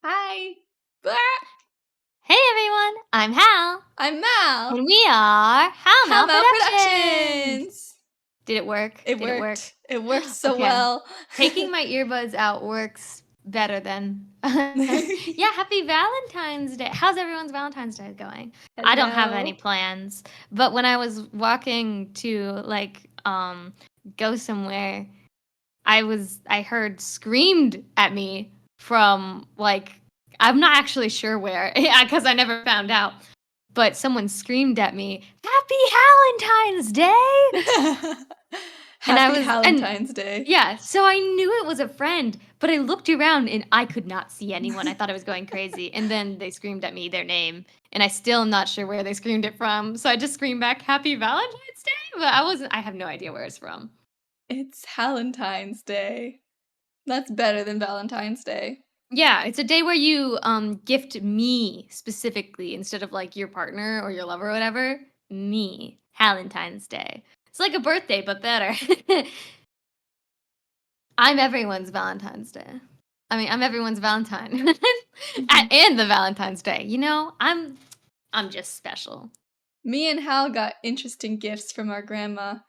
Hi. Blah. Hey everyone, I'm Hal. I'm Mal. And we are Hal How Mal Mal Productions. Productions. Did it work? It Did it work? worked. It worked so Okay. well. Taking my earbuds out works better than. Yeah, happy Valentine's Day. How's everyone's Valentine's Day going? I don't have any plans, but when I was walking to go somewhere, I heard screamed at me from I'm not actually sure where because I never found out. But someone screamed at me, "Happy Valentine's Day!" Happy Valentine's Day. Yeah, so I knew it was a friend, but I looked around and I could not see anyone. I thought I was going crazy. And then they screamed at me their name, and I still am not sure where they screamed it from. So I just screamed back, "Happy Valentine's Day!" But I have no idea where it's from. It's Valentine's Day. That's better than Valentine's Day. Yeah, it's a day where you gift me specifically instead of like your partner or your lover or whatever. Me, Valentine's Day. It's like a birthday, but better. I'm everyone's Valentine's Day. I mean, I'm everyone's Valentine. And the Valentine's Day. You know, I'm just special. Me and Hal got interesting gifts from our grandma.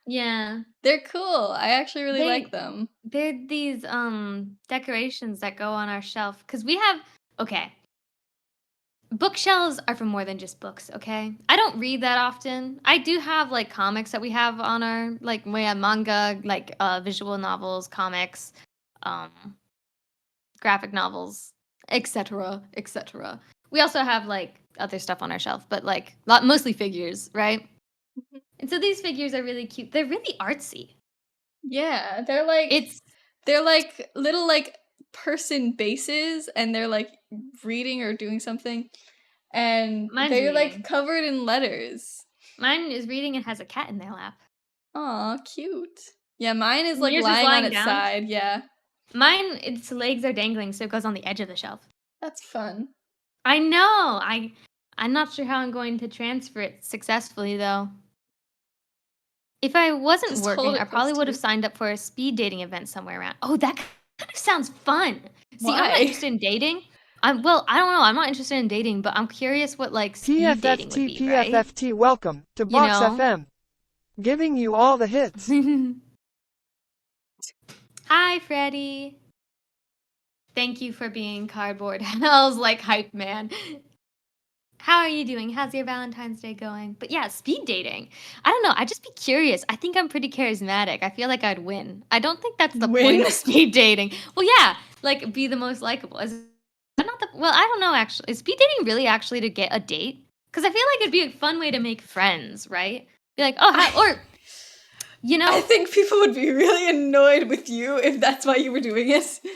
Yeah. They're cool. I actually really like them. They're these decorations that go on our shelf cuz we have okay. Bookshelves are for more than just books, okay? I don't read that often. I do have like comics that we have on our we have manga, visual novels, comics, um graphic novels, etc., etc. We also have like other stuff on our shelf, but mostly figures, right? And so these figures are really cute. They're really artsy. Yeah, they're like little person bases, and they're like reading or doing something, and Mine's they're like reading. covered in letters. Mine is reading and has a cat in their lap. Aw, cute. Yeah, mine is And like yours is lying on lying its down? side, yeah. Mine, its legs are dangling, so it goes on the edge of the shelf. That's fun. I know. I'm not sure how I'm going to transfer it successfully though. If I wasn't Just hold working, I it close probably to would you. have signed up for a speed dating event somewhere around. Oh, that kind of sounds fun. See, I'm not Why? interested in dating. I don't know. I'm not interested in dating, but I'm curious what speed dating would be, right? PFFT, welcome to You Box know? FM. Giving you all the hits. Hi, Freddie. Thank you for being cardboard. I was like hype man. How are you doing? How's your Valentine's Day going? But yeah, speed dating. I don't know. I'd just be curious. I think I'm pretty charismatic. I feel like I'd win. I don't think that's the point of speed dating. Well, yeah, be the most likable. Well, I don't know actually. Is speed dating really actually to get a date? Because I feel like it'd be a fun way to make friends, right? Be like, oh, you know. I think people would be really annoyed with you if that's why you were doing it. Speed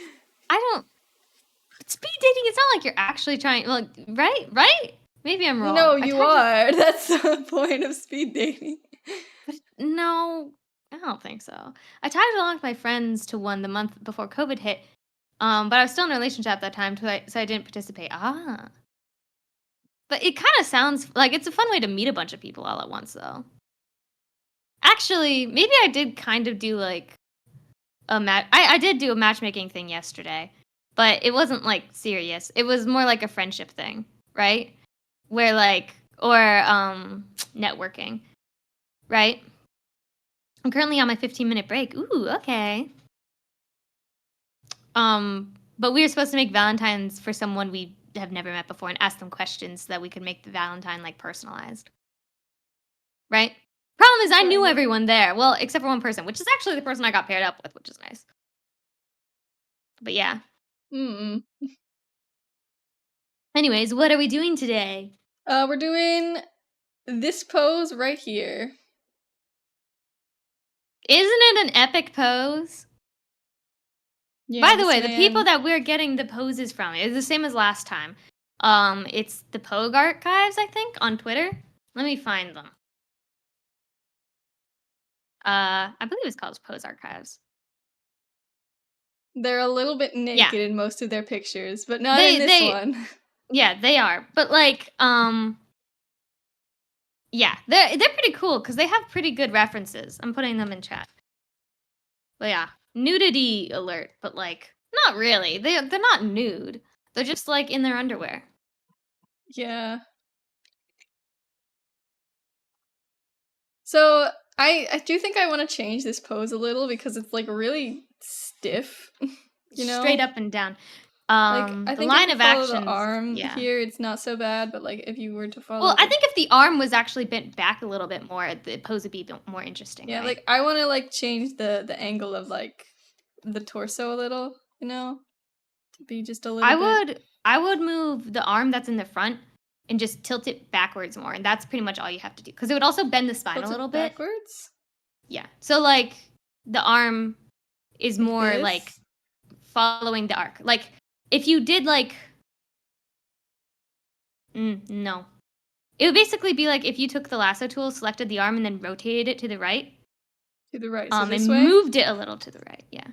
dating, it's not like you're actually trying, right? Maybe I'm wrong. No, you are. That's the point of speed dating. But no, I don't think so. I tagged along with my friends to one the month before COVID hit, but I was still in a relationship at that time, so I didn't participate. But it kind of sounds like it's a fun way to meet a bunch of people all at once, though. Actually, maybe I did kind of do I did do a matchmaking thing yesterday, but it wasn't serious. It was more like a friendship thing, right? Where networking, right? I'm currently on my 15-minute break. Ooh, okay. But we were supposed to make Valentines for someone we have never met before and ask them questions so that we could make the Valentine personalized. Right? Problem is I knew everyone there. Well, except for one person, which is actually the person I got paired up with, which is nice. But yeah. Anyways, what are we doing today? We're doing this pose right here. Isn't it an epic pose? Yeah, by the way, the people that we're getting the poses from is the same as last time. It's the Pogue Archives, I think, on Twitter. Let me find them. I believe it's called Pose Archives. They're a little bit naked in most of their pictures, but not in this one. Yeah, they are. But yeah, they're pretty cool because they have pretty good references. I'm putting them in chat. But yeah, nudity alert, but not really. They're not nude. They're just like in their underwear. Yeah. So I do think I want to change this pose a little because it's like really stiff, you know? Straight up and down. Like I The think if line you of follow the actions. arm Yeah. here, it's not so bad, but like if you were to follow Well, I the think if the arm was actually bent back a little bit more, the pose would be a bit more interesting, yeah, right? like I want to like change the angle of like the torso a little, you know, to be just a little bit. I would move the arm that's in the front and just tilt it backwards more, and that's pretty much all you have to do. Because it would also bend the spine Tilt a it little bit. backwards Yeah. So like the arm is like more this. like following the arc. Like if you did like no. It would basically be like if you took the lasso tool, selected the arm, and then rotated it to the right. To the right, so this And way. moved it a little to the right. Yeah.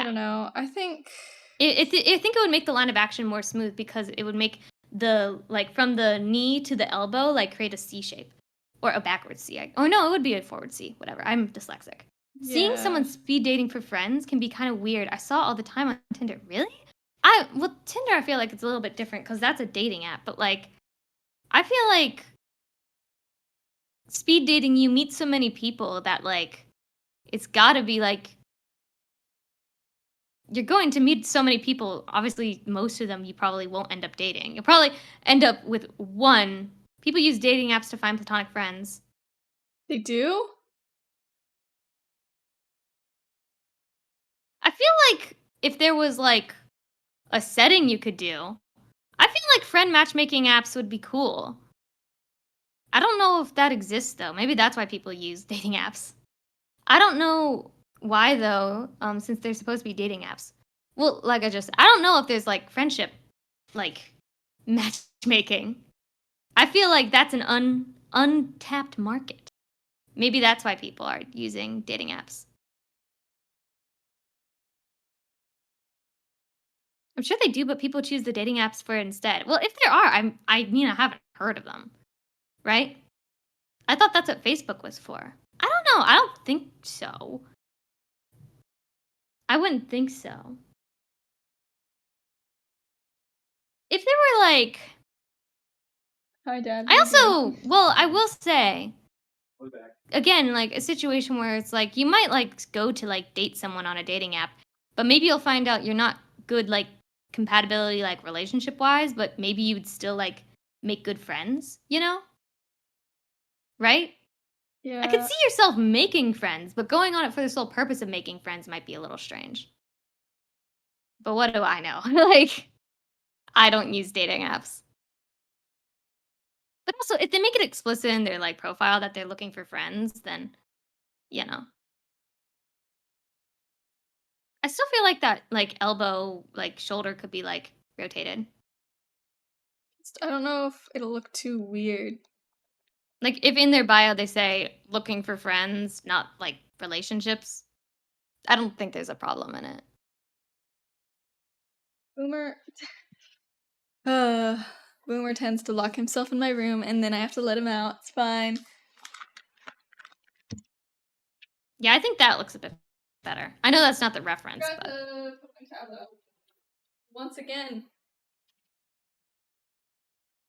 I don't know. I think I think it would make the line of action more smooth because it would make the like from the knee to the elbow like create a C shape or a backwards C. Or no, it would be a forward C. Whatever. I'm dyslexic. Seeing yeah. someone speed dating for friends can be kind of weird. I saw all the time on Tinder. Really? Tinder I feel like it's a little bit different because that's a dating app. But like, I feel like speed dating you meet so many people that like it's got to be like you're going to meet so many people. Obviously, most of them you probably won't end up dating. You'll probably end up with one. People use dating apps to find platonic friends. They do? I feel like if there was like a setting you could do, I feel like friend matchmaking apps would be cool. I don't know if that exists though. Maybe that's why people use dating apps. I don't know why though, since they're supposed to be dating apps. Well, like I don't know if there's like friendship, like matchmaking. I feel like that's an untapped market. Maybe that's why people are using dating apps. I'm sure they do, but people choose the dating apps for it instead. Well, if there are, I mean, I haven't heard of them, right? I thought that's what Facebook was for. I don't know. I don't think so. I wouldn't think so. If there were like, Hi, Dad. I also, well, I will say, again, like a situation where it's like you might like go to like date someone on a dating app, but maybe you'll find out you're not good like compatibility like relationship wise, but maybe you would still like make good friends, you know? Right? Yeah. I could see yourself making friends, but going on it for the sole purpose of making friends might be a little strange. But what do I know? Like, I don't use dating apps. But also, if they make it explicit in their like profile that they're looking for friends, then you know. I still feel like that like elbow, like shoulder could be like rotated. I don't know if it'll look too weird. Like if in their bio they say looking for friends, not like relationships, I don't think there's a problem in it. Boomer Boomer tends to lock himself in my room and then I have to let him out. It's fine. Yeah, I think that looks a bit better. I know that's not the reference, I forgot but to put my tablet out. Once again.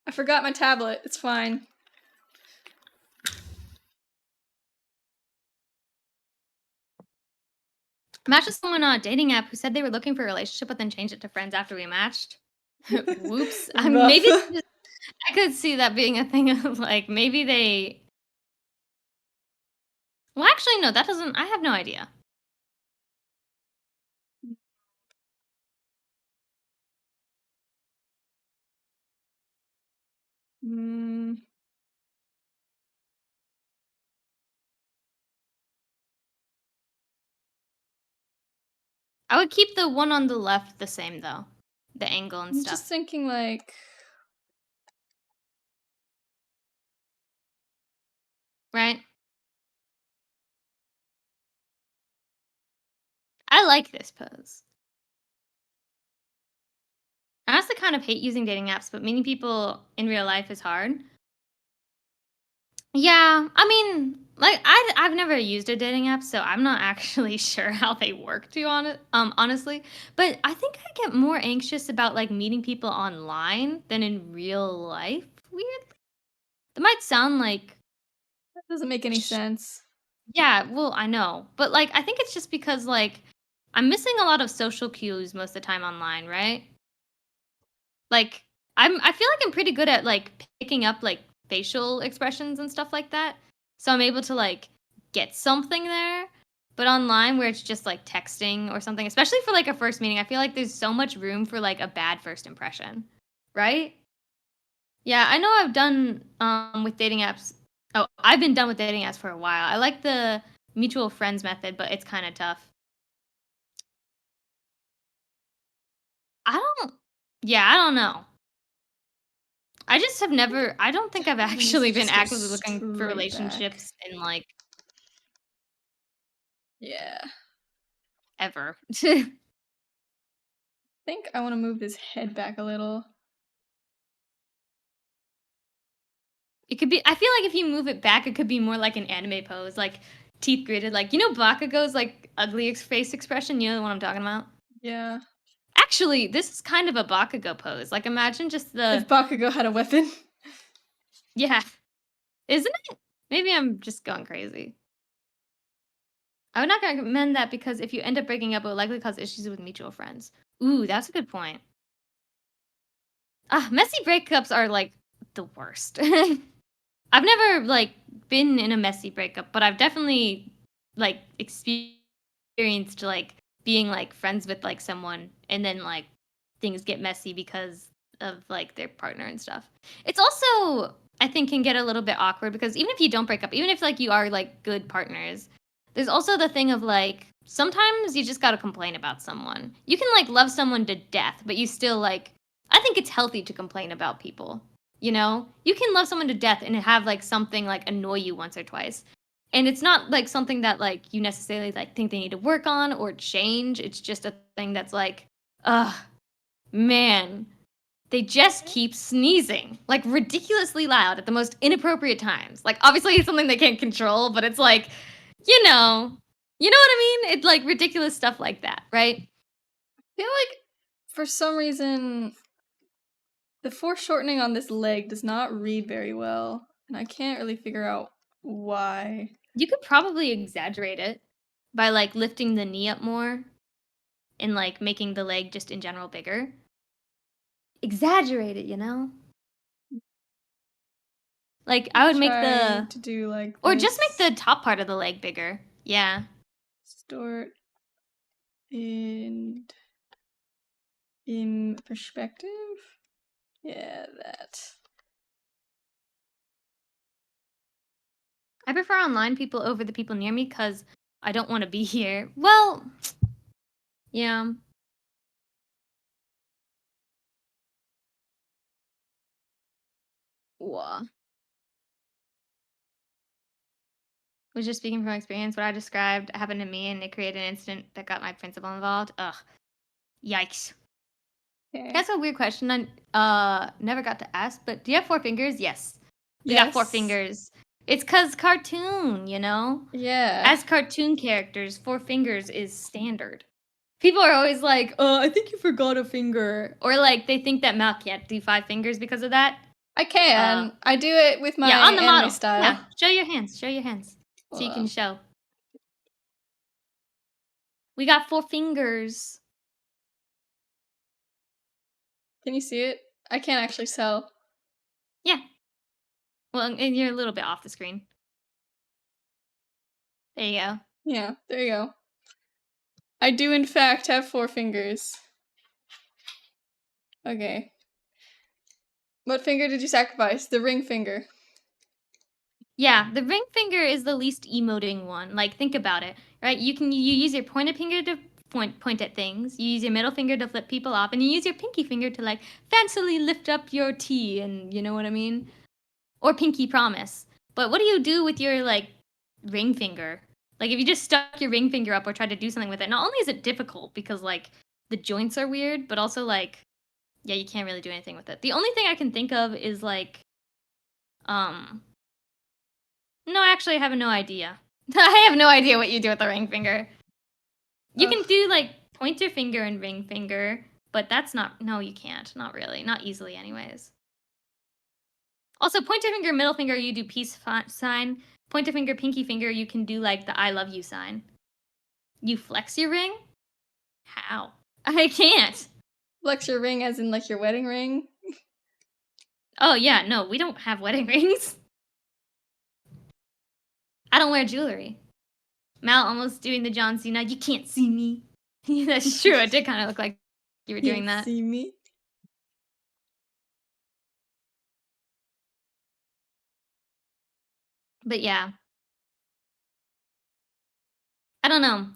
I forgot my tablet. It's fine. matched with someone on a dating app who said they were looking for a relationship but then changed it to friends after we matched. Whoops. Maybe I could see that being a thing of like maybe they. Well, actually, no, that doesn't. I have no idea. Mm. I would keep the one on the left the same though, the angle and I'm stuff. just thinking like. Right? I like this pose. I honestly kind of hate using dating apps, but meeting people in real life is hard. Yeah, I mean, Like, I've never used a dating app, so I'm not actually sure how they work, to be honestly. But I think I get more anxious about, like, meeting people online than in real life, weirdly. That might sound like That doesn't make any sense. yeah, well, I know. But, like, I think it's just because, like, I'm missing a lot of social cues most of the time online, right? Like, I feel like I'm pretty good at, like, picking up, like, facial expressions and stuff like that. So I'm able to, like, get something there. But online where it's just, like, texting or something, especially for, like, a first meeting, I feel like there's so much room for, like, a bad first impression, right? Yeah, I know I've done, with dating apps I've been done with dating apps for a while. I like the mutual friends method, but it's kinda tough. I don't yeah, I don't know. I just have never I don't think I've Let me actually been just go actively looking for straight back. relationships in, like, Yeah. ever. I think I want to move this head back a little. It could be I feel like if you move it back, it could be more like an anime pose, like, teeth gritted, like, you know Bakugo's, like, ugly face expression? You know the one I'm talking about? Yeah. Actually, this is kind of a Bakugo pose, like, imagine just the If Bakugo had a weapon. yeah, isn't it? Maybe I'm just going crazy. I would not recommend that because if you end up breaking up, it will likely cause issues with mutual friends. Ooh, that's a good point. Ah, messy breakups are, like, the worst. I've never, like, been in a messy breakup, but I've definitely, like, experienced, like, being, like, friends with, like, someone and then, like, things get messy because of, like, their partner and stuff. It's also, I think, can get a little bit awkward because even if you don't break up, even if, like, you are, like, good partners, there's also the thing of, like, sometimes you just gotta complain about someone. You can, like, love someone to death, but you still, like I think it's healthy to complain about people. You know? You can love someone to death and have, like, something, like, annoy you once or twice. And it's not, like, something that, like, you necessarily, like, think they need to work on or change. It's just a thing that's like, ugh, man, they just keep sneezing, like, ridiculously loud at the most inappropriate times. Like, obviously, it's something they can't control, but it's like, you know you know what I mean? It's, like, ridiculous stuff like that, right? I feel like for some reason the foreshortening on this leg does not read very well, and I can't really figure out why. You could probably exaggerate it by, like, lifting the knee up more and, like, making the leg just in general bigger. Exaggerate it, you know? Like, I would make Try the to do like or just make this. the top part of the leg bigger. Yeah. Distort in perspective. Yeah, that. I prefer online people over the people near me because I don't wanna be here. Well, yeah. Wha Was just speaking from experience. What I described happened to me, and it created an incident that got my principal involved. Ugh. Yikes. Okay. That's a weird question I never got to ask, but do you have 4 fingers? Yes. We got 4 Yes. fingers. It's 'cause cartoon, you know? Yeah. As cartoon characters, 4 fingers is standard. People are always like, I think you forgot a finger." Or, like, they think that Mal can't do 5 fingers because of that. I Uh, can. I do it with my yeah, on the anime model. style. Yeah, show your hands so Hold you can on. show. We got 4 fingers. Can you see it? I can't actually tell. Yeah. Well, and you're a little bit off the screen. There you go. Yeah, there you go. I do in fact have 4 fingers. Okay. What finger did you sacrifice? The ring finger. Yeah, the ring finger is the least emoting one. Like, think about it, right? You use your pointed finger to point at things. You use your middle finger to flip people off, and you use your pinky finger to like fancily lift up your tea, and you know what I mean? Or pinky promise. But what do you do with your like ring finger? Like, if you just stuck your ring finger up or tried to do something with it, not only is it difficult because like the joints are weird, but also like yeah, you can't really do anything with it. The only thing I can think of is um No, actually, I have no idea. I have no idea what you do with the ring finger. You can Ugh. do, like, pointer finger and ring finger, but that's not... No, you can't. Not really. Not easily, anyways. Also, pointer finger, middle finger, you do peace sign. Pointer finger, pinky finger, you can do, like, the I love you sign. You flex your ring? How? I can't. Flex your ring as in like your wedding ring? Oh, yeah, no, we don't have wedding rings. I don't wear jewelry. Mal almost doing the John Cena, you can't see me. That's true, it did kind of look like you were doing Can't that. see me. But yeah. I don't know.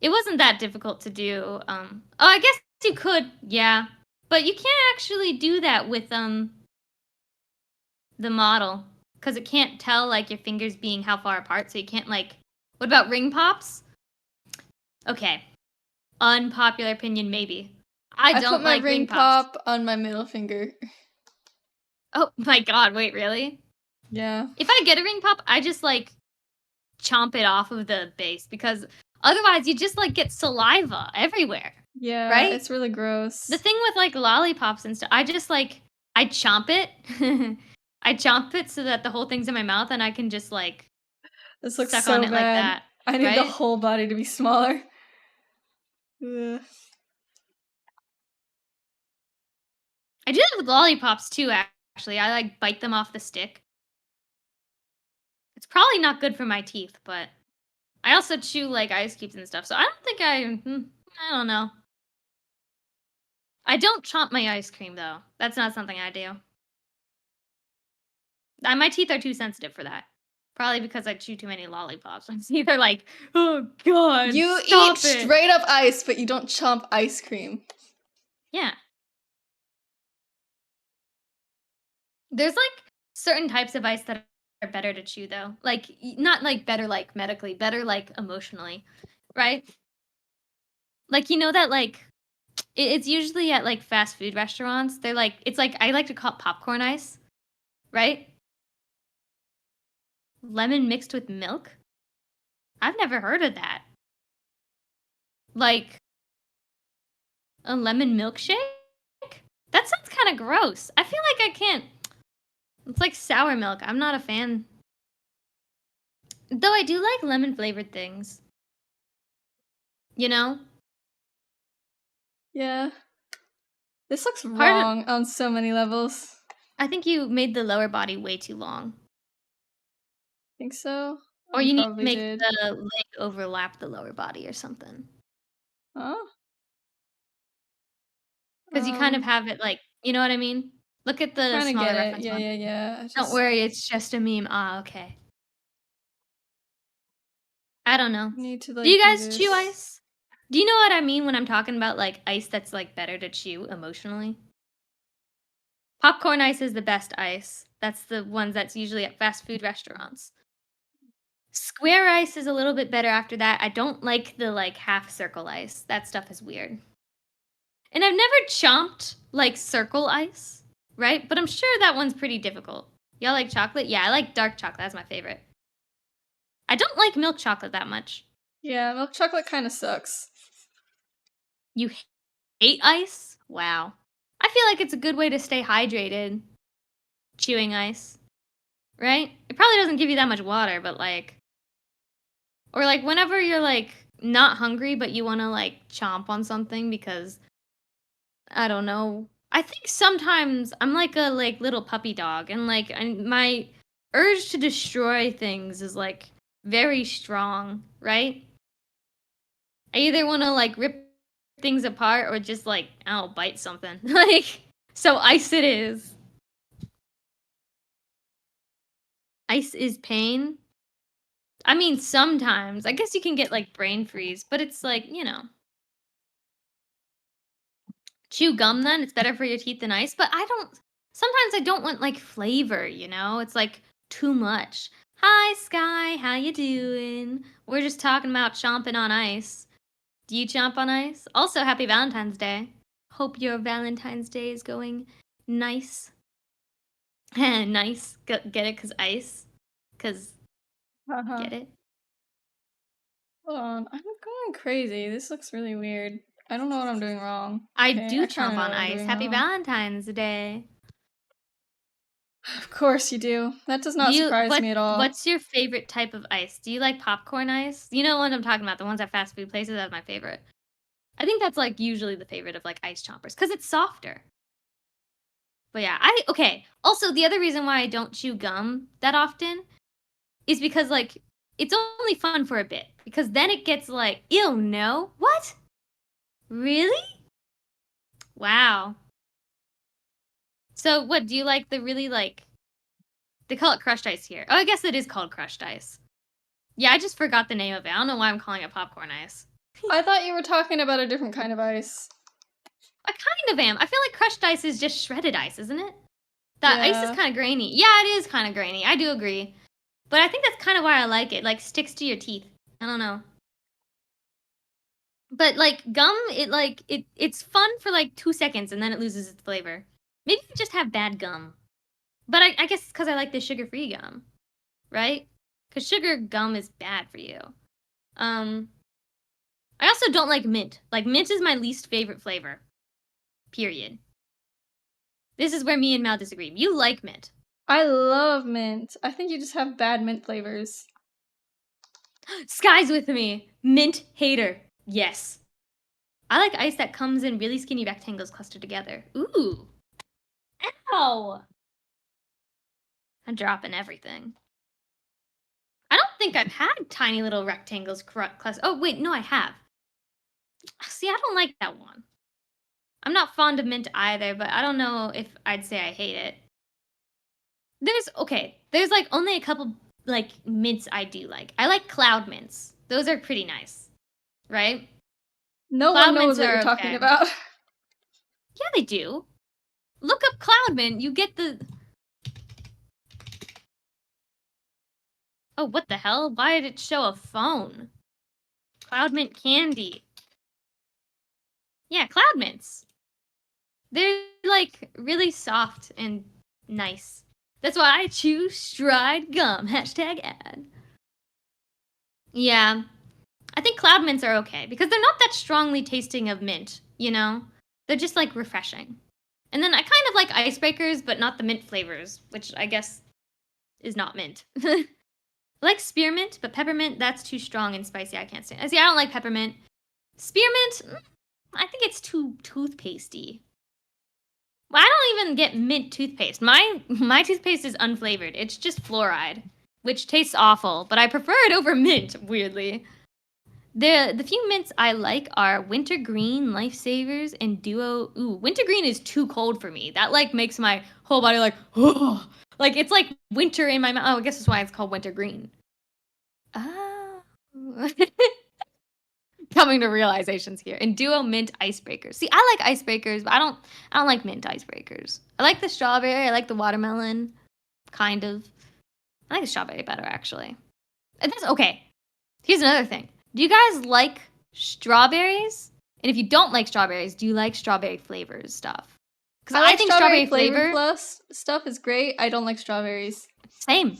It wasn't that difficult to do. Oh, I guess you could, yeah. But you can't actually do that with the model, because it can't tell like your fingers being how far apart, so you can't like... What about ring pops? Okay. Unpopular opinion, maybe. I I don't put my like ring pops. pop on my middle finger. Oh my god, wait, really? Yeah. If I get a ring pop, I just like chomp it off of the base, because otherwise you just like get saliva everywhere. Yeah, Right? it's really gross. The thing with like lollipops and stuff, I just like... I chomp it. I chomp it so that the whole thing's in my mouth and I can just like This looks suck so on it like bad. that. I need the right? whole body to be smaller. Ugh. I do that with lollipops too, actually. I like bite them off the stick. It's probably not good for my teeth, but I also chew like ice cubes and stuff, so I don't think I don't know. I don't chomp my ice cream though. That's not something I do. My teeth are too sensitive for that. Probably because I chew too many lollipops. I'm either like, oh god, You stop eat it. straight up ice, but you don't chomp ice cream. Yeah. There's like certain types of ice that are better to chew though. Like not like better like medically, better like emotionally, right? Like you know that like it's usually at like fast food restaurants. They're like it's like I like to call it popcorn ice, right? Lemon mixed with milk? I've never heard of that. Like a lemon milkshake? That sounds kind of gross. I feel like I can't. It's like sour milk. I'm not a fan. Though I do like lemon flavored things. You know? Yeah. This looks Part of... wrong on so many levels. I think you made the lower body way too long. Think so? Or I you need to probably make did. the leg overlap the lower body or something. Huh? Because you kind of have it like, you know what I mean? Look at the Kinda smaller get it. reference Yeah, one. yeah. Don't worry, it's just a meme. Ah, okay. I don't know. Need to, like, Do you do guys chew this. ice? Do you know what I mean when I'm talking about like ice that's like better to chew emotionally? Popcorn ice is the best ice. That's the ones that's usually at fast food restaurants. Square ice is a little bit better after that. I don't like the like half circle ice. That stuff is weird. And I've never chomped like circle ice, right? But I'm sure that one's pretty difficult. Y'all like chocolate? Yeah, I like dark chocolate. That's my favorite. I don't like milk chocolate that much. Yeah, milk chocolate kinda sucks. You hate ice? Wow. I feel like it's a good way to stay hydrated. Chewing ice. Right? It probably doesn't give you that much water, but like... Or like whenever you're like not hungry, but you want to like chomp on something because... I don't know. I think sometimes I'm like a like little puppy dog, and like my urge to destroy things is like very strong, right? I either want to like rip things apart or just like ow, bite something. Like so ice it is. Ice is pain. I mean sometimes. I guess you can get like brain freeze, but it's like, you know. Chew gum then, it's better for your teeth than ice, but sometimes I don't want like flavor, you know? It's like too much. Hi Sky, how you doing? We're just talking about chomping on ice. Do you chomp on ice? Also, happy Valentine's Day. Hope your Valentine's Day is going nice. Nice. Get it? Cause ice. Cause Uh-huh. get it? Hold on, I'm going crazy. This looks really weird. I don't know what I'm doing wrong. I Okay, do I kind chomp of know on what I'm ice. doing Happy wrong. Valentine's Day. Of course you do. That does not surprise me at all. What's your favorite type of ice? Do you like popcorn ice? You know what I'm talking about, the ones at fast food places. That's my favorite. I think that's like usually the favorite of like ice chompers because it's softer. But yeah, okay. Also, the other reason why I don't chew gum that often is because like it's only fun for a bit because then it gets like, ew, no, what? Really? Wow. So what do you like? The really like they call it crushed ice here. Oh, I guess it is called crushed ice. Yeah, I just forgot the name of it. I don't know why I'm calling it popcorn ice. I thought you were talking about a different kind of ice. I kind of am. I feel like crushed ice is just shredded ice, isn't it? That ice is Yeah. kind of grainy. Yeah, it is kind of grainy. I do agree. But I think that's kind of why I like it. Like sticks to your teeth. I don't know. But like gum, it's fun for like 2 seconds and then it loses its flavor. Maybe you just have bad gum. But I guess it's because I like the sugar-free gum, right? Because sugar gum is bad for you. I also don't like mint. Like mint is my least favorite flavor. Period. This is where me and Mal disagree. You like mint. I love mint. I think you just have bad mint flavors. Sky's with me. Mint hater. Yes. I like ice that comes in really skinny rectangles clustered together. Ooh. Ow. I'm dropping everything. I don't think I've had tiny little rectangles clustered. Oh, wait, no, I have. See, I don't like that one. I'm not fond of mint either, but I don't know if I'd say I hate it. There's like only a couple like mints I do like. I like cloud mints. Those are pretty nice, right? No Cloud one knows mints what are you're talking okay. about. Yeah, they do. Look up cloud mint. You get the. Oh, what the hell? Why did it show a phone? Cloud mint candy. Yeah, cloud mints. They're like really soft and nice. That's why I choose Stride Gum. Hashtag ad. Yeah, I think cloud mints are okay because they're not that strongly tasting of mint, you know? They're just like refreshing. And then I kind of like icebreakers, but not the mint flavors, which I guess is not mint. I like spearmint, but peppermint, that's too strong and spicy. I can't stand. See, I don't like peppermint. Spearmint, I think it's too toothpastey. Well, I don't even get mint toothpaste. My toothpaste is unflavored. It's just fluoride, which tastes awful, but I prefer it over mint, weirdly. The few mints I like are Wintergreen, Lifesavers, and Duo. Ooh, Wintergreen is too cold for me. That like makes my whole body like, oh, like it's like winter in my mouth. Oh, I guess that's why it's called Wintergreen. Oh. Coming to realizations here. And Duo mint icebreakers. See, I like icebreakers, but I don't like mint icebreakers. I like the strawberry, I like the watermelon. Kind of. I like the strawberry better actually. And that's okay. Here's another thing. Do you guys like strawberries? And if you don't like strawberries, do you like strawberry flavors stuff? Because I think strawberry flavor plus stuff is great. I don't like strawberries. same.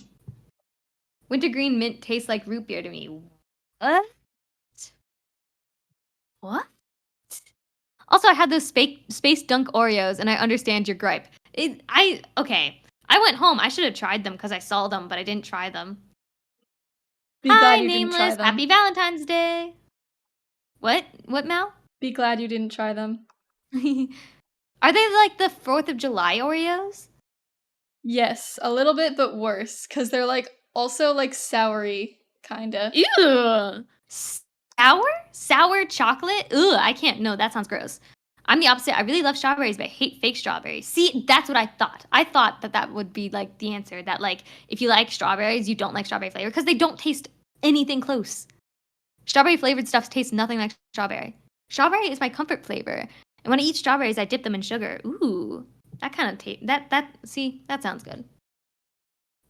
Wintergreen mint tastes like root beer to me. What? What? Also, I had those space dunk Oreos, and I understand your gripe. Okay. I went home. I should have tried them because I saw them, but I didn't try them. Be Hi, glad you didn't try Nameless. them. Happy Valentine's Day. What? What, Mal? Be glad you didn't try them. Are they like the 4th of July Oreos? Yes, a little bit, but worse, because they're like also like soury, kinda. Ew. Sour chocolate? Ugh, I can't. No, that sounds gross. I'm the opposite. I really love strawberries, but I hate fake strawberries. See, that's what I thought. I thought that would be like the answer. That like if you like strawberries, you don't like strawberry flavor because they don't taste anything close. Strawberry flavored stuff tastes nothing like strawberry. Strawberry is my comfort flavor, and when I eat strawberries, I dip them in sugar. Ooh, that kind of taste. See, that sounds good.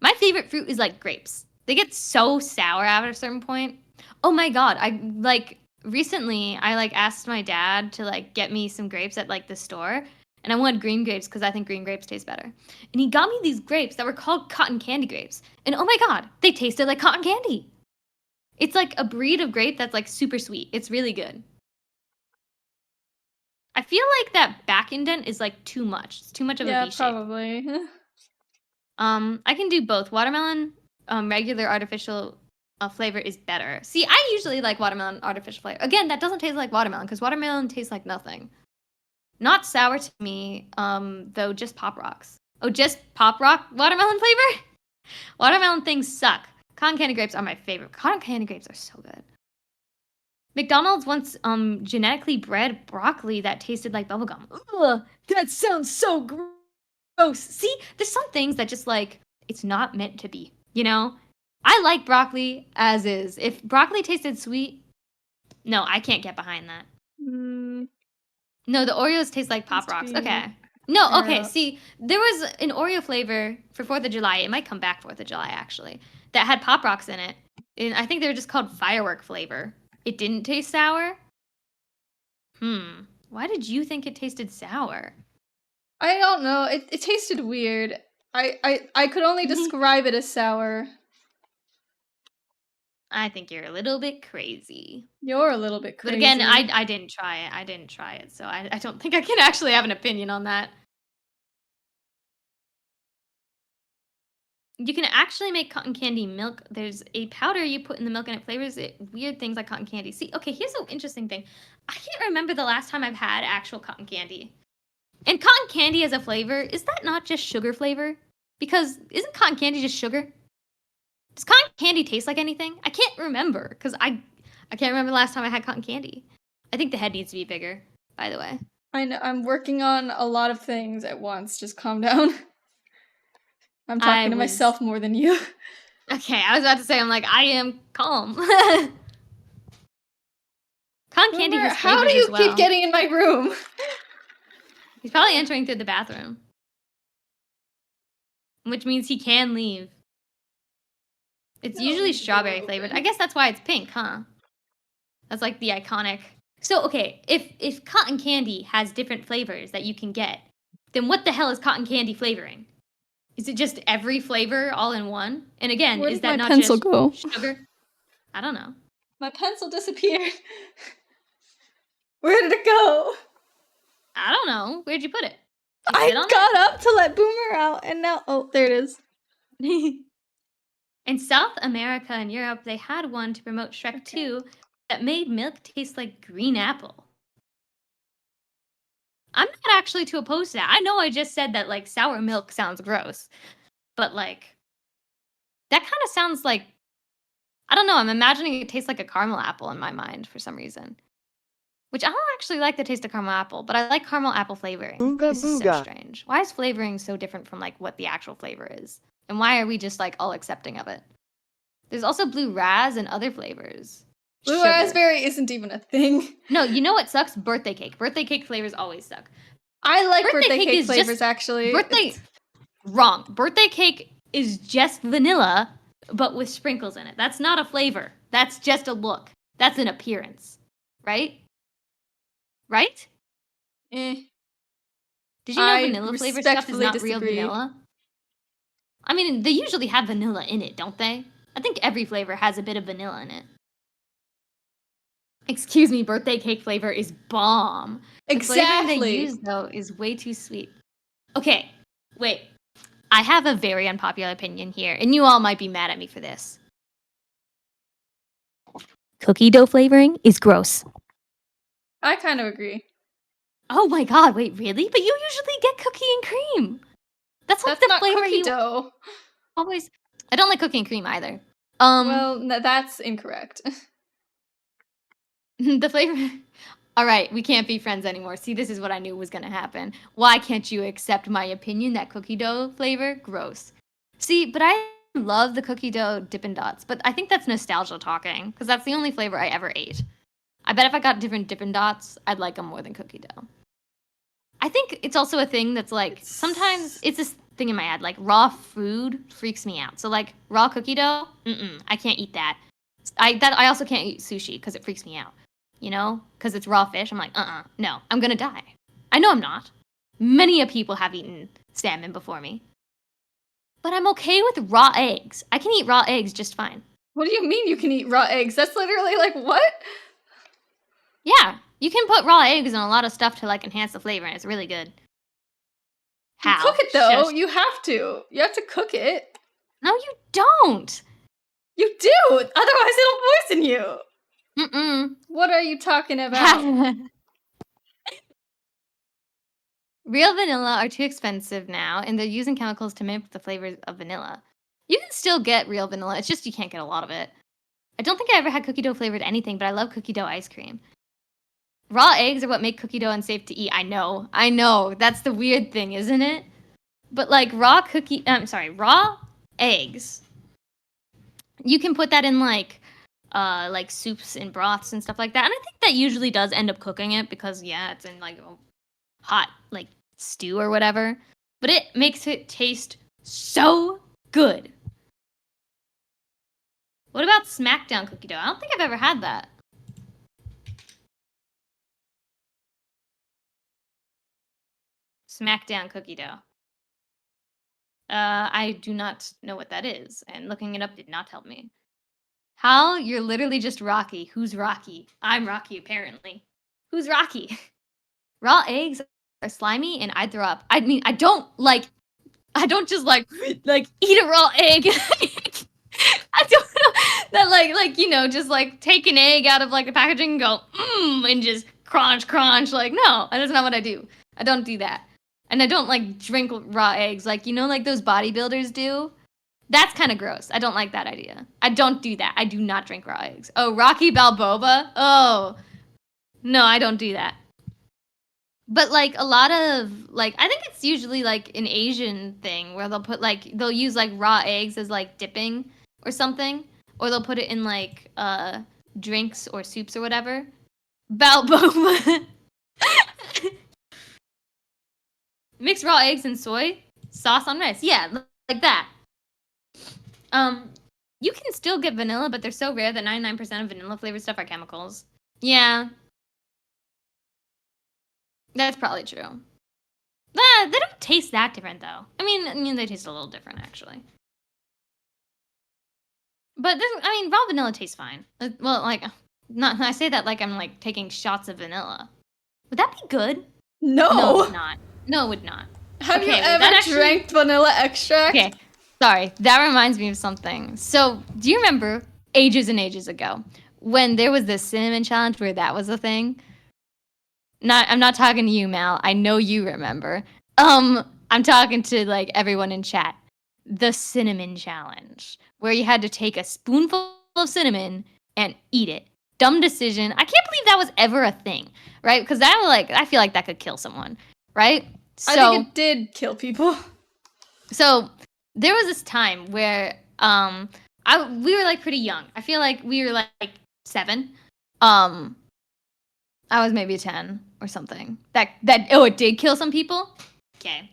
My favorite fruit is like grapes. They get so sour at a certain point. Oh my god, I like recently I like asked my dad to like get me some grapes at like the store And I wanted green grapes because I think green grapes taste better. And he got me these grapes that were called cotton candy grapes. And oh my god, they tasted like cotton candy. It's like a breed of grape that's like super sweet. It's really good. I feel like that back indent is like too much. It's too much of a V shape. Probably. I can do both. Watermelon, regular artificial flavor is better. See, I usually like watermelon artificial flavor. Again, that doesn't taste like watermelon because watermelon tastes like nothing. Not sour to me, though just Pop Rocks. Oh, just Pop Rock watermelon flavor? Watermelon things suck. Cotton candy grapes are my favorite. Cotton candy grapes are so good. McDonald's once genetically bred broccoli that tasted like bubblegum. Ugh, that sounds so gross. See, there's some things that just like, it's not meant to be, you know? I like broccoli as is. If broccoli tasted sweet, no, I can't get behind that. No, the Oreos taste like Pop Rocks. Okay. No, okay, see, there was an Oreo flavor for 4th of July. It might come back 4th of July, actually, that had Pop Rocks in it. And I think they were just called firework flavor. It didn't taste sour? Why did you think it tasted sour? I don't know. It tasted weird. I could only describe it as sour. I think you're a little bit crazy. You're a little bit crazy. But again, I didn't try it. I didn't try it, so I don't think I can actually have an opinion on that. You can actually make cotton candy milk. There's a powder you put in the milk and it flavors it weird things like cotton candy. See, okay, here's the interesting thing. I can't remember the last time I've had actual cotton candy. And cotton candy as a flavor, is that not just sugar flavor? Because isn't cotton candy just sugar? Does cotton candy taste like anything? I can't remember because I can't remember the last time I had cotton candy. I think the head needs to be bigger, by the way. I know. I'm working on a lot of things at once. Just calm down. I'm talking to myself more than you. Okay, I was about to say, I'm like, I am calm. Cotton candy has How do you keep getting in my room? He's probably entering through the bathroom. Which means he can leave. It's usually strawberry flavored. I guess that's why it's pink, huh? That's like the iconic. So, okay, if cotton candy has different flavors that you can get, then what the hell is cotton candy flavoring? Is it just every flavor all in one? And again, is that not just sugar? I don't know. My pencil disappeared. Where did it go? I don't know. Where'd you put it? I got up to let Boomer out, and now, oh, there it is. In South America and Europe, they had one to promote Shrek 2 that made milk taste like green apple. I'm not actually too opposed to that. I know I just said that, like, sour milk sounds gross. But, like, that kind of sounds like, I don't know, I'm imagining it tastes like a caramel apple in my mind for some reason. Which I don't actually like the taste of caramel apple, but I like caramel apple flavoring. This is so strange. Why is flavoring so different from, like, what the actual flavor is? And why are we just, like, all accepting of it? There's also blue raz and other flavors. Blue raspberry isn't even a thing. No, you know what sucks? Birthday cake. Birthday cake flavors always suck. I like birthday cake flavors, actually. Wrong. Birthday cake is just vanilla, but with sprinkles in it. That's not a flavor. That's just a look. That's an appearance. Right? Right? Eh. Did you know vanilla flavor stuff is not real vanilla? I mean, they usually have vanilla in it, don't they? I think every flavor has a bit of vanilla in it. Excuse me, birthday cake flavor is bomb. Exactly. The flavor they use, though, is way too sweet. Okay, wait. I have a very unpopular opinion here, and you all might be mad at me for this. Cookie dough flavoring is gross. I kind of agree. Oh my god, wait, really? But you usually get cookie and cream. That's like the not flavor cookie you dough. Always. I don't like cookie and cream either. Well, that's incorrect. The flavor. All right, we can't be friends anymore. See, this is what I knew was going to happen. Why can't you accept my opinion that cookie dough flavor? Gross. See, but I love the cookie dough Dippin' Dots, but I think that's nostalgia talking, because that's the only flavor I ever ate. I bet if I got different Dippin' Dots, I'd like them more than cookie dough. I think it's also a thing that's like, sometimes it's this thing in my head, like raw food freaks me out. So like raw cookie dough, I can't eat that. I also can't eat sushi because it freaks me out. You know, because it's raw fish. I'm like, no, I'm gonna die. I know I'm not. Many a people have eaten salmon before me. But I'm okay with raw eggs. I can eat raw eggs just fine. What do you mean you can eat raw eggs? That's literally like, what? Yeah, you can put raw eggs in a lot of stuff to like enhance the flavor, and it's really good. You How? cook it though. Shush. You have to. You have to cook it. No, you don't. You do. Otherwise, it'll poison you. Mm-mm. What are you talking about? Real vanilla are too expensive now, and they're using chemicals to mimic the flavors of vanilla. You can still get real vanilla, it's just you can't get a lot of it. I don't think I ever had cookie dough flavored anything, but I love cookie dough ice cream. Raw eggs are what make cookie dough unsafe to eat. I know. That's the weird thing, isn't it? But like raw eggs. You can put that in like soups and broths and stuff like that. And I think that usually does end up cooking it because yeah, it's in like a hot like stew or whatever. But it makes it taste so good. What about Smackdown cookie dough? I don't think I've ever had that. Smackdown cookie dough. I do not know what that is, and looking it up did not help me. Hal, you're literally just Rocky. Who's Rocky? I'm Rocky, apparently. Who's Rocky? Raw eggs are slimy, and I'd throw up. I mean, I don't just like eat a raw egg. I don't know that just like take an egg out of like the packaging and go and just crunch. Like no, that's not what I do. I don't do that. And I don't like drink raw eggs like like those bodybuilders do. That's kind of gross. I don't like that idea. I don't do that. I do not drink raw eggs. Oh, Rocky Balboa? Oh. No, I don't do that. But like a lot of like I think it's usually like an Asian thing where they'll use like raw eggs as like dipping or something, or they'll put it in like drinks or soups or whatever. Balboa. Mix raw eggs and soy sauce on rice. Yeah, like that. You can still get vanilla, but they're so rare that 99% of vanilla flavored stuff are chemicals. Yeah. That's probably true. They don't taste that different, though. I mean, they taste a little different, actually. But raw vanilla tastes fine. Well, like, I say that like I'm like taking shots of vanilla. Would that be good? No. No, it would not. No, it would not. Have you ever drank vanilla extract? Okay. Sorry, that reminds me of something. So, do you remember ages and ages ago when there was this cinnamon challenge where that was a thing? I'm not talking to you, Mal. I know you remember. I'm talking to like everyone in chat. The cinnamon challenge, where you had to take a spoonful of cinnamon and eat it. Dumb decision. I can't believe that was ever a thing, right? Because I feel like that could kill someone, right? So, I think it did kill people. So there was this time where we were like pretty young. I feel like we were like 7. I was maybe 10 or something. It did kill some people? Okay.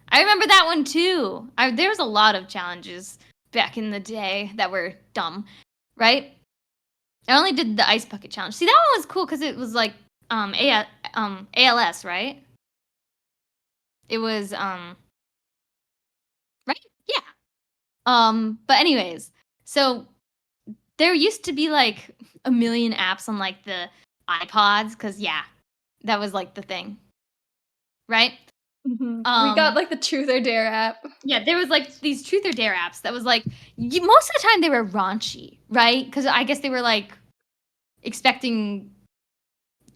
I remember that one too. There was a lot of challenges back in the day that were dumb, right? I only did the ice bucket challenge. See, that one was cool because it was like ALS, right? It was right? Yeah. But anyways, so there used to be like a million apps on like the iPods because yeah, that was like the thing, right? Mm-hmm. We got like the Truth or Dare app. Yeah, there was like these Truth or Dare apps that was like most of the time they were raunchy, right? Because I guess they were like expecting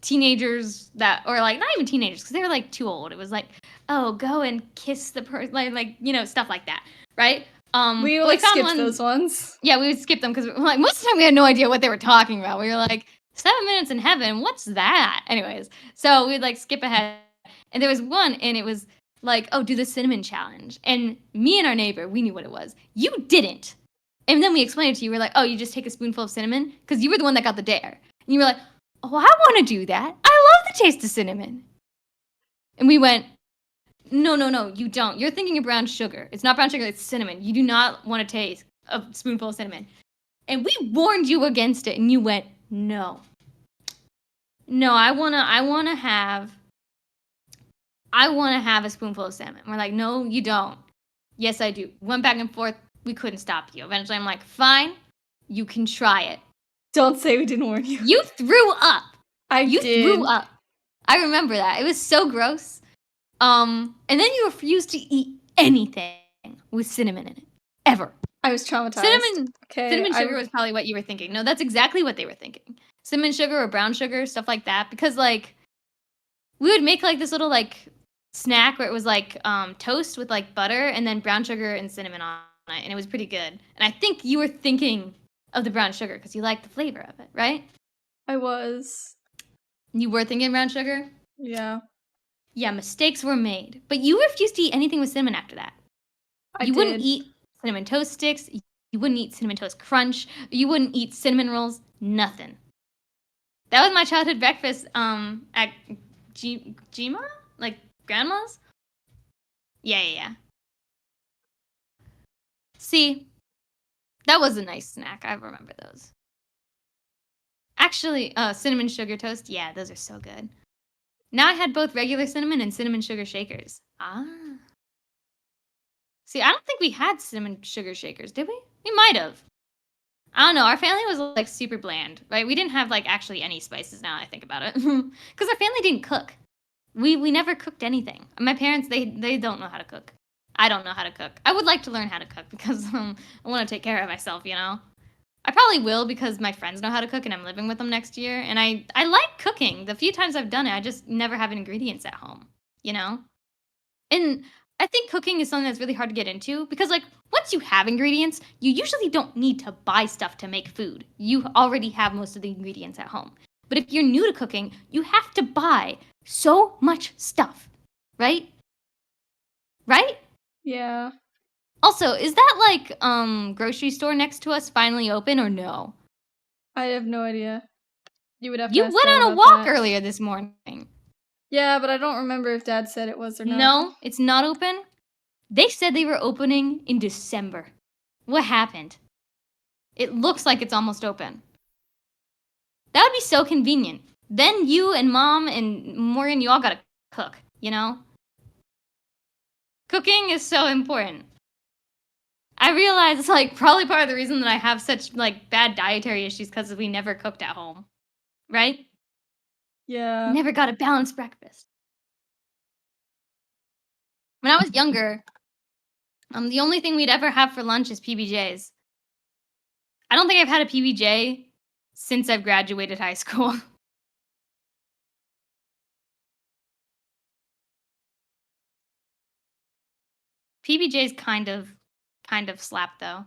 teenagers or like not even teenagers because they were like too old. It was like, oh, go and kiss the person, like stuff like that, right? We would like skip those ones. Yeah, we would skip them because like most of the time we had no idea what they were talking about. We were like 7 minutes in heaven, what's that? Anyways, so we'd like skip ahead, and there was one, and it was like, oh, do the cinnamon challenge, and me and our neighbor, we knew what it was. You didn't, and then we explained it to you. We're like, oh, you just take a spoonful of cinnamon because you were the one that got the dare, and you were like, oh, I want to do that. I love the taste of cinnamon, and we went. No, you don't. You're thinking of brown sugar. It's not brown sugar, it's cinnamon. You do not want to taste a spoonful of cinnamon. And we warned you against it, and you went, no. No, I wanna have I want to have a spoonful of cinnamon. We're like, no, you don't. Yes, I do. Went back and forth. We couldn't stop you. Eventually, I'm like, fine, you can try it. Don't say we didn't warn you. You threw up. You threw up. I remember that. It was so gross. And then you refused to eat anything with cinnamon in it. Ever. I was traumatized. Cinnamon sugar was probably what you were thinking. No, that's exactly what they were thinking. Cinnamon sugar or brown sugar, stuff like that. Because, like, we would make, like, this little, like, snack where it was, like, toast with, like, butter and then brown sugar and cinnamon on it. And it was pretty good. And I think you were thinking of the brown sugar because you liked the flavor of it, right? I was. You were thinking brown sugar? Yeah. Yeah, mistakes were made. But you refused to eat anything with cinnamon after that. You wouldn't eat cinnamon toast sticks. You wouldn't eat cinnamon toast crunch. You wouldn't eat cinnamon rolls. Nothing. That was my childhood breakfast at Gima? Like grandma's? Yeah. See, that was a nice snack. I remember those. Actually, cinnamon sugar toast. Yeah, those are so good. Now I had both regular cinnamon and cinnamon sugar shakers. Ah. See, I don't think we had cinnamon sugar shakers, did we? We might have. I don't know. Our family was, like, super bland, right? We didn't have, like, actually any spices now I think about it. Because our family didn't cook. We never cooked anything. My parents, they don't know how to cook. I don't know how to cook. I would like to learn how to cook because I want to take care of myself, you know? I probably will because my friends know how to cook and I'm living with them next year. And I like cooking. The few times I've done it, I just never have ingredients at home, you know? And I think cooking is something that's really hard to get into because, like, once you have ingredients, you usually don't need to buy stuff to make food. You already have most of the ingredients at home. But if you're new to cooking, you have to buy so much stuff, right? Right? Yeah. Also, is that, like, grocery store next to us finally open or no? I have no idea. You would have to You ask went Dad on a about walk that. earlier this morning. Yeah, but I don't remember if Dad said it was or not. No, it's not open. They said they were opening in December. What happened? It looks like it's almost open. That would be so convenient. Then you and Mom and Morgan, you all gotta cook, you know? Cooking is so important. I realize it's, like, probably part of the reason that I have such, like, bad dietary issues because we never cooked at home. Right? Yeah. Never got a balanced breakfast. When I was younger, the only thing we'd ever have for lunch is PBJs. I don't think I've had a PBJ since I've graduated high school. PBJs kind of slap though.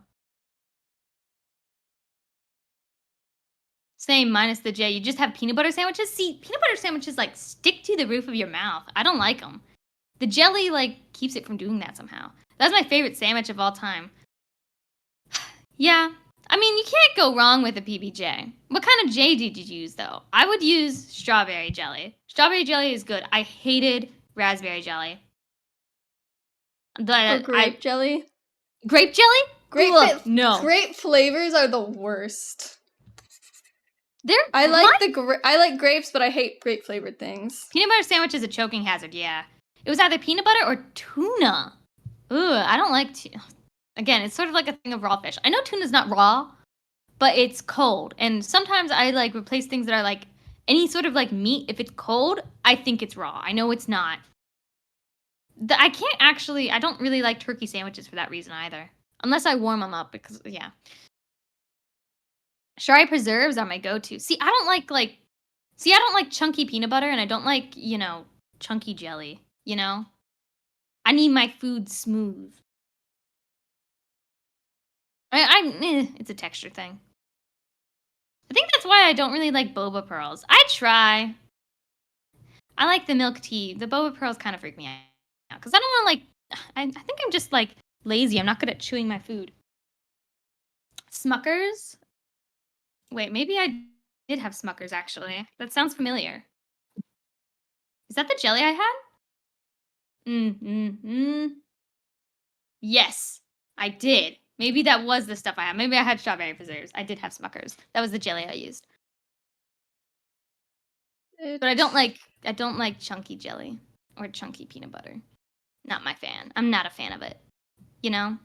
Same, minus the J. You just have peanut butter sandwiches? See, peanut butter sandwiches, like, stick to the roof of your mouth. I don't like them. The jelly, like, keeps it from doing that somehow. That's my favorite sandwich of all time. Yeah. I mean, you can't go wrong with a PBJ. What kind of J did you use, though? I would use strawberry jelly. Strawberry jelly is good. I hated raspberry jelly. Or grape jelly? Grape jelly? No. Grape flavors are the worst. They're I like grapes, but I hate grape flavored things. Peanut butter sandwich is a choking hazard, yeah. It was either peanut butter or tuna. Ugh, I don't like tuna. Again, it's sort of like a thing of raw fish. I know tuna's not raw, but it's cold. And sometimes I, like, replace things that are, like, any sort of, like, meat. If it's cold, I think it's raw. I know it's not. I don't really like turkey sandwiches for that reason either. Unless I warm them up because, yeah. Strawberry preserves are my go-to. See, I don't like chunky peanut butter, and I don't like, you know, chunky jelly, you know? I need my food smooth. It's a texture thing. I think that's why I don't really like boba pearls. I try. I like the milk tea. The boba pearls kind of freak me out. Because I don't want to, like... I think I'm just, like, lazy. I'm not good at chewing my food. Smuckers? Wait, maybe I did have Smuckers, actually. That sounds familiar. Is that the jelly I had? Yes, I did. Maybe that was the stuff I had. Maybe I had strawberry preserves. I did have Smuckers. That was the jelly I used. But I don't like chunky jelly. or chunky peanut butter. Not my fan. I'm not a fan of it. You know?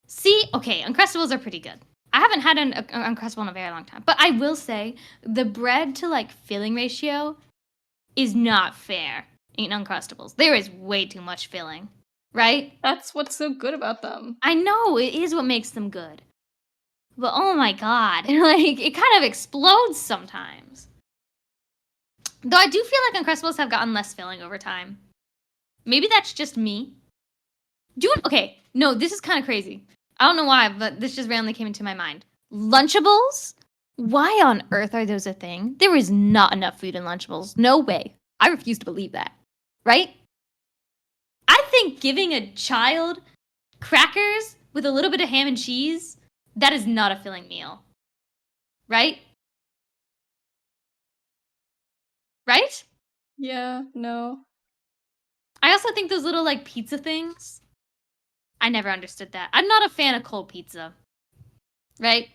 See, okay, Uncrustables are pretty good. I haven't had an Uncrustable in a very long time. But I will say, the bread to, like, filling ratio is not fair in Uncrustables. There is way too much filling, right? That's what's so good about them. I know, it is what makes them good. But oh my god, like, it kind of explodes sometimes. Though I do feel like Uncrustables have gotten less filling over time. Maybe that's just me. Okay, no, this is kind of crazy. I don't know why, but this just randomly came into my mind. Lunchables? Why on earth are those a thing? There is not enough food in Lunchables. No way. I refuse to believe that. Right? I think giving a child crackers with a little bit of ham and cheese, that is not a filling meal. Right? Right? Yeah, no. I also think those little, like, pizza things, I never understood that. I'm not a fan of cold pizza. Right?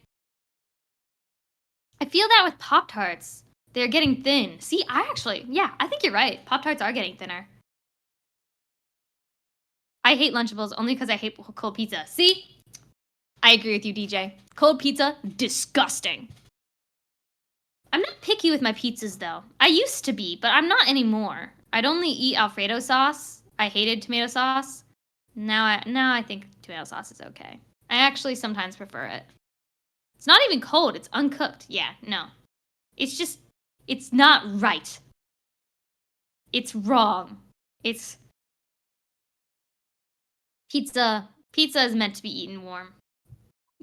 I feel that with Pop-Tarts. They're getting thin. See, I think you're right. Pop-Tarts are getting thinner. I hate Lunchables only because I hate cold pizza. See? I agree with you, DJ. Cold pizza, disgusting. I'm not picky with my pizzas, though. I used to be, but I'm not anymore. I'd only eat Alfredo sauce. I hated tomato sauce. Now I think tomato sauce is okay. I actually sometimes prefer it. It's not even cold. It's uncooked. Yeah, no. It's not right. It's wrong. It's pizza. Pizza is meant to be eaten warm.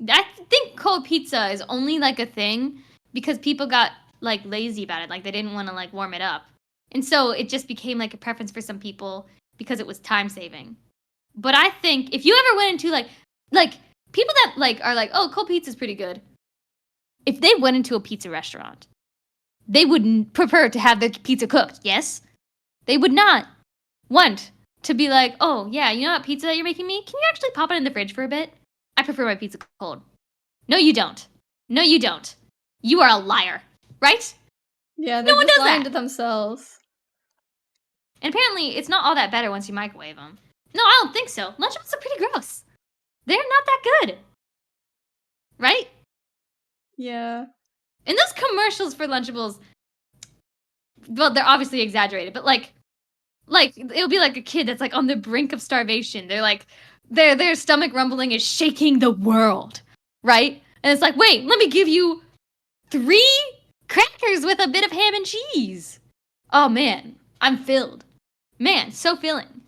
I think cold pizza is only, like, a thing because people got, like, lazy about it. Like, they didn't want to, like, warm it up. And so it just became, like, a preference for some people because it was time saving. But I think if you ever went into, like people that, like, are like, oh, cold pizza's pretty good. If they went into a pizza restaurant, they would prefer to have their pizza cooked, yes? They would not want to be like, oh, yeah, you know that pizza that you're making me? Can you actually pop it in the fridge for a bit? I prefer my pizza cold. No, you don't. No, you don't. You are a liar, right? Yeah, they're No one just does lying that. to themselves. And apparently, it's not all that better once you microwave them. No, I don't think so. Lunchables are pretty gross. They're not that good. Right? Yeah. And those commercials for Lunchables, well, they're obviously exaggerated, but like it'll be like a kid that's like on the brink of starvation. They're like their stomach rumbling is shaking the world, right? And it's like, wait, let me give you 3 crackers with a bit of ham and cheese. Oh man, I'm filled. Man, so filling.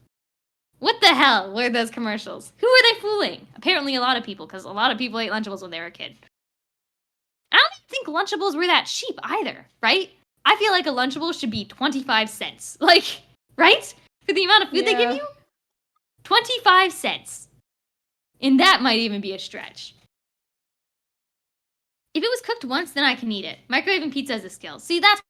What the hell were those commercials? Who were they fooling? Apparently a lot of people, because a lot of people ate Lunchables when they were a kid. I don't even think Lunchables were that cheap either, right? I feel like a Lunchable should be 25 cents. Like, right? For the amount of food they give you? 25 cents. And that might even be a stretch. If it was cooked once, then I can eat it. Microwaving pizza is a skill. See, that's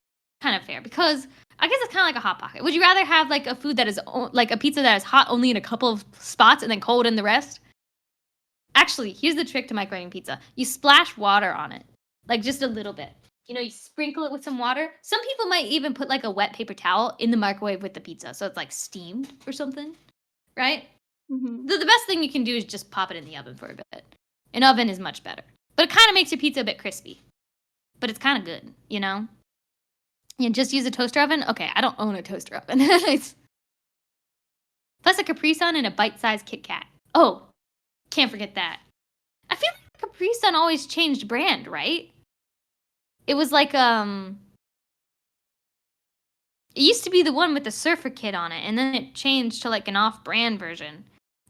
kind of fair because I guess it's kind of like a Hot Pocket. Would you rather have like a food that is like a pizza that is hot only in a couple of spots and then cold in the rest? Actually, here's the trick to microwaving pizza. You splash water on it. Like just a little bit. You know, you sprinkle it with some water. Some people might even put like a wet paper towel in the microwave with the pizza. So it's like steamed or something. Right? Mm-hmm. The best thing you can do is just pop it in the oven for a bit. An oven is much better. But it kind of makes your pizza a bit crispy. But it's kind of good, you know? You just use a toaster oven? Okay, I don't own a toaster oven. Plus a Capri Sun and a bite-sized Kit Kat. Oh, can't forget that. I feel like Capri Sun always changed brand, right? It was like, it used to be the one with the surfer kit on it, and then it changed to like an off-brand version.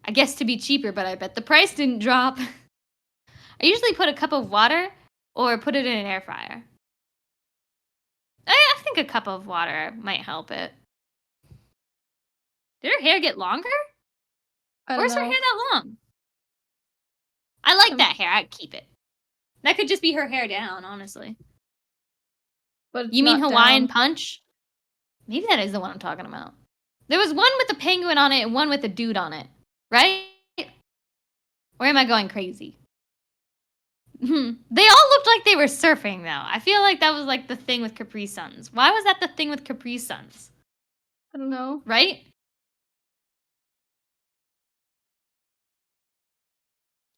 I guess to be cheaper, but I bet the price didn't drop. I usually put a cup of water or put it in an air fryer. I think a cup of water might help it. Did her hair get longer? I don't Where's her know. hair that long? I like that hair. I'd keep it. That could just be her hair down, honestly. But it's You mean not Hawaiian down. Punch? Maybe that is the one I'm talking about. There was one with a penguin on it and one with a dude on it, right? Or am I going crazy? They all looked like they were surfing, though. I feel like that was like the thing with Capri Suns. Why was that the thing with Capri Suns? I don't know. Right?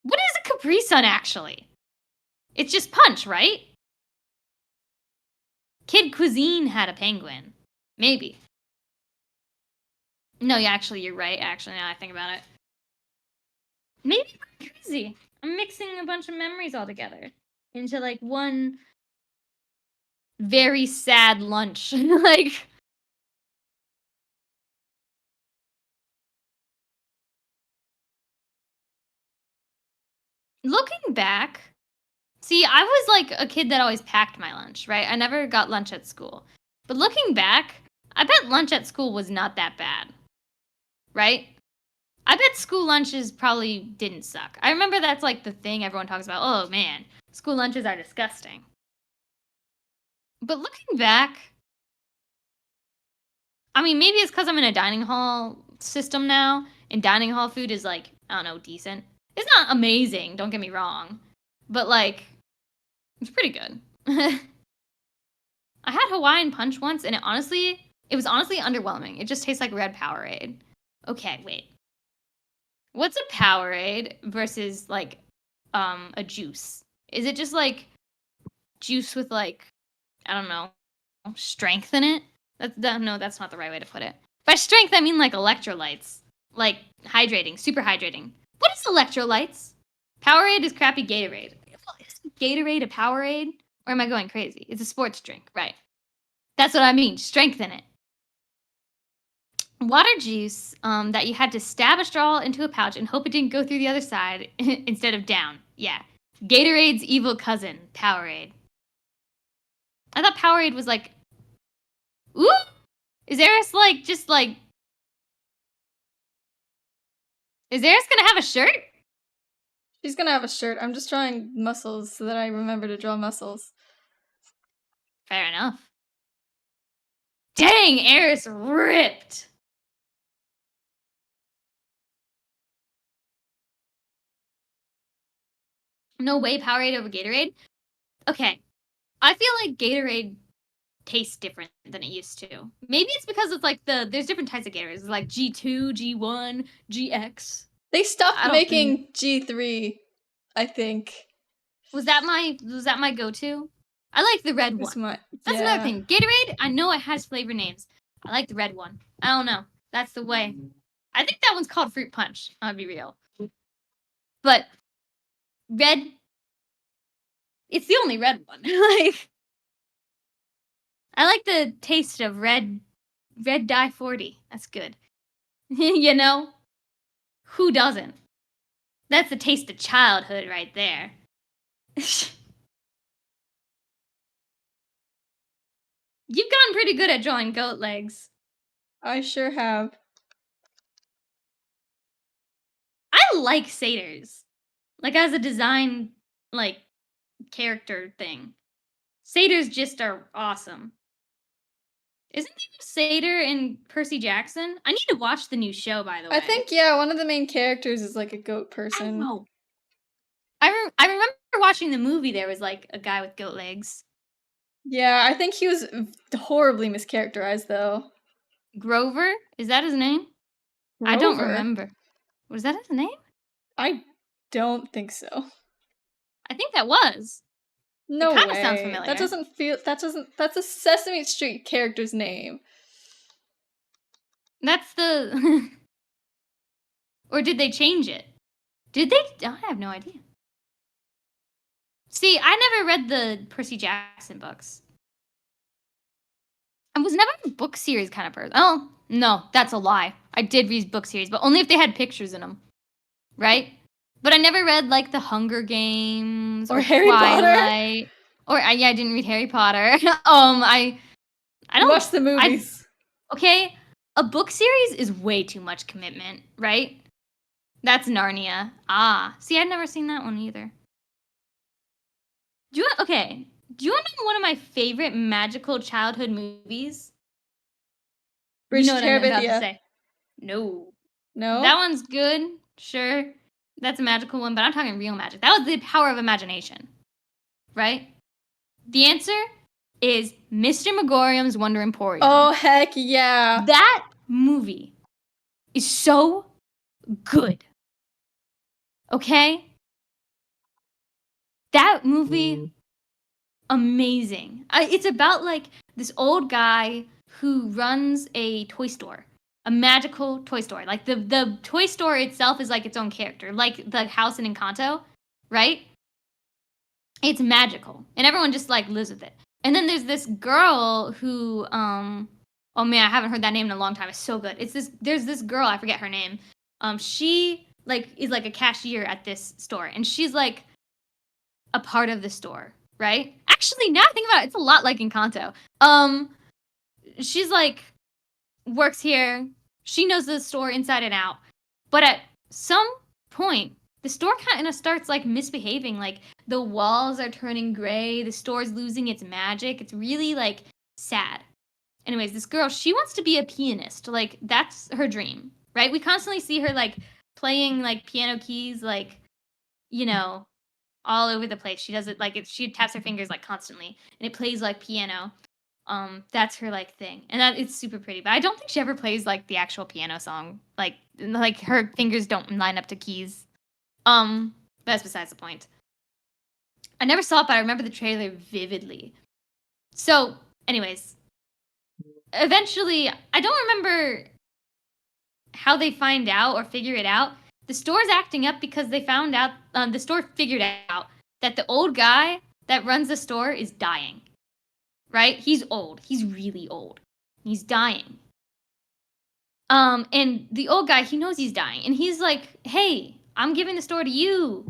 What is a Capri Sun, actually? It's just Punch, right? Kid Cuisine had a penguin. Maybe. No, yeah, actually, you're right. Actually, now I think about it. Maybe I'm crazy. I'm mixing a bunch of memories all together into like one very sad lunch. Like, looking back, see, I was like a kid that always packed my lunch, right? I never got lunch at school. But looking back, I bet lunch at school was not that bad, right? I bet school lunches probably didn't suck. I remember that's like the thing everyone talks about. Oh man, school lunches are disgusting. But looking back, I mean, maybe it's because I'm in a dining hall system now, and dining hall food is like, I don't know, decent. It's not amazing, don't get me wrong, but like, it's pretty good. I had Hawaiian Punch once, and it was honestly underwhelming. It just tastes like red Powerade. Okay, wait. What's a Powerade versus like a juice? Is it just like juice with like, I don't know, strength in it? No, that's not the right way to put it. By strength, I mean like electrolytes, like hydrating, super hydrating. What is electrolytes? Powerade is crappy Gatorade. Is Gatorade a Powerade, or am I going crazy? It's a sports drink, right? That's what I mean. Strength in it. Water juice that you had to stab a straw into a pouch and hope it didn't go through the other side instead of down. Yeah. Gatorade's evil cousin, Powerade. I thought Powerade was like, ooh, is Eris like just like, is Eris gonna have a shirt? She's gonna have a shirt. I'm just drawing muscles so that I remember to draw muscles. Fair enough. Dang, Eris ripped. No way, Powerade over Gatorade? Okay. I feel like Gatorade tastes different than it used to. Maybe it's because it's like there's different types of Gatorades, like G2, G1, GX. They stopped I don't making G3, I think. Was that my go-to? I like the red Was one. That's another thing. Gatorade, I know it has flavor names. I like the red one. I don't know. That's the way. I think that one's called Fruit Punch. I'll be real. But red, it's the only red one. Like, I like the taste of red dye 40. That's good. You know? Who doesn't? That's the taste of childhood right there. You've gotten pretty good at drawing goat legs. I sure have. I like satyrs. Like, as a design, like, character thing. Satyrs just are awesome. Isn't there a satyr in Percy Jackson? I need to watch the new show, by the way. I think, yeah, one of the main characters is like a goat I person. don't know. I remember watching the movie. There was like a guy with goat legs. Yeah, I think he was horribly mischaracterized, though. Grover? Is that his name? Grover? I don't remember. Was that his name? I don't think so. I think that was. No It kinda way. sounds familiar. That's a Sesame Street character's name. That's the... Or did they change it? Did they? I have no idea. See, I never read the Percy Jackson books. I was never a book series kind of person. Oh, no, that's a lie. I did read book series, but only if they had pictures in them. Right? But I never read, like, The Hunger Games Or Harry Twilight. Or, yeah, I didn't read Harry Potter. I don't... Watch the movies. Okay, a book series is way too much commitment, right? That's Narnia. Ah, see, I'd never seen that one either. Do you want to know one of my favorite magical childhood movies? Bridge you know to what I'm about to Terabithia. say. No. No? That one's good, sure. That's a magical one, but I'm talking real magic. That was the power of imagination, right? The answer is Mr. Megorium's Wonder Emporium. Oh, heck yeah. That movie is so good. Okay? That movie, amazing. It's about like this old guy who runs a toy store, a magical toy store. Like the toy store itself is like its own character, like the house in Encanto, right? It's magical, and everyone just like lives with it. And then there's this girl who, oh man, I haven't heard that name in a long time. It's so good. There's this girl, I forget her name. She like is like a cashier at this store, and she's like a part of the store, right? Actually, now I think about it, it's a lot like Encanto. She's like works here. She knows the store inside and out. But at some point, the store kind of starts like misbehaving. Like the walls are turning gray. The store's losing its magic. It's really like sad. Anyways, this girl, she wants to be a pianist. Like that's her dream, right? We constantly see her like playing like piano keys, like, you know, all over the place. She does it like she taps her fingers like constantly, and it plays like piano. That's her like thing, and that it's super pretty. But I don't think she ever plays like the actual piano song. Like her fingers don't line up to keys. That's besides the point. I never saw it, but I remember the trailer vividly. So, anyways, eventually, I don't remember how they find out or figure it out. The store's acting up because they found out. The store figured out that the old guy that runs the store is dying. Right? He's old. He's really old. He's dying. And the old guy, he knows he's dying. And he's like, hey, I'm giving the store to you,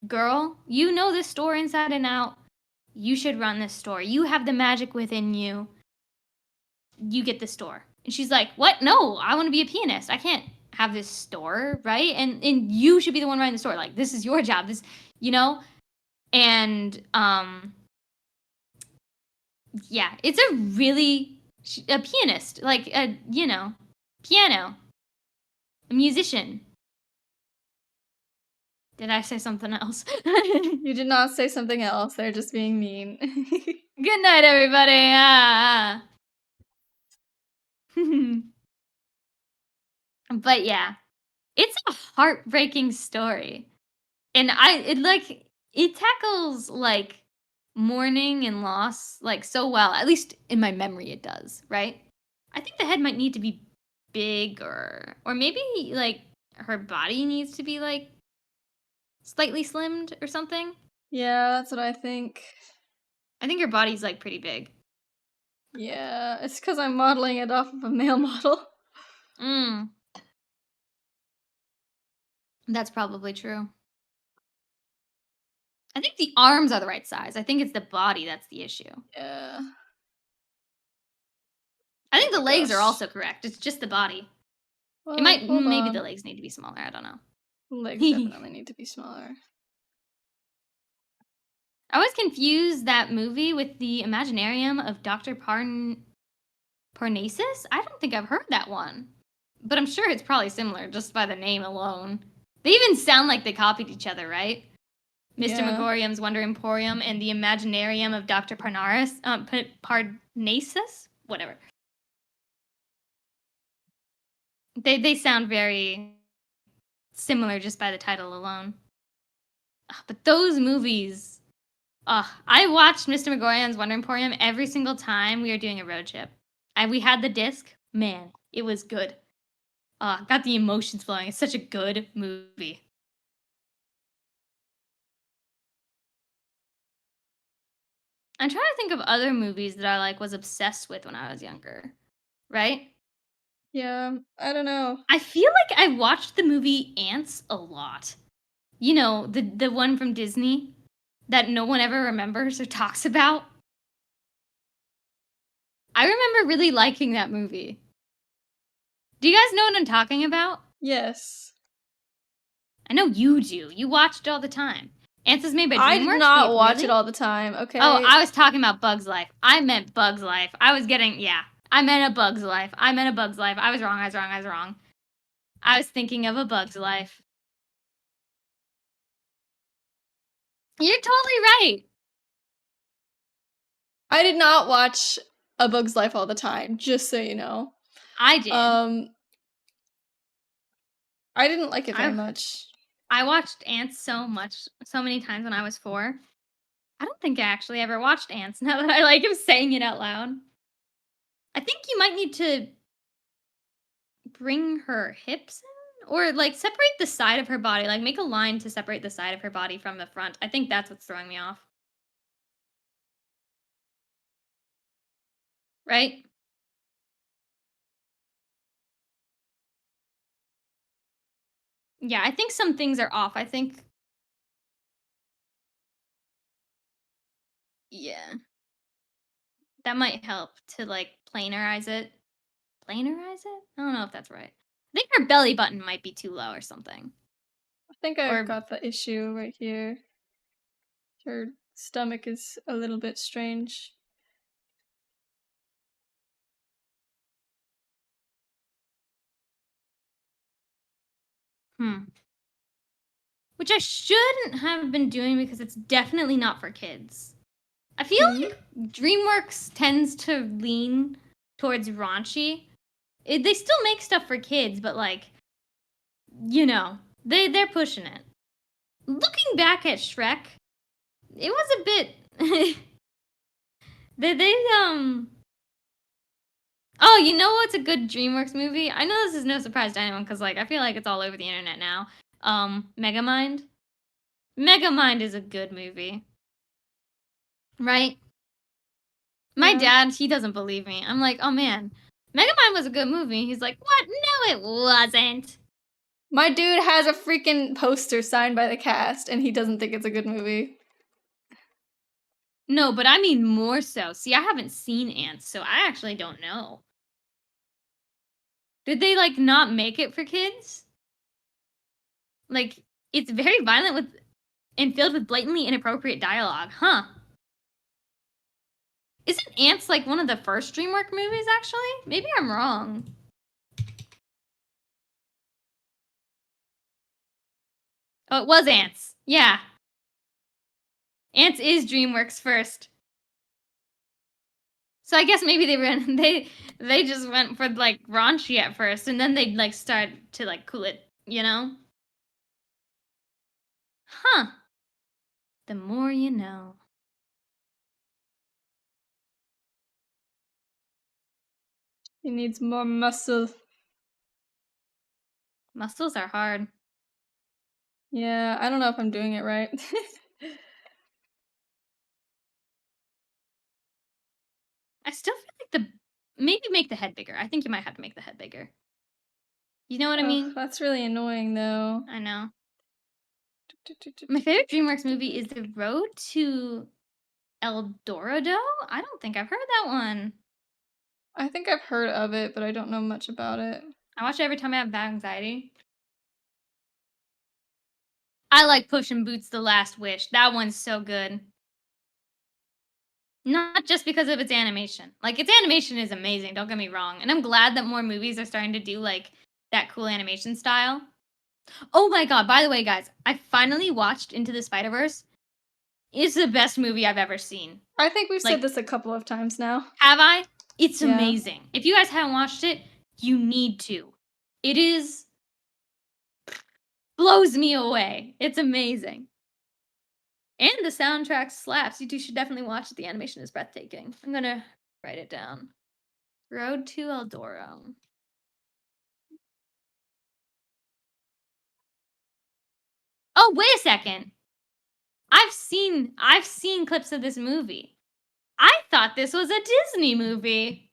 girl. You know this store inside and out. You should run this store. You have the magic within you. You get the store. And she's like, what? No, I want to be a pianist. I can't have this store, right? And you should be the one running the store. Like, this is your job. This, you know? And, yeah, it's a pianist, like a, piano, a musician. Did I say something else? You did not say something else. They're just being mean. Good night, everybody. But yeah, it's a heartbreaking story, and it tackles like mourning and loss like so well. At least in my memory, it does. Right? I think the head might need to be bigger, or maybe like her body needs to be like slightly slimmed or something. Yeah, that's what I think. I think her body's like pretty big. Yeah, it's because I'm modeling it off of a male model. That's probably true. I think the arms are the right size. I think it's the body that's the issue. Yeah. I think the Oh, legs are gosh. also correct. It's just the body. Well, It might hold maybe on. the legs need to be smaller. I don't know. Legs definitely need to be smaller. I always confuse that movie with the Imaginarium of Dr. Parnassus. I don't think I've heard that one, but I'm sure it's probably similar just by the name alone. They even sound like they copied each other, right? Mr. Yeah. Megorium's Wonder Emporium and the Imaginarium of Dr. Parnassus, whatever. They sound very similar just by the title alone. But those movies, I watched Mr. Megorium's Wonder Emporium every single time we were doing a road trip. And we had the disc. Man, it was good. Got the emotions flowing. It's such a good movie. I'm trying to think of other movies that I like was obsessed with when I was younger. Right? Yeah, I don't know. I feel like I watched the movie Ants a lot. You know, the one from Disney that no one ever remembers or talks about. I remember really liking that movie. Do you guys know what I'm talking about? Yes. I know you do. You watched it all the time. Ants is made by DreamWorks. I did not Wait, watch really? it all the time, okay? Oh, I was talking about Bug's Life. I meant Bug's Life. I meant a Bug's Life. I was wrong. I was thinking of A Bug's Life. You're totally right. I did not watch A Bug's Life all the time, just so you know. I did. I didn't like it very much. I watched Ants so many times when I was 4. I don't think I actually ever watched Ants now that I am saying it out loud. I think you might need to bring her hips in or separate the side of her body, make a line to separate the side of her body from the front. I think that's what's throwing me off. Right? Yeah, I think some things are off. I think yeah. That might help to planarize it. Planarize it? I don't know if that's right. I think her belly button might be too low or something. I think I've Or got the issue right here. Her stomach is a little bit strange. which I shouldn't have been doing because it's definitely not for kids. I feel like DreamWorks tends to lean towards raunchy. They still make stuff for kids, but they're pushing it. Looking back at Shrek, it was a bit. Oh, you know what's a good DreamWorks movie? I know this is no surprise to anyone because I feel like it's all over the internet now. Megamind. Megamind is a good movie. Right? My dad, he doesn't believe me. I'm like, oh man, Megamind was a good movie. He's like, what? No, it wasn't. My dude has a freaking poster signed by the cast, and he doesn't think it's a good movie. No, but I mean more so. See, I haven't seen Ants, so I actually don't know. Did they not make it for kids? It's very violent and filled with blatantly inappropriate dialogue, huh? Isn't Ants one of the first DreamWorks movies, actually? Maybe I'm wrong. Oh, it was Ants. Yeah. Ants is DreamWorks first. So I guess maybe they just went for raunchy at first, and then they'd start to cool it, you know? Huh. The more you know. He needs more muscle. Muscles are hard. Yeah, I don't know if I'm doing it right. I still feel like maybe make the head bigger. I think you might have to make the head bigger. You know what I mean? That's really annoying, though. I know. My favorite DreamWorks movie is The Road to El Dorado? I don't think I've heard that one. I think I've heard of it, but I don't know much about it. I watch it every time I have bad anxiety. I like Puss in Boots: The Last Wish. That one's so good. Not just because of its animation. Its animation is amazing, don't get me wrong. And I'm glad that more movies are starting to do, that cool animation style. Oh my god, by the way, guys, I finally watched Into the Spider-Verse. It's the best movie I've ever seen. I think we've said this a couple of times now. Have I? It's amazing. If you guys haven't watched it, you need to. It is... blows me away. It's amazing. And the soundtrack slaps. You two should definitely watch it. The animation is breathtaking. I'm gonna write it down. Road to El Dorado. Oh, wait a second. I've seen clips of this movie. I thought this was a Disney movie.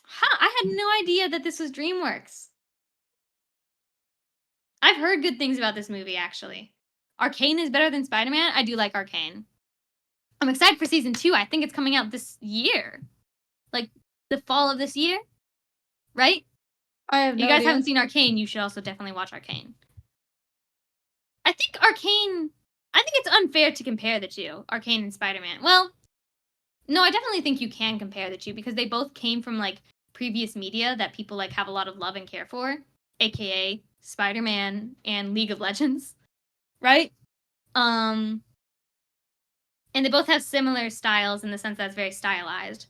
Huh, I had no idea that this was DreamWorks. I've heard good things about this movie, actually. Arcane is better than Spider-Man. I do like Arcane. I'm excited for season 2. I think it's coming out this year. The fall of this year. Right? I have no You guys idea. haven't seen Arcane, you should also definitely watch Arcane. I think it's unfair to compare the two, Arcane and Spider-Man. Well, no, I definitely think you can compare the two because they both came from previous media that people have a lot of love and care for, aka Spider-Man and League of Legends, right? And they both have similar styles in the sense that it's very stylized.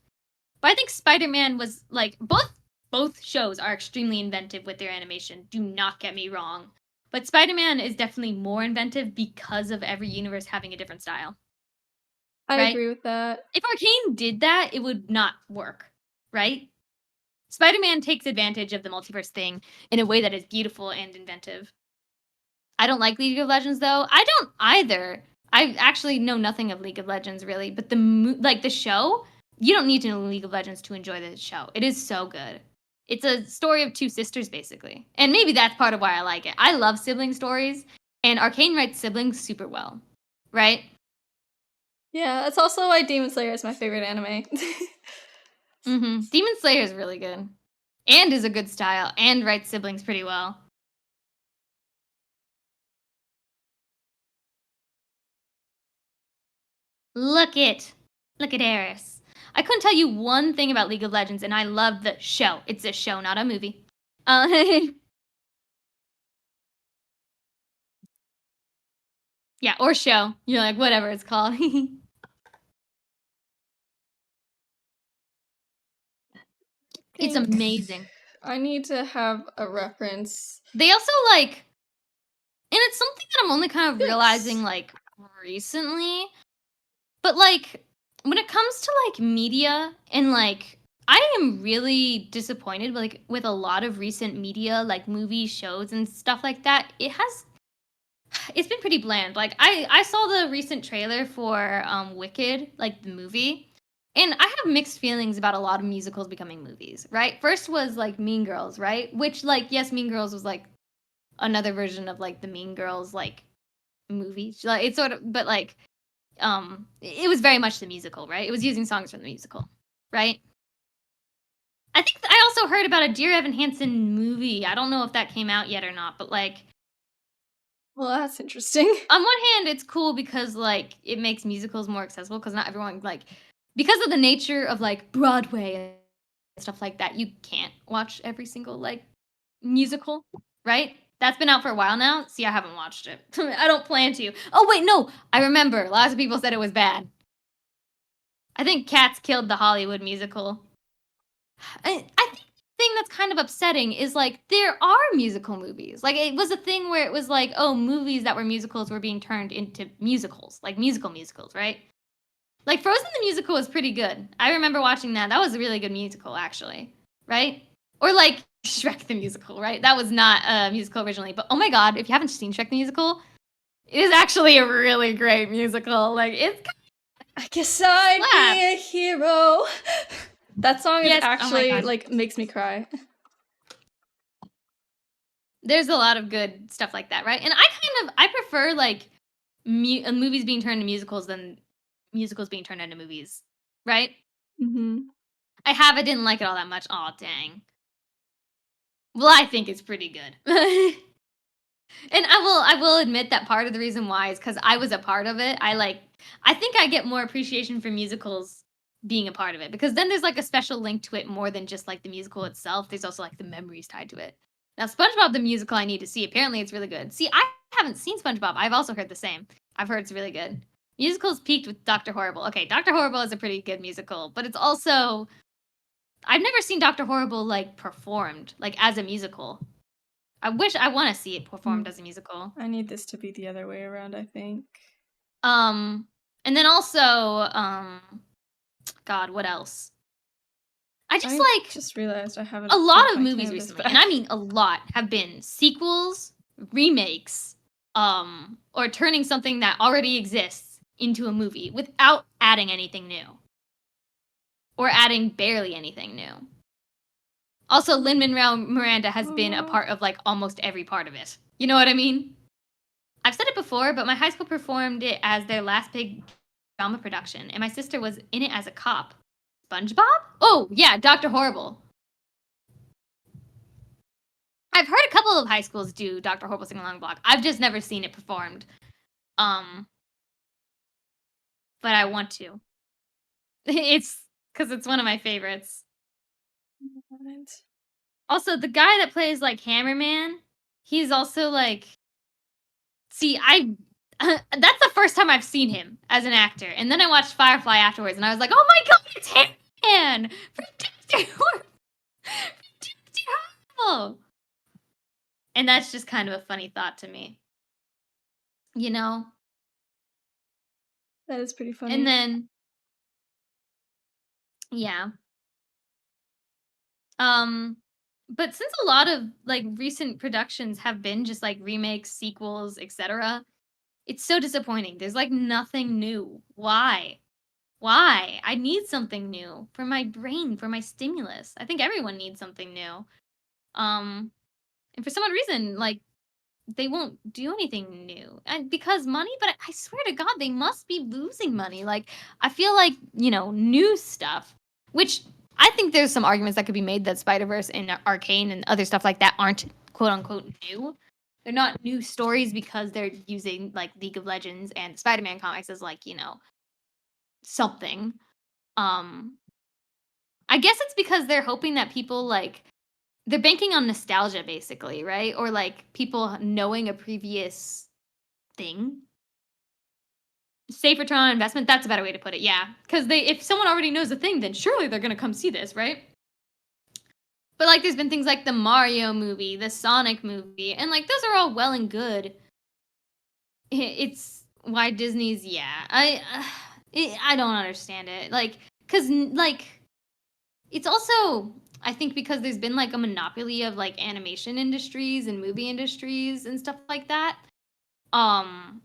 But I think Spider-Man was like both shows are extremely inventive with their animation. Do not get me wrong. But Spider-Man is definitely more inventive because of every universe having a different style. I Right? agree with that. If Arcane did that, it would not work, right? Spider-Man takes advantage of the multiverse thing in a way that is beautiful and inventive. I don't like League of Legends though. I don't either. I actually know nothing of League of Legends really, but the show, you don't need to know League of Legends to enjoy the show. It is so good. It's a story of two sisters basically. And maybe that's part of why I like it. I love sibling stories and Arcane writes siblings super well, right? Yeah, that's also why Demon Slayer is my favorite anime. Demon Slayer is really good. And is a good style and writes siblings pretty well. Look at Eris. I couldn't tell you one thing about League of Legends, and I love the show. It's a show, not a movie. Yeah, or show. You're like, whatever it's called. It's Think amazing. I need to have a reference. They also like, and it's something that I'm only kind of realizing like recently, but like when it comes to like media and like I am really disappointed like with a lot of recent media like movies, shows and stuff like that. It's been pretty bland. Like I saw the recent trailer for Wicked, like the movie, and I have mixed feelings about a lot of musicals becoming movies, right? First was like Mean Girls, right? Which like yes, Mean Girls was like another version of like the Mean Girls like movie. Like it's sort of but like it was very much the musical, right? It was using songs from the musical, right? I think I also heard about a Dear Evan Hansen movie. I don't know if that came out yet or not, but like Well, that's interesting. on one hand, it's cool because like it makes musicals more accessible because not everyone like because of the nature of like Broadway and stuff like that, you can't watch every single like musical, right? That's been out for a while now. See, I haven't watched it. I don't plan to. Oh wait, no, I remember. Lots of people said it was bad. I think Cats killed the Hollywood musical. I think the thing that's kind of upsetting is like there are musical movies. Like it was a thing where it was like, oh, movies that were musicals were being turned into musicals, like musicals, right? Like Frozen the musical was pretty good. I remember watching that. That was a really good musical, actually, right? Or like Shrek the musical, right? That was not a musical originally, but oh my god, if you haven't seen Shrek the musical, it is actually a really great musical. Like it's I guess I'd slap. be a hero. That song is Yes, oh my actually god. like makes me cry. There's a lot of good stuff like that, right? And I prefer like movies being turned into musicals than musicals being turned into movies, right? Mm-hmm. I didn't like it all that much. Oh dang. Well, I think it's pretty good. And I will admit that part of the reason why is because I was a part of it. I think I get more appreciation for musicals being a part of it because then there's like a special link to it more than just like the musical itself. There's also like the memories tied to it. Now, SpongeBob the musical I need to see. Apparently, it's really good. See, I haven't seen SpongeBob. I've also heard the same. I've heard it's really good. Musicals peaked with Doctor Horrible. Okay, Doctor Horrible is a pretty good musical, but it's also I've never seen Doctor Horrible like performed like as a musical. I want to see it performed as a musical. I need this to be the other way around, I think. And then also, God, what else? I just realized I haven't. a lot put of my movies canvas recently, back. and I mean a lot, have been sequels, remakes, or turning something that already exists into a movie without adding anything new. Or adding barely anything new. Also, Lin-Manuel Miranda has been a part of like almost every part of it. You know what I mean? I've said it before, but my high school performed it as their last big drama production, and my sister was in it as a cop. SpongeBob? Oh, yeah, Dr. Horrible. I've heard a couple of high schools do Dr. Horrible Sing Along Block. I've just never seen it performed. But I want to. It's because it's one of my favorites. Also, the guy that plays like Hammerman, he's also like. See, That's the first time I've seen him as an actor. And then I watched Firefly afterwards, and I was like, oh my god, it's Hitman! For Dexter Horrible! And that's just kind of a funny thought to me. You know? That is pretty funny. And then, yeah. But since a lot of like recent productions have been just like remakes, sequels, etc., it's so disappointing. There's like nothing new. Why? Why? I need something new for my brain, for my stimulus. I think everyone needs something new. And for some odd reason, like they won't do anything new. And because money, but I swear to God, they must be losing money. Like I feel like, new stuff, which I think there's some arguments that could be made that Spider-Verse and Arcane and other stuff like that aren't quote unquote new. They're not new stories because they're using like League of Legends and Spider-Man comics as like, something. I guess it's because they're hoping that people like they're banking on nostalgia basically, right? Or like people knowing a previous thing. Safe return on investment, that's a better way to put it, yeah. Because if someone already knows a thing, then surely they're gonna come see this, right? But like there's been things like the Mario movie, the Sonic movie, and like those are all well and good. It's why Disney's, yeah. I don't understand it. Like, cause like it's also I think because there's been like a monopoly of like animation industries and movie industries and stuff like that. And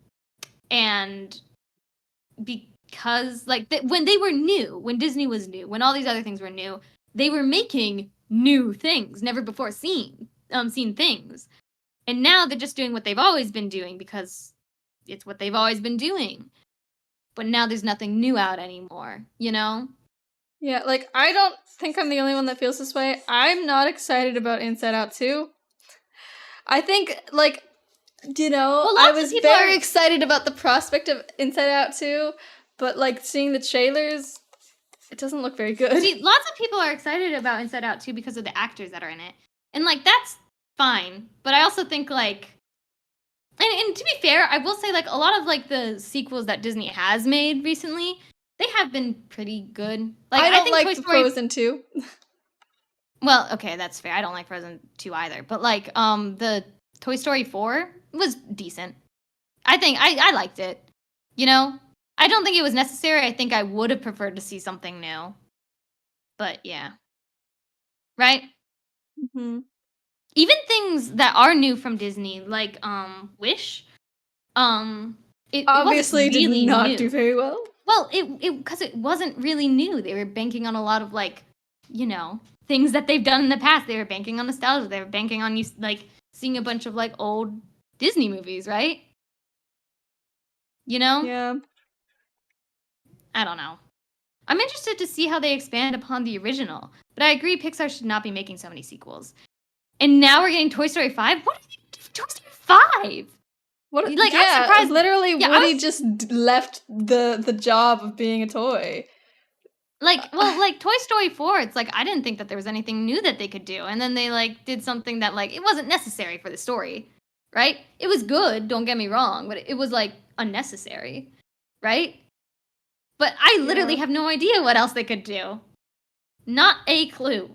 because like when they were new, when Disney was new, when all these other things were new, they were making new things, never before seen things. And now they're just doing what they've always been doing because it's what they've always been doing. But now there's nothing new out anymore, Yeah, like, I don't think I'm the only one that feels this way. I'm not excited about Inside Out 2. I think, like, Well, I lots of was people very are- excited about the prospect of Inside Out 2, but, like, seeing the trailers, it doesn't look very good. See, lots of people are excited about Inside Out 2 because of the actors that are in it. And, like, that's fine. But I also think, like... And to be fair, I will say, like, a lot of, like, the sequels that Disney has made recently, they have been pretty good. Like, I don't think like Toy the Story... Frozen 2. Well, okay, that's fair. I don't like Frozen 2 either. But, like, the Toy Story 4 was decent. I think I liked it. I don't think it was necessary. I think I would have preferred to see something new. But yeah. Right? Mm-hmm. Even things that are new from Disney, like Wish, it Obviously wasn't really did not new. do very well. Well, because it wasn't really new. They were banking on a lot of like, things that they've done in the past. They were banking on nostalgia. They were banking on like seeing a bunch of like old Disney movies, right? Yeah. I don't know. I'm interested to see how they expand upon the original, but I agree Pixar should not be making so many sequels. And now we're getting Toy Story 5? What are they doing for Toy Story 5? What? Like, yeah, I'm surprised. Literally, Yeah, Woody just left the job of being a toy. Like, well, like Toy Story 4, it's like I didn't think that there was anything new that they could do, and then they like did something that like it wasn't necessary for the story, right? It was good, don't get me wrong, but it was like unnecessary, right? But I literally have no idea what else they could do. Not a clue.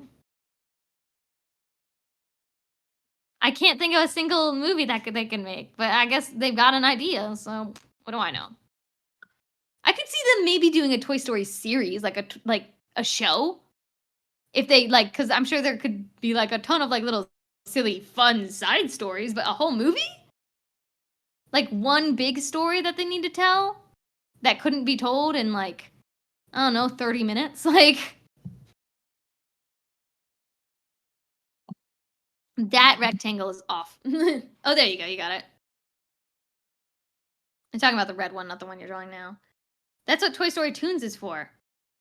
I can't think of a single movie that they can make, but I guess they've got an idea, so what do I know? I could see them maybe doing a Toy Story series, like a show. If they like, because I'm sure there could be like a ton of like little silly fun side stories, but a whole movie? Like one big story that they need to tell that couldn't be told in like, I don't know, 30 minutes? Like, that rectangle is off. Oh, there you go. You got it. I'm talking about the red one, not the one you're drawing now. That's what Toy Story Toons is for.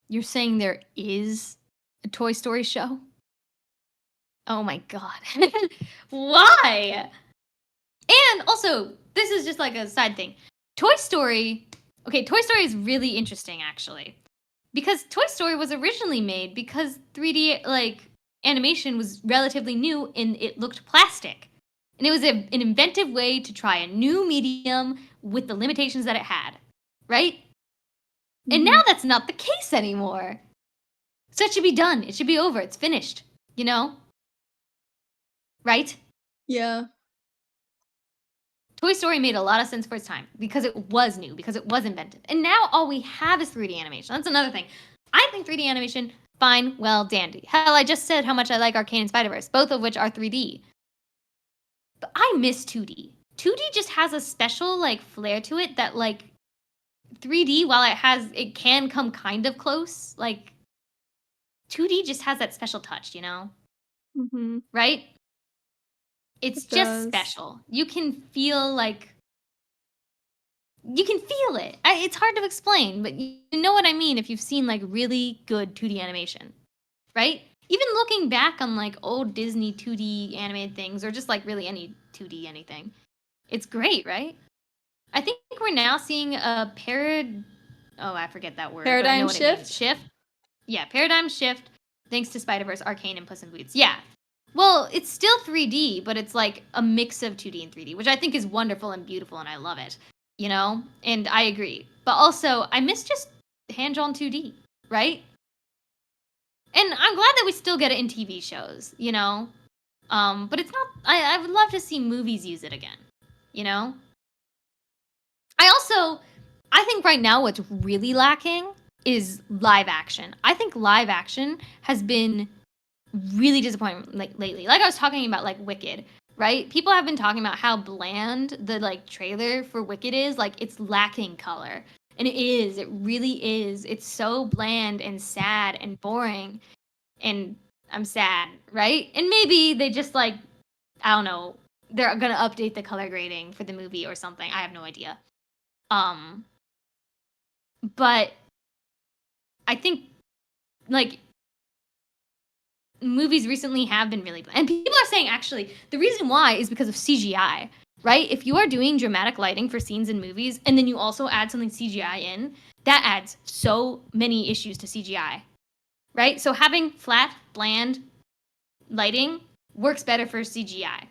You're saying there is a Toy Story show? Oh my god. Why? And also, this is just like a side thing. Toy Story is really interesting actually. Because Toy Story was originally made because 3D like animation was relatively new and it looked plastic. And it was an inventive way to try a new medium with the limitations that it had, right? And now that's not the case anymore. So it should be done. It should be over. It's finished, you know? Right? Yeah. Toy Story made a lot of sense for its time because it was new, because it was inventive. And now all we have is 3D animation. That's another thing. I think 3D animation, fine, well, dandy. Hell, I just said how much I like Arcane and Spider-Verse, both of which are 3D. But I miss 2D. 2D just has a special, like, flair to it that, like, 3D, while it can come kind of close, like, 2D just has that special touch, you know? Mm-hmm. Right? It's It just does. special. You can feel like you can feel it. It's hard to explain, but you know what I mean if you've seen like really good 2D animation, right? Even looking back on like old Disney 2D animated things or just like really any 2D anything, it's great, right? I think we're now seeing a I forget that word, but I know Paradigm what it means. shift? Shift? Yeah, paradigm shift thanks to Spider-Verse, Arcane, and Puss in Boots. Yeah. Well, it's still 3D, but it's like a mix of 2D and 3D, which I think is wonderful and beautiful, and I love it, you know? And I agree. But also, I miss just hand-drawn 2D, right? And I'm glad that we still get it in TV shows, you know? But it's not, I would love to see movies use it again, you know? I think right now what's really lacking is live action. I think live action has been really disappointing like lately. Like I was talking about like Wicked, right? People have been talking about how bland the like trailer for Wicked is. Like it's lacking color. And it is. It really is. It's so bland and sad and boring. And I'm sad, right? And maybe they just like I don't know, they're going to update the color grading for the movie or something. I have no idea. But I think like movies recently have been really and people are saying actually the reason why is because of CGI, right? If you are doing dramatic lighting for scenes in movies and then you also add something CGI in, that adds so many issues to CGI, right? So having flat, bland lighting works better for CGI.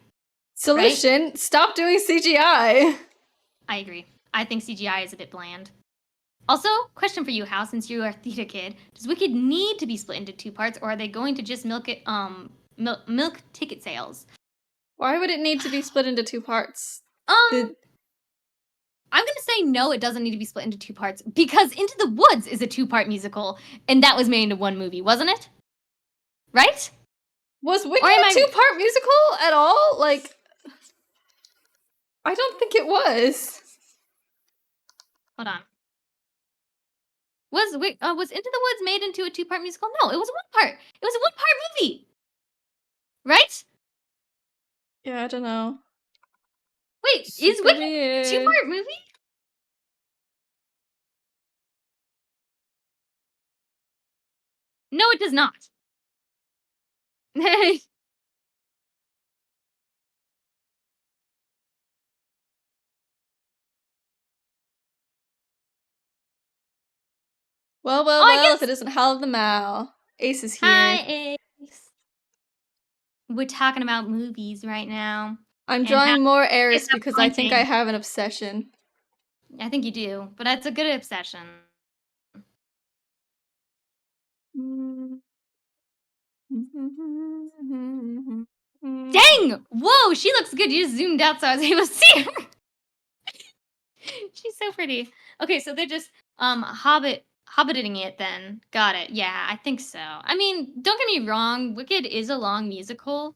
Solution, right? Stop doing CGI. I agree. I think CGI is a bit bland. Also, question for you, Hal, since you are a theater kid, does Wicked need to be split into 2 parts, or are they going to just milk ticket sales? Why would it need to be split into 2 parts? I'm gonna say no, it doesn't need to be split into 2 parts, because Into the Woods is a 2-part musical, and that was made into one movie, wasn't it? Right? Was Wicked a 2-part musical at all? Like, I don't think it was. Hold on. Was Into the Woods made into a 2-part musical? No, it was 1 part. It was a 1-part movie. Right? Yeah, I don't know. Wait, is Wicked a 2-part movie? No, it does not. Well, if it isn't Hal of the Mal. Ace is here. Hi, Ace. We're talking about movies right now. I'm drawing more Eris because I think I have an obsession. I think you do, but that's a good obsession. Dang! Whoa, she looks good. You just zoomed out so I was able to see her. She's so pretty. Okay, so they're just hobbiting it then. Got it. Yeah, I think so. I mean, don't get me wrong, Wicked is a long musical.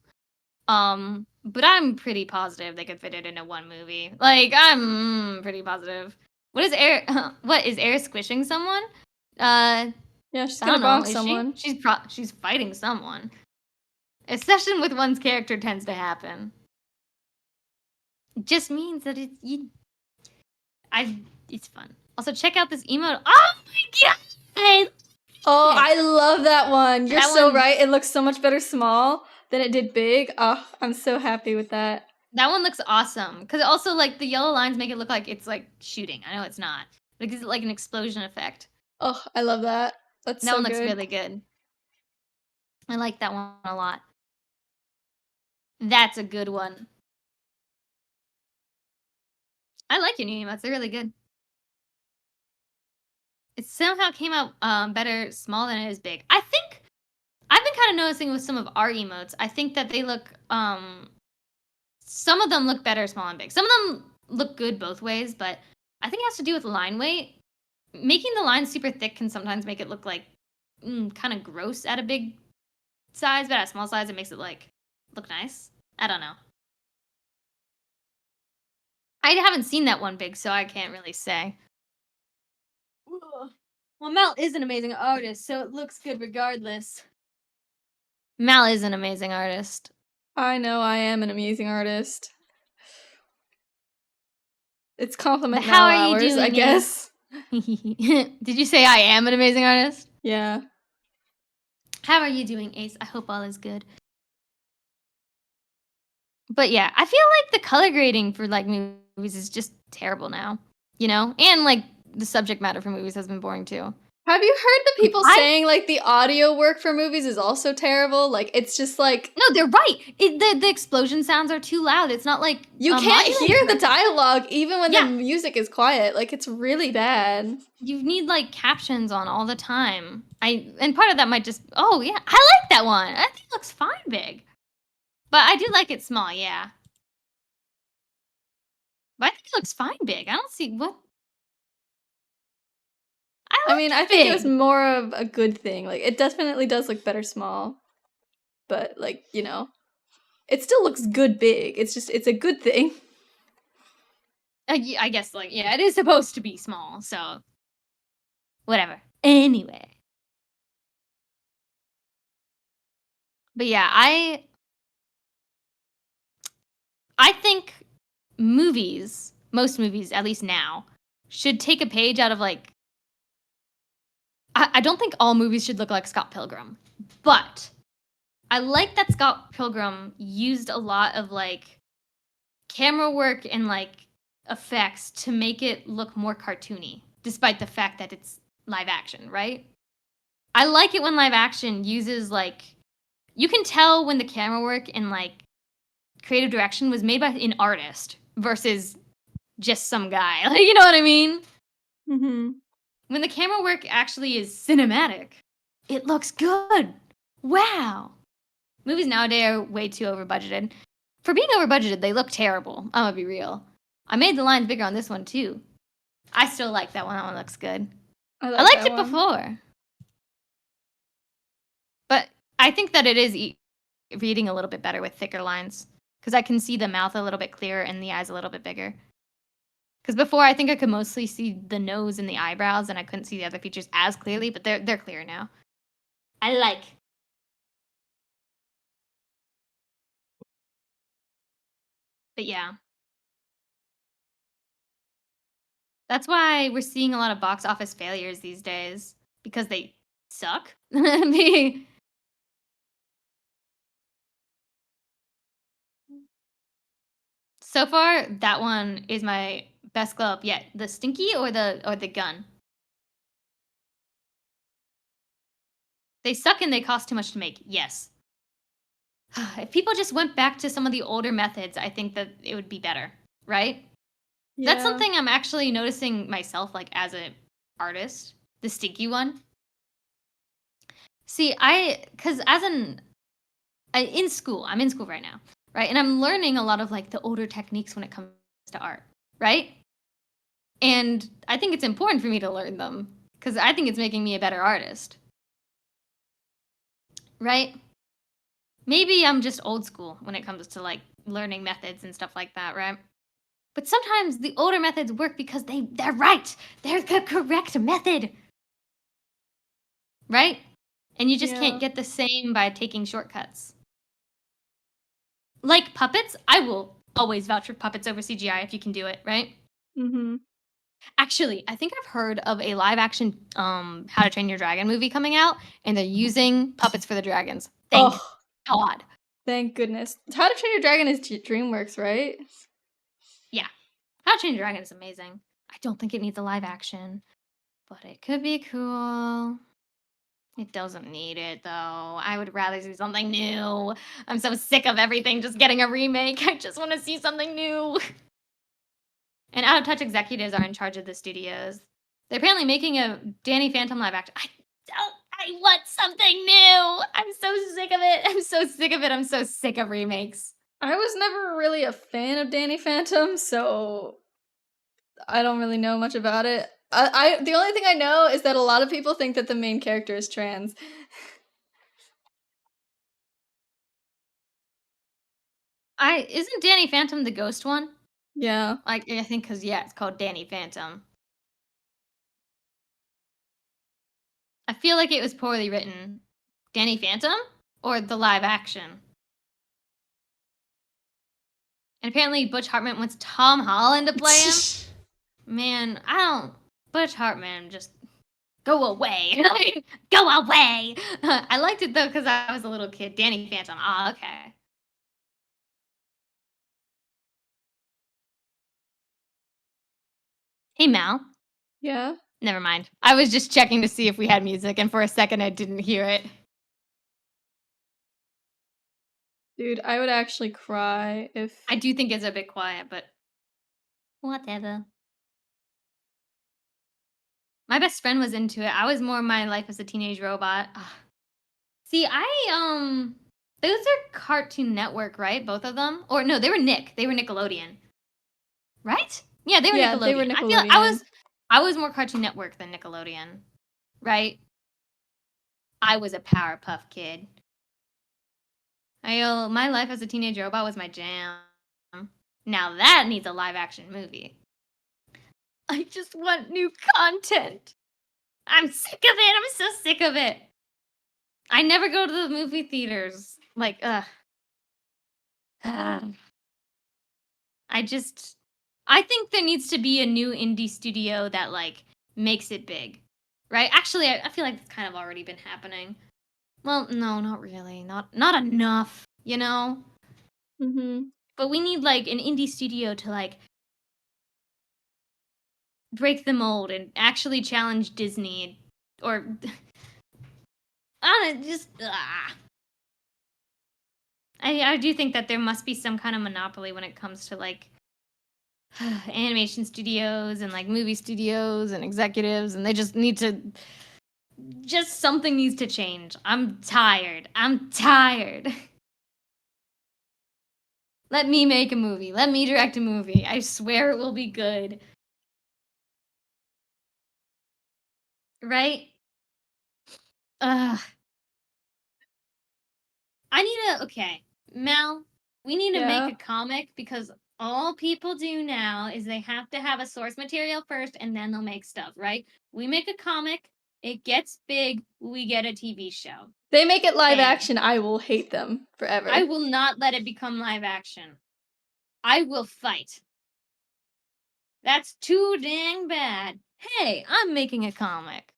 But I'm pretty positive they could fit it into one movie. Like, I'm pretty positive. What is Air squishing someone? Yeah, she's gonna bonk someone. She's fighting someone. A session with one's character tends to happen. It just means that it's fun. Also, check out this emote. Oh my god! Oh, I love that one. You're so right. It looks so much better small than it did big. Oh, I'm so happy with that. That one looks awesome. Because also, like, the yellow lines make it look like it's, like, shooting. I know it's not. But it gives it, like, an explosion effect. Oh, I love that. That's so good. That one looks really good. I like that one a lot. That's a good one. I like your new emotes. They're really good. It somehow came out better small than it is big. I think I've been kind of noticing with some of our emotes. I think that they look some of them look better small and big. Some of them look good both ways, but I think it has to do with line weight. Making the lines super thick can sometimes make it look like kind of gross at a big size, but at a small size it makes it like look nice. I don't know. I haven't seen that one big, so I can't really say. Ugh. Well, Mel is an amazing artist, so it looks good regardless. Mal is an amazing artist. I know I am an amazing artist. It's compliment But how Mal are you hours, I doing, guess. Did you say I am an amazing artist? Yeah. How are you doing, Ace? I hope all is good. But yeah, I feel like the color grading for like movies is just terrible now, you know? And like the subject matter for movies has been boring too. Have you heard the people saying like the audio work for movies is also terrible? Like it's just like No, they're right. The explosion sounds are too loud. It's not like you can't hear the dialogue even when the music is quiet. Like it's really bad. You need like captions on all the time. And part of that might just I like that one. I think it looks fine big. But I do like it small, yeah. But I think it looks fine big. I don't see what I mean, I think it was more of a good thing. Like it definitely does look better small. But like, you know, it still looks good big. It's a good thing. I guess like it is supposed to be small, so whatever. Anyway. But yeah, I think most movies, at least now, should take a page out of like I don't think all movies should look like Scott Pilgrim, but I like that Scott Pilgrim used a lot of like camera work and like effects to make it look more cartoony, despite the fact that it's live action, right? I like it when live action uses like you can tell when the camera work and like creative direction was made by an artist versus just some guy. Like, you know what I mean? Mm-hmm. When the camera work actually is cinematic, it looks good. Wow. Movies nowadays are way too over budgeted. For being over budgeted, they look terrible. I'm gonna be real. I made the lines bigger on this one too. I still like that one. That one looks good. I liked it before. But I think that it is reading a little bit better with thicker lines. Because I can see the mouth a little bit clearer and the eyes a little bit bigger. Because before, I think I could mostly see the nose and the eyebrows, and I couldn't see the other features as clearly, but they're clear now. I like. But yeah. That's why we're seeing a lot of box office failures these days. Because they suck. So far, that one is my best glow up yet. The stinky or the gun? They suck and they cost too much to make. Yes. If people just went back to some of the older methods, I think that it would be better, right? Yeah. That's something I'm actually noticing myself, like as an artist. The stinky one. See, because I'm in school right now, right? And I'm learning a lot of like the older techniques when it comes to art, right? And I think it's important for me to learn them because I think it's making me a better artist. Right? Maybe I'm just old school when it comes to like learning methods and stuff like that, right? But sometimes the older methods work because they're right. They're the correct method. Right? And you just can't get the same by taking shortcuts. Like puppets, I will always vouch for puppets over CGI if you can do it, right? Mm-hmm. Actually, I think I've heard of a live action How to Train Your Dragon movie coming out, and they're using puppets for the dragons. Thank God. Thank goodness. How to Train Your Dragon is DreamWorks, right? Yeah. How to Train Your Dragon is amazing. I don't think it needs a live action, but it could be cool. It doesn't need it, though. I would rather see something new. I'm so sick of everything just getting a remake. I just want to see something new. And Out of Touch executives are in charge of the studios. They're apparently making a Danny Phantom live action. I want something new. I'm so sick of it. I'm so sick of it. I'm so sick of remakes. I was never really a fan of Danny Phantom, so I don't really know much about it. The only thing I know is that a lot of people think that the main character is trans. Isn't Danny Phantom the ghost one? Yeah. I think because it's called Danny Phantom. I feel like it was poorly written. Danny Phantom or the live action? And apparently Butch Hartman wants Tom Holland to play him. Man, I don't. Butch Hartman, just go away. Go away. I liked it though because I was a little kid. Danny Phantom. Ah, okay. Hey, Mal. Yeah. Never mind. I was just checking to see if we had music, and for a second I didn't hear it. Dude, I would actually cry if... I do think it's a bit quiet, but whatever. My best friend was into it. I was more My Life as a Teenage Robot. Ugh. See, those are Cartoon Network, right? Both of them? Or no, they were Nick. They were Nickelodeon. Right? Yeah, they were Yeah, Nickelodeon. they were I feel Nickelodeon. I was more Cartoon Network than Nickelodeon. Right? I was a Powerpuff Kid. My Life as a Teenage Robot was my jam. Now that needs a live action movie. I just want new content. I'm sick of it. I'm so sick of it. I never go to the movie theaters. Like, ugh. I think there needs to be a new indie studio that, like, makes it big. Right? Actually, I feel like it's kind of already been happening. Well, no, not really. Not enough, you know? Mm-hmm. But we need, like, an indie studio to, like, break the mold and actually challenge Disney. Or, I don't know, just, I do think that there must be some kind of monopoly when it comes to, like, animation studios and, like, movie studios and executives, and they just need to... Just something needs to change. I'm tired. Let me make a movie. Let me direct a movie. I swear it will be good. Right? Ugh. Okay, Mel, we need to make Yeah. a comic because all people do now is they have to have a source material first and then they'll make stuff, right? We make a comic, it gets big, we get a TV show. They make it live Bang. action, I will hate them forever. I will not let it become live action. I will fight. That's too dang bad. Hey, I'm making a comic.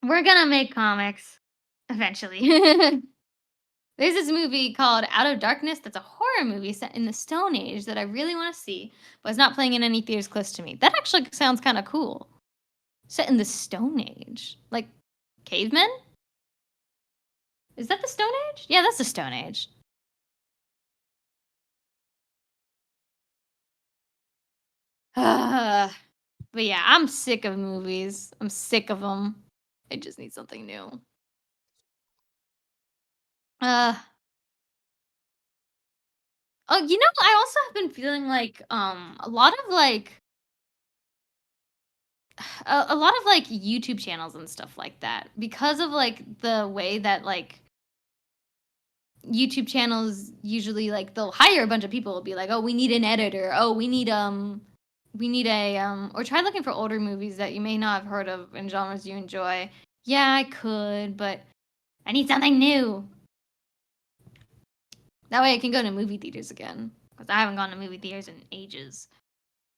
We're gonna make comics eventually. There's this movie called Out of Darkness that's a horror movie set in the Stone Age that I really want to see, but it's not playing in any theaters close to me. That actually sounds kind of cool. Set in the Stone Age. Like, cavemen? Is that the Stone Age? Yeah, that's the Stone Age. But yeah, I'm sick of movies. I'm sick of them. I just need something new. Oh, I also have been feeling like a lot of like a lot of like YouTube channels and stuff like that because of like the way that like YouTube channels usually like they'll hire a bunch of people, be like, "Oh, we need an editor. Oh, we need a or try looking for older movies that you may not have heard of and genres you enjoy." Yeah, I could, but I need something new. That way I can go to movie theaters again because I haven't gone to movie theaters in ages.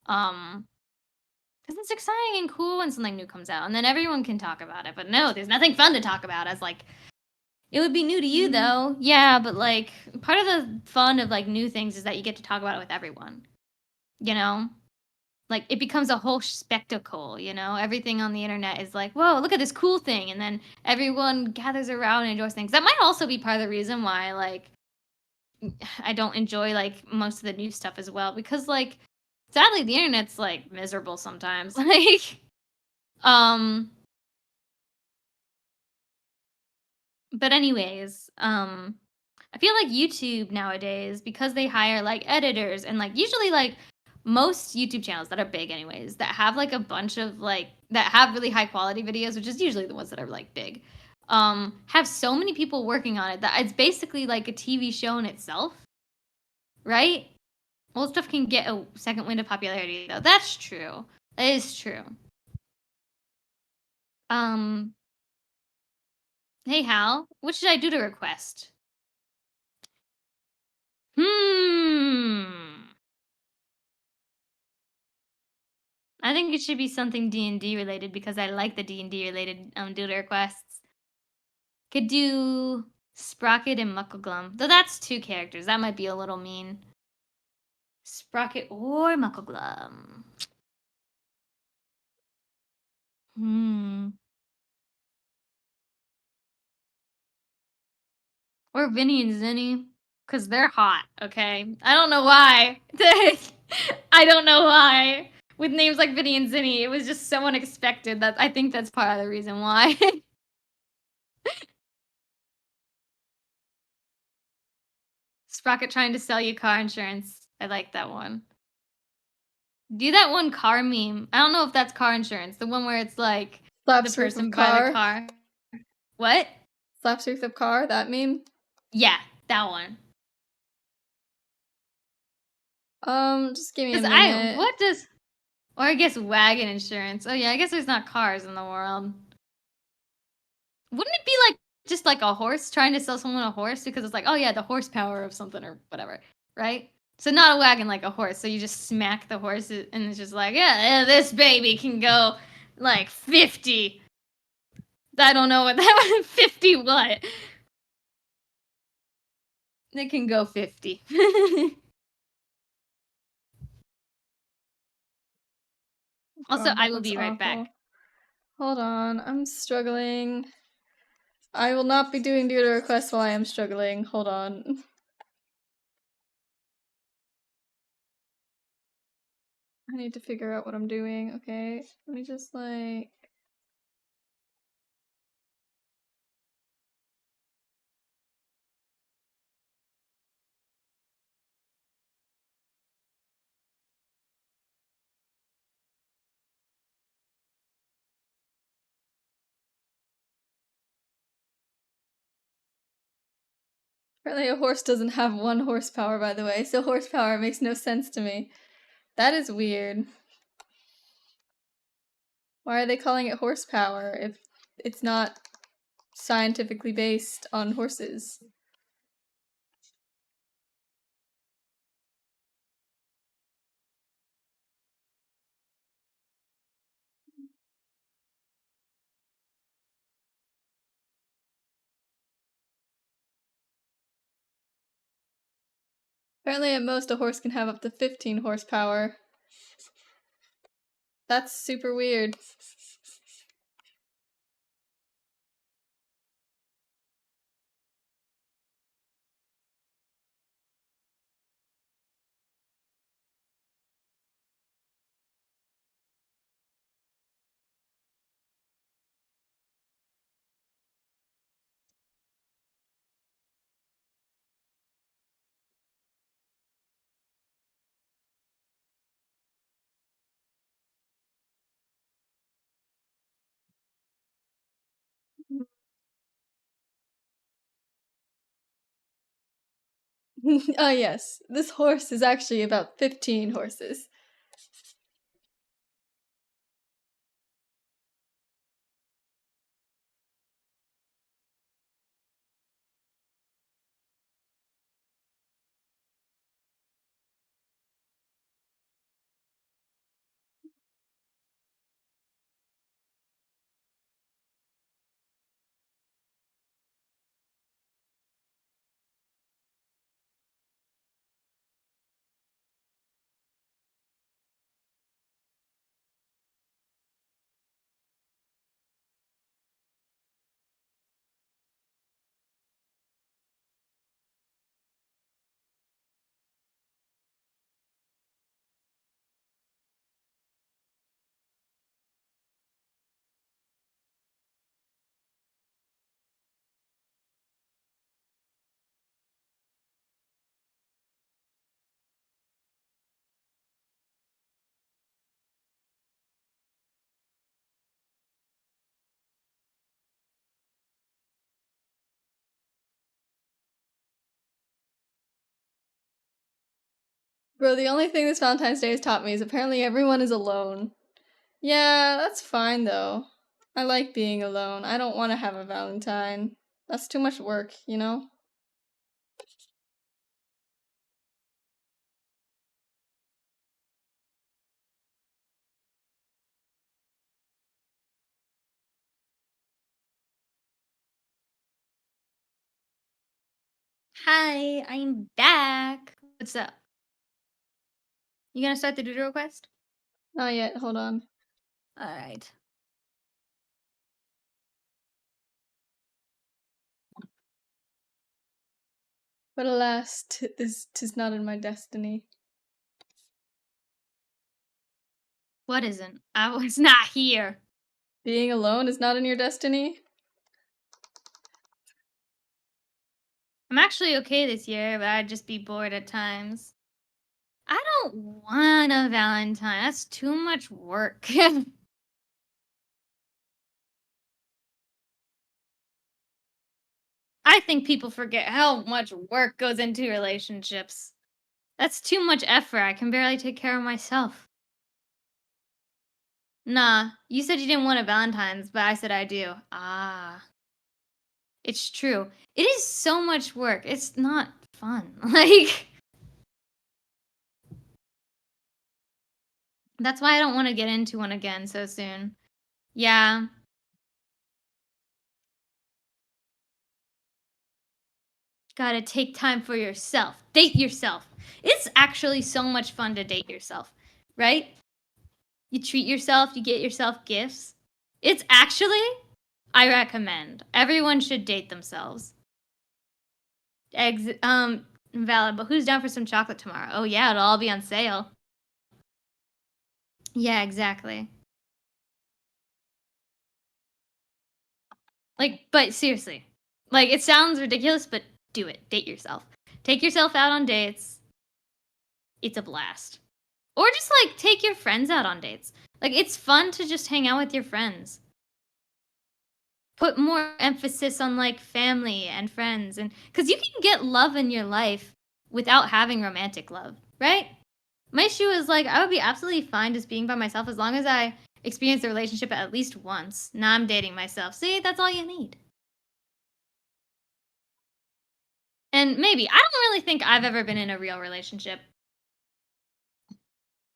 Because it's exciting and cool when something new comes out, and then everyone can talk about it. But no, there's nothing fun to talk about. As like, it would be new to you though, yeah. But like, part of the fun of like new things is that you get to talk about it with everyone. You know, like it becomes a whole spectacle. You know, everything on the internet is like, whoa, look at this cool thing, and then everyone gathers around and enjoys things. That might also be part of the reason why like I don't enjoy like most of the new stuff as well, because like Sadly, the internet's like miserable sometimes. Like, um, but anyways, I feel like YouTube nowadays, because they hire like editors and like usually like most YouTube channels that are big anyways, that have like a bunch of like that have really high quality videos, which is usually the ones that are like big, have so many people working on it that it's basically like a TV show in itself, right? Old stuff can get a second wind of popularity though. That's true. That is true. Um, hey Hal, what should I do to request? Hmm. I think it should be something D&D related because I like the D&D related doodle requests. Could do Sprocket and Muckleglum. Though that's 2 characters. That might be a little mean. Sprocket or Muckleglum. Hmm. Or Vinny and Zinny. Because they're hot, okay? I don't know why. I don't know why. With names like Vinny and Zinny, it was just so unexpected that I think that's part of the reason why. Sprocket trying to sell you car insurance. I like that one. Do that one car meme. I don't know if that's car insurance. The one where it's like the Slaps roof of person by the car. car. What? Slaps roof of car, that meme? Yeah, that one. Just give me a Because minute. or I guess wagon insurance. Oh yeah, I guess there's not cars in the world. Wouldn't it be like just like a horse trying to sell someone a horse because it's like, oh yeah, the horsepower of something or whatever, right? So not a wagon like a horse. So you just smack the horse and it's just like, yeah, this baby can go like 50. I don't know what that was. 50 what? It can go 50. Also, God, I will that's be right awful. back. Hold on, I'm struggling. I will not be doing doodle requests while I am struggling. Hold on. I need to figure out what I'm doing, okay? Let me just like... Apparently a horse doesn't have 1 horsepower, by the way, so horsepower makes no sense to me. That is weird. Why are they calling it horsepower if it's not scientifically based on horses? Apparently at most a horse can have up to 15 horsepower. That's super weird. Oh yes, this horse is actually about 15 horses. Bro, the only thing this Valentine's Day has taught me is apparently everyone is alone. Yeah, that's fine though. I like being alone. I don't want to have a Valentine. That's too much work, you know? Hi, I'm back. What's up? You gonna start the doodle request? Not yet, hold on. Alright. But alas, tis not in my destiny. What isn't? I was not here. Being alone is not in your destiny? I'm actually okay this year, but I'd just be bored at times. I don't want a Valentine. That's too much work. I think people forget how much work goes into relationships. That's too much effort. I can barely take care of myself. Nah, you said you didn't want a Valentine's, but I said I do. Ah. It's true. It is so much work. It's not fun. Like, that's why I don't want to get into one again so soon. Yeah. Gotta take time for yourself. Date yourself. It's actually so much fun to date yourself, right? You treat yourself, you get yourself gifts. It's actually, I recommend. Everyone should date themselves. Valid, but who's down for some chocolate tomorrow? Oh, yeah, it'll all be on sale. Yeah, exactly. Like, but seriously, like, it sounds ridiculous, but do it. Date yourself. Take yourself out on dates. It's a blast. Or just, like, take your friends out on dates. Like, it's fun to just hang out with your friends. Put more emphasis on, like, family and friends. And because you can get love in your life without having romantic love, right? My issue is, like, I would be absolutely fine just being by myself as long as I experience a relationship at least once. Now I'm dating myself. See, that's all you need. And maybe. I don't really think I've ever been in a real relationship.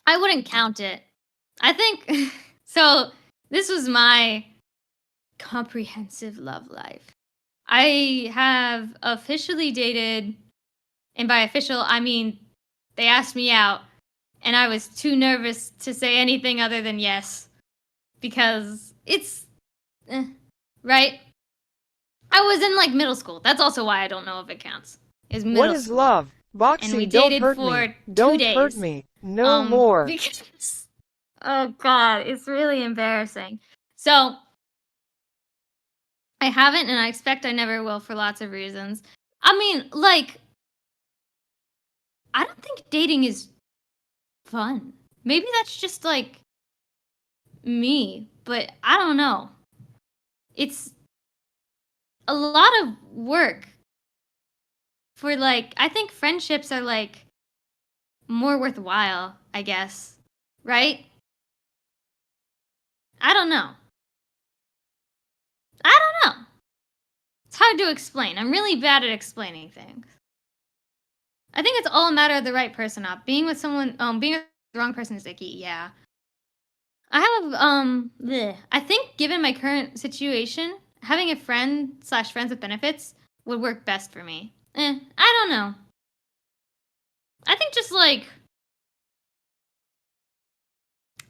I wouldn't count it. I think so this was my comprehensive love life. I have officially dated, and by official I mean they asked me out and I was too nervous to say anything other than yes because it's right? I was in like middle school. That's also why I don't know if it counts. Is What middle is school. love? And we Boxy, don't dated hurt for me. 2 Don't days. hurt me. No more. Because, oh god, it's really embarrassing. So I haven't, and I expect I never will for lots of reasons. I mean, like, I don't think dating is fun. Maybe that's just like me, but I don't know. It's a lot of work for like, I think friendships are like more worthwhile, I guess. Right? I don't know. I don't know. It's hard to explain. I'm really bad at explaining things. I think it's all a matter of the right person up. Being with someone, being with the wrong person is icky, yeah. I have, I think given my current situation, having a friend slash friends with benefits would work best for me. I don't know. I think just like,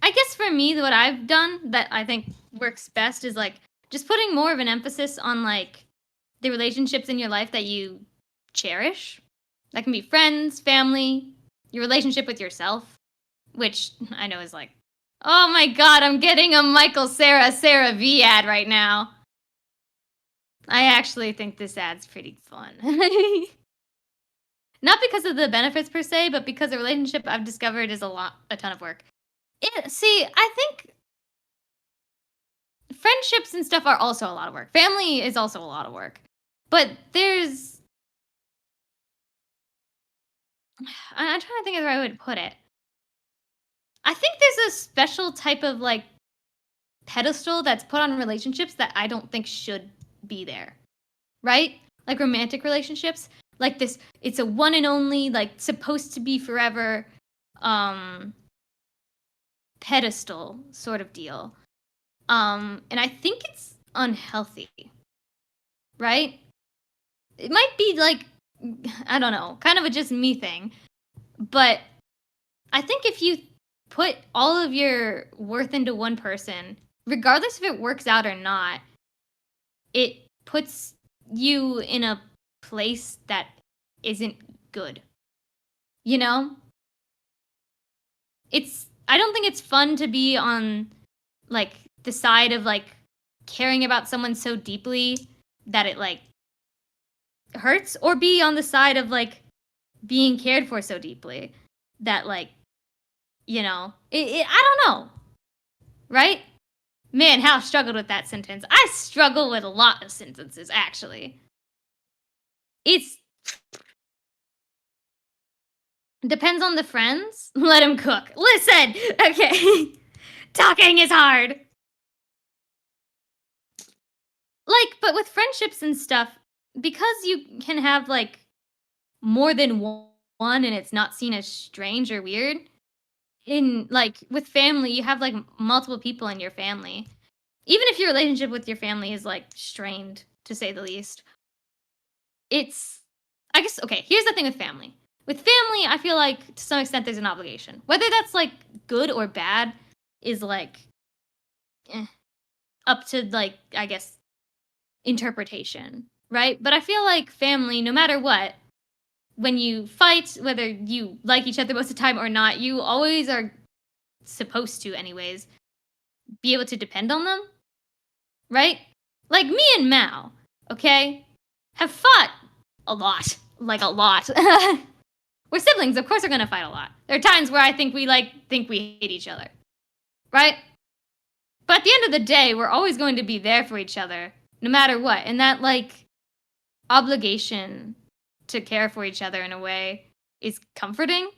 I guess for me, what I've done that I think works best is like just putting more of an emphasis on like the relationships in your life that you cherish. That can be friends, family, your relationship with yourself, which I know is like, oh my god, I'm getting a Michael Sarah V ad right now. I actually think this ad's pretty fun. Not because of the benefits per se, but because the relationship I've discovered is a ton of work. See, I think friendships and stuff are also a lot of work. Family is also a lot of work. But there's I'm trying to think of the right way to put it. I think there's a special type of like pedestal that's put on relationships that I don't think should be there. Right? Like romantic relationships. Like this, it's a one and only, like supposed to be forever pedestal sort of deal. And I think it's unhealthy. Right? It might be like, I don't know, kind of a just me thing. But I think if you put all of your worth into one person, regardless if it works out or not, it puts you in a place that isn't good. You know? I don't think it's fun to be on like the side of like caring about someone so deeply that it like hurts, or be on the side of like being cared for so deeply that like, I don't know. Right? Man, how I struggled with that sentence. I struggle with a lot of sentences, actually. It's depends on the friends. Let him cook. Listen! Okay. Talking is hard. Like, but with friendships and stuff, because you can have, like, more than one and it's not seen as strange or weird, in, like, with family, you have, like, multiple people in your family. Even if your relationship with your family is, like, strained, to say the least, I guess, okay, here's the thing with family. With family, I feel like to some extent there's an obligation. Whether that's like good or bad is like up to like, I guess, interpretation, right? But I feel like family, no matter what, when you fight, whether you like each other most of the time or not, you always are supposed to, anyways, be able to depend on them, right? Like me and Mao, okay, have fought a lot. Like a lot. We're siblings, of course we're gonna fight a lot. There are times where I think we hate each other. Right? But at the end of the day, we're always going to be there for each other, no matter what. And that like obligation to care for each other in a way is comforting.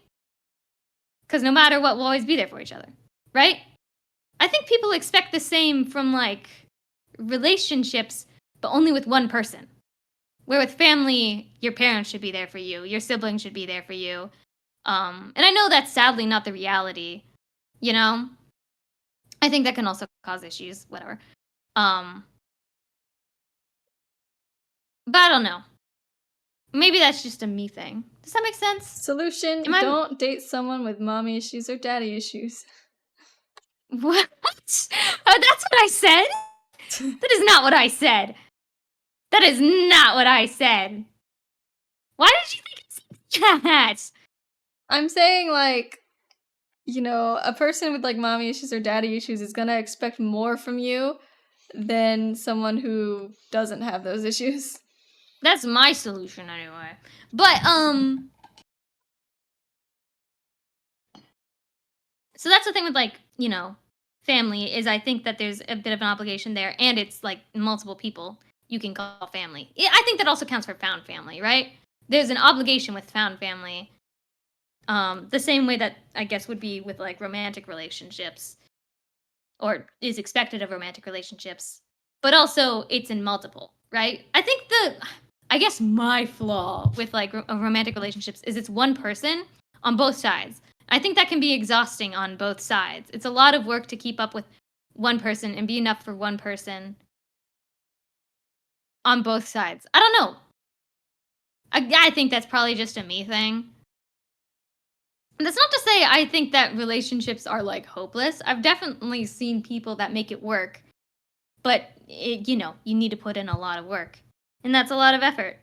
Because no matter what, we'll always be there for each other. Right? I think people expect the same from like relationships, but only with one person. Where with family, your parents should be there for you, your siblings should be there for you. And I know that's sadly not the reality, you know? I think that can also cause issues, whatever. But I don't know. Maybe that's just a me thing. Does that make sense? Solution, don't date someone with mommy issues or daddy issues. What? Oh, that's what I said? That is not what I said. That is not what I said. Why did you think I said that? I'm saying, like, a person with, like, mommy issues or daddy issues is gonna expect more from you than someone who doesn't have those issues. That's my solution anyway. But, so that's the thing with, like, family, is I think that there's a bit of an obligation there, and it's, like, multiple people you can call family. I think that also counts for found family, right? There's an obligation with found family. The same way that I guess would be with like romantic relationships, or is expected of romantic relationships, but also it's in multiple, right? I guess my flaw with like romantic relationships is it's one person on both sides. I think that can be exhausting on both sides. It's a lot of work to keep up with one person and be enough for one person on both sides. I don't know. I think that's probably just a me thing. That's not to say I think that relationships are like hopeless. I've definitely seen people that make it work, but you need to put in a lot of work, and that's a lot of effort.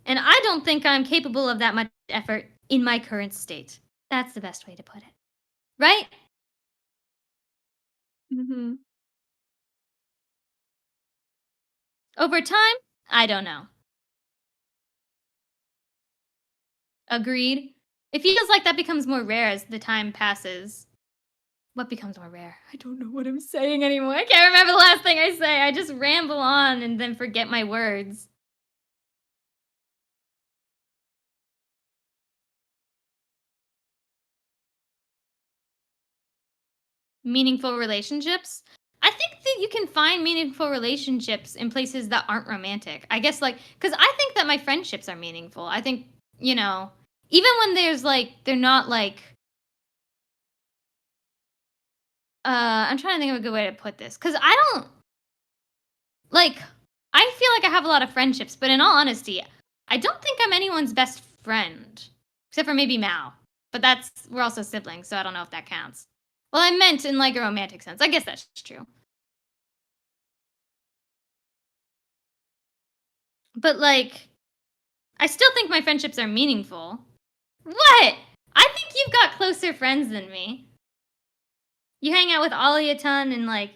And I don't think I'm capable of that much effort in my current state. That's the best way to put it. Right? Mm-hmm. Over time, I don't know. Agreed. It feels like that becomes more rare as the time passes. What becomes more rare? I don't know what I'm saying anymore. I can't remember the last thing I say. I just ramble on and then forget my words. meaningful relationships. I think that you can find meaningful relationships in places that aren't romantic. I guess, like, because I think that my friendships are meaningful. I think, you know, even when there's like, they're not like, I'm trying to think of a good way to put this. Because I don't, like, I feel like I have a lot of friendships, but in all honesty, I don't think I'm anyone's best friend. Except for maybe Mao. But we're also siblings, so I don't know if that counts. Well, I meant in like a romantic sense. I guess that's true. But like, I still think my friendships are meaningful. What? I think you've got closer friends than me. You hang out with Ollie a ton and like,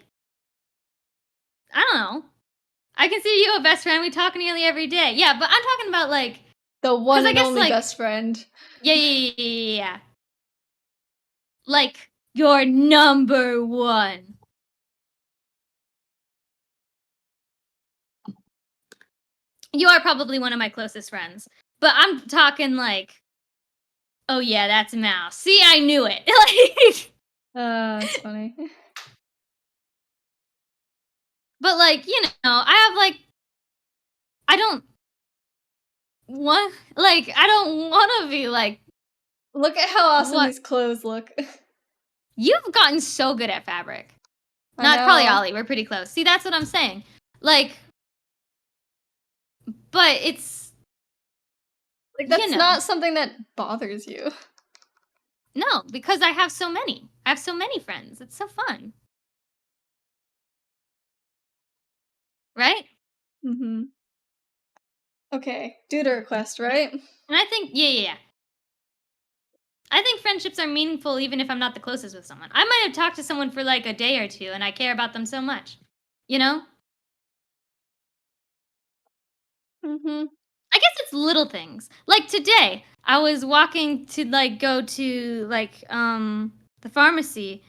I don't know. I consider you a best friend. We talk nearly every day. Yeah, but I'm talking about like, The one I and guess, only like, best friend. yeah. Like, your number one. You are probably one of my closest friends. But I'm talking like, oh yeah, that's Mouse. See, I knew it. Like, That's funny. but like, you know, I have like, I don't want to be like, Look at how awesome what? these clothes look. You've gotten so good at fabric. I Not probably know. Ollie. We're pretty close. See, that's what I'm saying. Like, but it's, Like, you that's know, not something that bothers you. no, because I have so many. I have so many friends. It's so fun. Right? Mm-hmm. Okay, doodle request, right? And I think, yeah. I think friendships are meaningful even if I'm not the closest with someone. I might have talked to someone for like a day or two and I care about them so much. You know? Mm-hmm. I guess it's little things. Like today, I was walking to like go to like the pharmacy,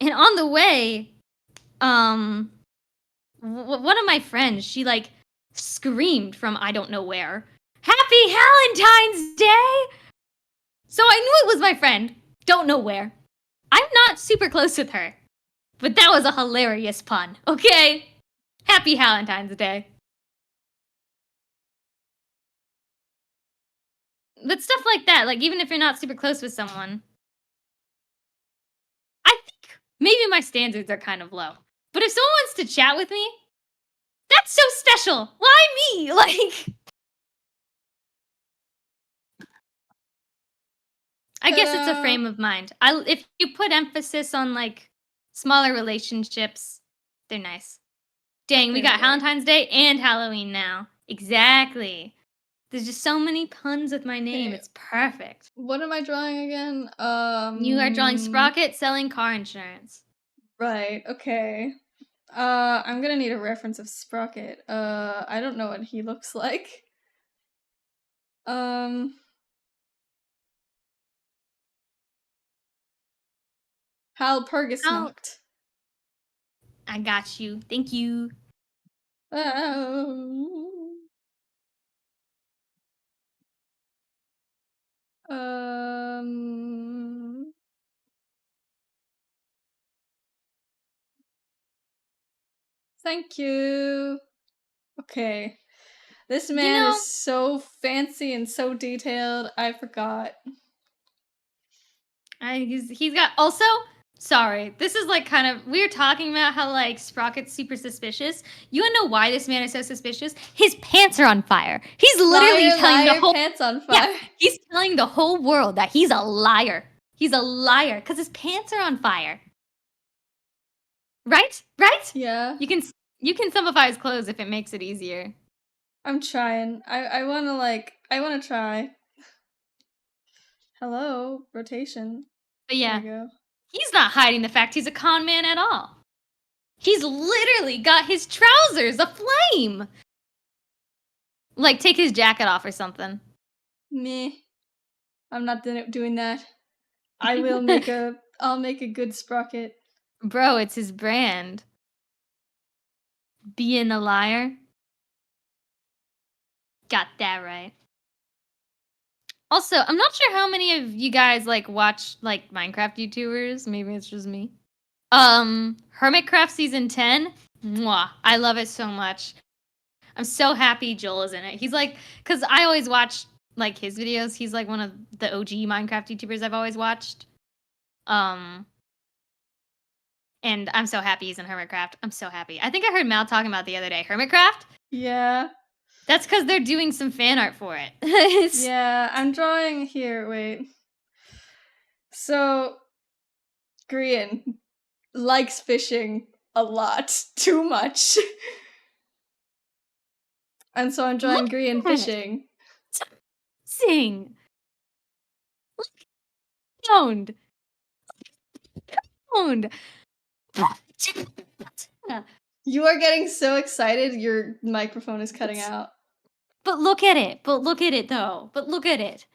and on the way, um one of my friends, she like screamed from I don't know where, "Happy Valentine's Day!" So I knew it was my friend. Don't know where. I'm not super close with her, but that was a hilarious pun. Okay? Happy Valentine's Day. But stuff like that, like even if you're not super close with someone, I think maybe my standards are kind of low. But if someone wants to chat with me, that's so special. Why me? Like, I guess it's a Ta-da! frame of mind. If you put emphasis on like smaller relationships, they're nice. Dang, we got Right. Valentine's Day and Halloween now. Exactly. There's just so many puns with my name. Okay. It's perfect. What am I drawing again? You are drawing Sprocket selling car insurance. Right, okay. I'm gonna need a reference of Sprocket. I don't know what he looks like. Hal Oh, Purgisnacht. I got you. Thank you. Oh. Um. Thank you. Okay. This You man know, is so fancy and so detailed. I forgot. he's got also. Sorry, this is like kind of we were talking about how like Sprocket's super suspicious. You wanna know why this man is so suspicious? His pants are on fire. He's literally Liar, telling the liar, whole pants on fire. yeah. He's telling the whole world that he's a liar. He's a liar because his pants are on fire. Right? Right? Yeah, You can simplify his clothes if it makes it easier. I'm trying. I wanna try. Hello, rotation. But There yeah, we go. he's not hiding the fact he's a con man at all. He's literally got his trousers aflame. Like, take his jacket off or something. Meh. I'm not doing that. I'll make a good sprocket. Bro, it's his brand. Being a liar. Got that right. Also, I'm not sure how many of you guys like watch like Minecraft YouTubers. Maybe it's just me. Hermitcraft season 10. Mwah. I love it so much. I'm so happy Joel is in it. He's like, because I always watch like his videos. He's like one of the OG Minecraft YouTubers I've always watched. And I'm so happy he's in Hermitcraft. I'm so happy. I think I heard Mal talking about it the other day. Hermitcraft? Yeah. That's because they're doing some fan art for it. Yeah, I'm drawing here. Wait. So, Grian likes fishing a lot. Too much. And so I'm drawing Look Grian at it. fishing. Sing. Look. Pound. Pound. You are getting so excited, your microphone is cutting out. But look at it. But look at it, though. But look at it.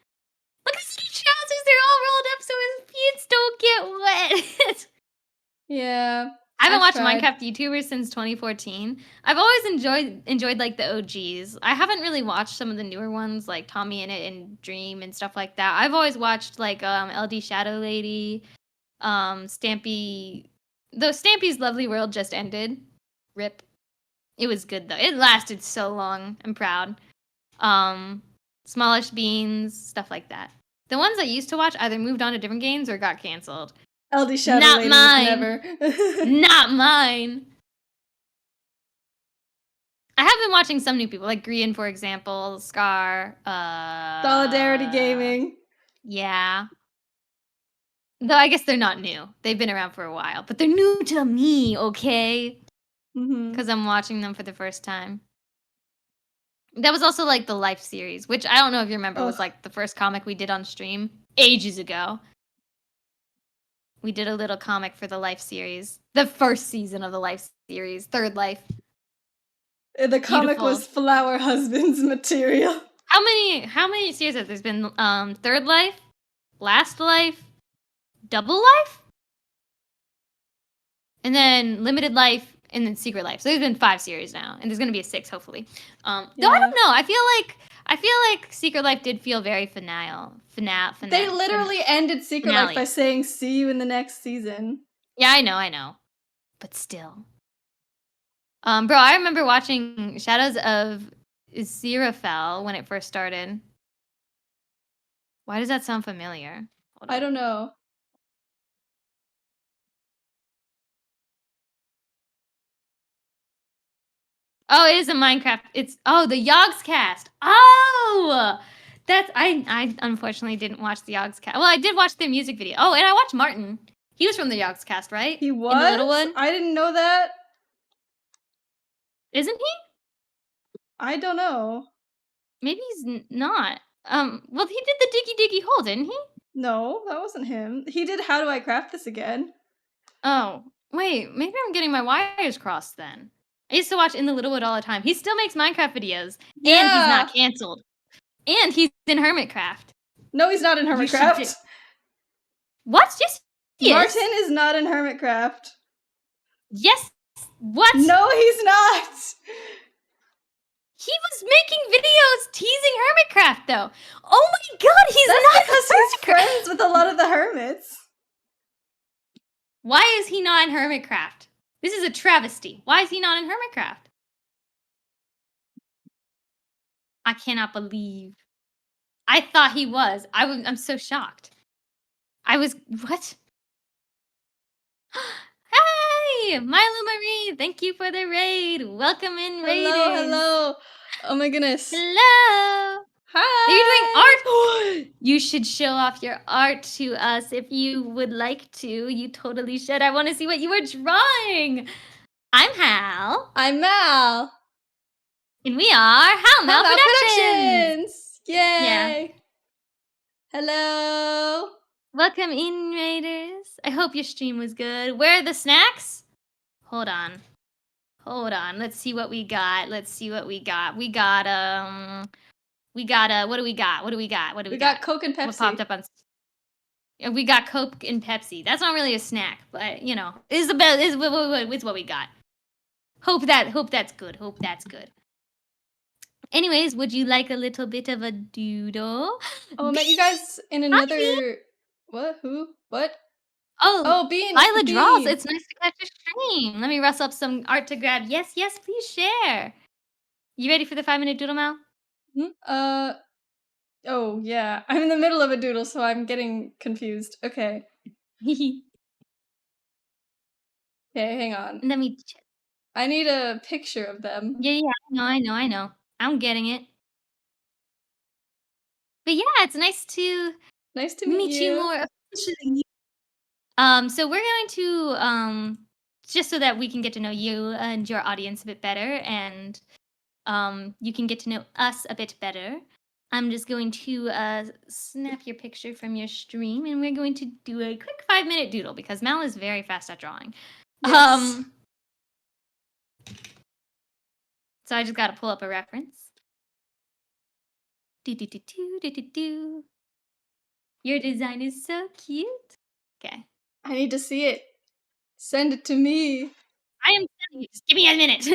Look at his trousers. They're all rolled up so his feet don't get wet. Yeah. I haven't watched tried. Minecraft YouTubers since 2014. I've always enjoyed like the OGs. I haven't really watched some of the newer ones like Tommy in It and Dream and stuff like that. I've always watched like LD Shadow Lady, Stampy. Though Stampy's Lovely World just ended. Rip. It was good though. It lasted so long. I'm proud. Smallish Beans, stuff like that. The ones I used to watch either moved on to different games or got canceled. LD Shadow Not Lady mine. Never. Not mine. I have been watching some new people, like Grian, for example, Scar, Solidarity Gaming. Yeah. Though I guess they're not new. They've been around for a while, but they're new to me, okay? Mm-hmm. Because I'm watching them for the first time. That was also like the Life series, which I don't know if you remember was like the first comic we did on stream ages ago. We did a little comic for the Life series. The first season of the Life series, Third Life. The comic Beautiful. was Flower Husband's material. How many series have there been? Third Life, Last Life, Double Life, and then Limited Life, and then Secret Life. So there's been 5 series now, and there's gonna be a 6th hopefully. Though I don't know. I feel like Secret Life did feel very finale. They literally ended Secret Life by saying, "See you in the next season." Yeah, I know. But still. Bro, I remember watching Shadows of Aziraphale when it first started. Why does that sound familiar? I don't know. Oh, it is a Minecraft. It's the Yogs cast. Oh, that's I unfortunately didn't watch the Yogs cast. Well, I did watch their music video. Oh, and I watched Martin. He was from the Yogs cast, right? He was? In the little one? I didn't know that. Isn't he? I don't know. Maybe he's not. Well, he did the Diggy Diggy Hole, didn't he? No, that wasn't him. He did How Do I Craft This Again? Oh, wait, maybe I'm getting my wires crossed then. I used to watch In the Littlewood all the time. He still makes Minecraft videos, and he's not canceled. And he's in Hermitcraft. No, he's not in Hermitcraft. What? Yes, he Martin is not in Hermitcraft. Yes. What? No, he's not. He was making videos teasing Hermitcraft, though. Oh my god, he's not because he's friends with a lot of the hermits. Why is he not in Hermitcraft? This is a travesty. Why is he not in Hermitcraft? I cannot believe. I thought he was. I'm so shocked. What? Hi, Milo Marie. Thank you for the raid. Welcome in, raiders. Hello. Oh my goodness. Hello. Hi. Are you doing art? You should show off your art to us if you would like to. You totally should. I want to see what you were drawing. I'm Hal. I'm Mal. And we are Hal Mal Productions. Yay. Yeah. Hello. Welcome in, raiders. I hope your stream was good. Where are the snacks? Hold on. Let's see what we got. We got what do we got? We got Coke and Pepsi. What popped up on? We got Coke and Pepsi. That's not really a snack, but you know, it's the best. It's what we got. Hope that's good. Anyways, would you like a little bit of a doodle? Oh, I met you guys in another. What? Who? What? Oh, Oh, Bean! Lila draws. Bean! It's nice to catch a stream. Let me rustle up some art to grab. Yes, yes, please share. You ready for the 5-minute doodle, Mal? Oh, yeah. I'm in the middle of a doodle, so I'm getting confused. Okay. Okay, hang on. Let me check. I need a picture of them. Yeah, I know. I'm getting it. But yeah, it's nice to Nice to meet you more officially. So we're going to just so that we can get to know you and your audience a bit better, and you can get to know us a bit better. I'm just going to snap your picture from your stream, and we're going to do a quick 5-minute doodle because Mal is very fast at drawing. Yes. So I just got to pull up a reference. Do do do do do do do. Your design is so cute. Okay. I need to see it. Send it to me. I am sending you. Just give me a minute.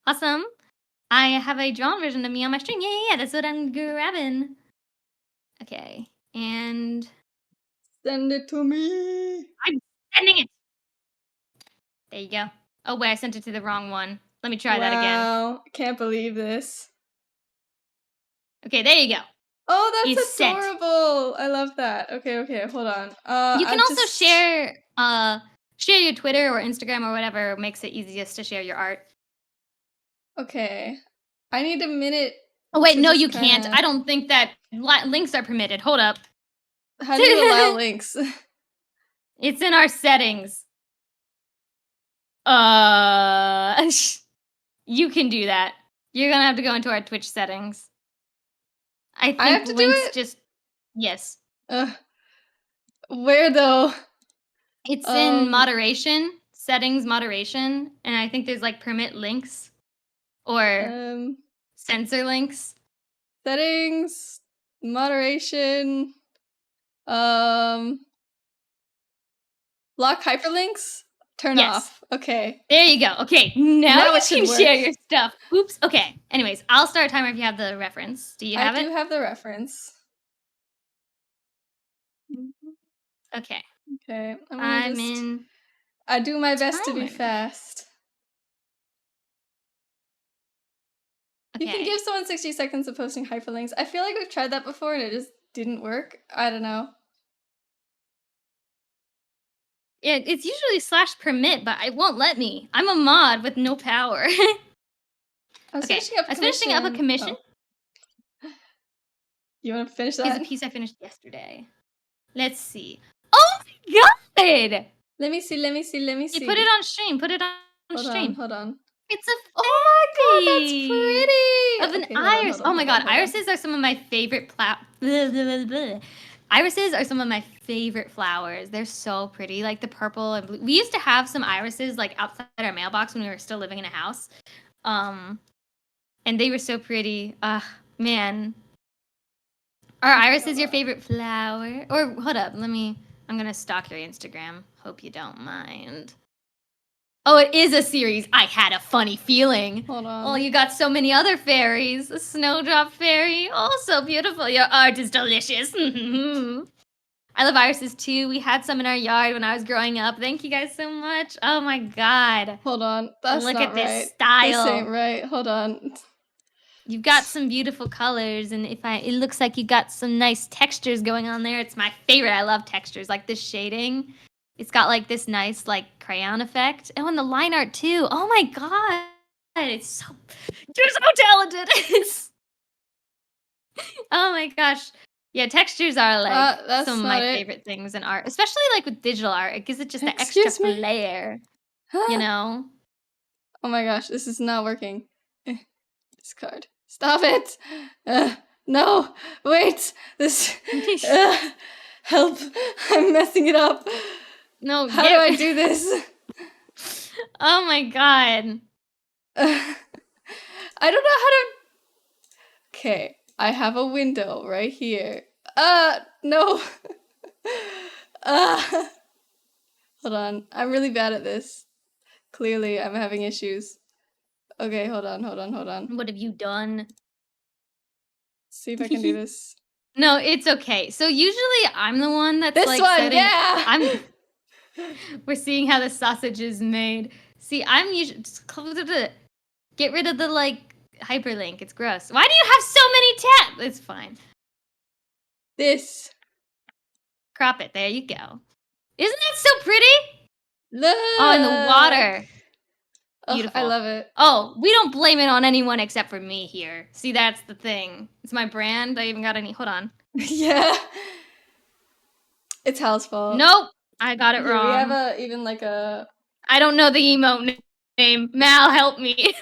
Awesome. I have a drawn version of me on my stream. Yeah. That's what I'm grabbing. Okay. And Send it to me. I'm sending it. There you go. Oh, wait. I sent it to the wrong one. Let me try that again. Wow. Can't believe this. Okay. There you go. Oh, It's that's sent. adorable. I love that. Okay. Hold on. You can also share your Twitter or Instagram or whatever makes it easiest to share your art. Okay. I need a minute. Oh, wait. to No, just you can't. kinda- I don't think that links are permitted. Hold up. How do you allow links? It's in our settings. You can do that. You're gonna have to go into our Twitch settings. I think I have to do links it? just yes. Where though? It's in moderation, settings moderation, and I think there's like permit links or censor links. Settings, moderation, block hyperlinks, turn off. Okay. There you go. Okay, now you it should can share work. your stuff. Oops. Okay. Anyways, I'll start a timer if you have the reference. Do you have I it? do have the reference. Okay. Okay. I'm in. I do my best to be timer. fast. Okay. You can give someone 60 seconds of posting hyperlinks. I feel like we've tried that before and it just didn't work. I don't know. Yeah, it's usually /permit, but it won't let me. I'm a mod with no power. I was finishing up a commission. Oh. You want to finish It's that? a piece I finished yesterday. Let's see. Oh my god! Let me see. You put it on stream. Put it on stream. Hold on. It's a fairy. Oh my god, that's pretty! Of an Okay, iris. hold on, Oh my god, irises are some of my favorite Irises are some of my favorite flowers. They're so pretty, like the purple and blue. We used to have some irises like outside our mailbox when we were still living in a house. And they were so pretty. Man. Are irises your favorite flower? Or hold up, I'm gonna stalk your Instagram. Hope you don't mind. Oh, it is a series. I had a funny feeling. Hold on. Oh, you got so many other fairies. A snowdrop fairy. Oh, so beautiful. Your art is delicious. I love irises too. We had some in our yard when I was growing up. Thank you guys so much. Oh my god. Hold on. That's Look not at this right. style. This ain't right. Hold on. You've got some beautiful colors, and it looks like you got some nice textures going on there. It's my favorite. I love textures like this shading. It's got like this nice like crayon effect. Oh, and the line art too. Oh my god. You're so talented. Oh my gosh. Yeah, textures are like some of my favorite things in art, especially like with digital art. It gives it just the extra flair, you know? Oh my gosh, this is not working. Discard. Stop it! No! Wait! This... help! I'm messing it up! No, How do I do this? Oh my god. I don't know how to... Okay, I have a window right here. No! Hold on, I'm really bad at this. Clearly, I'm having issues. Okay, hold on. What have you done? See if I can do this. No, it's okay. So usually I'm the one that's This like one, setting. yeah. We're seeing how the sausage is made. See, I'm usually get rid of the like hyperlink. It's gross. Why do you have so many tabs? It's fine. This. Crop it. There you go. Isn't that so pretty? Look. Oh, in the water. Oh, Beautiful. I love it. Oh, we don't blame it on anyone except for me here. See, that's the thing. It's my brand. I even got any. Hold on. Yeah. It's Hal's fault. Nope. I got it Here, wrong. we have even like a. I don't know the emote name. Mal, help me.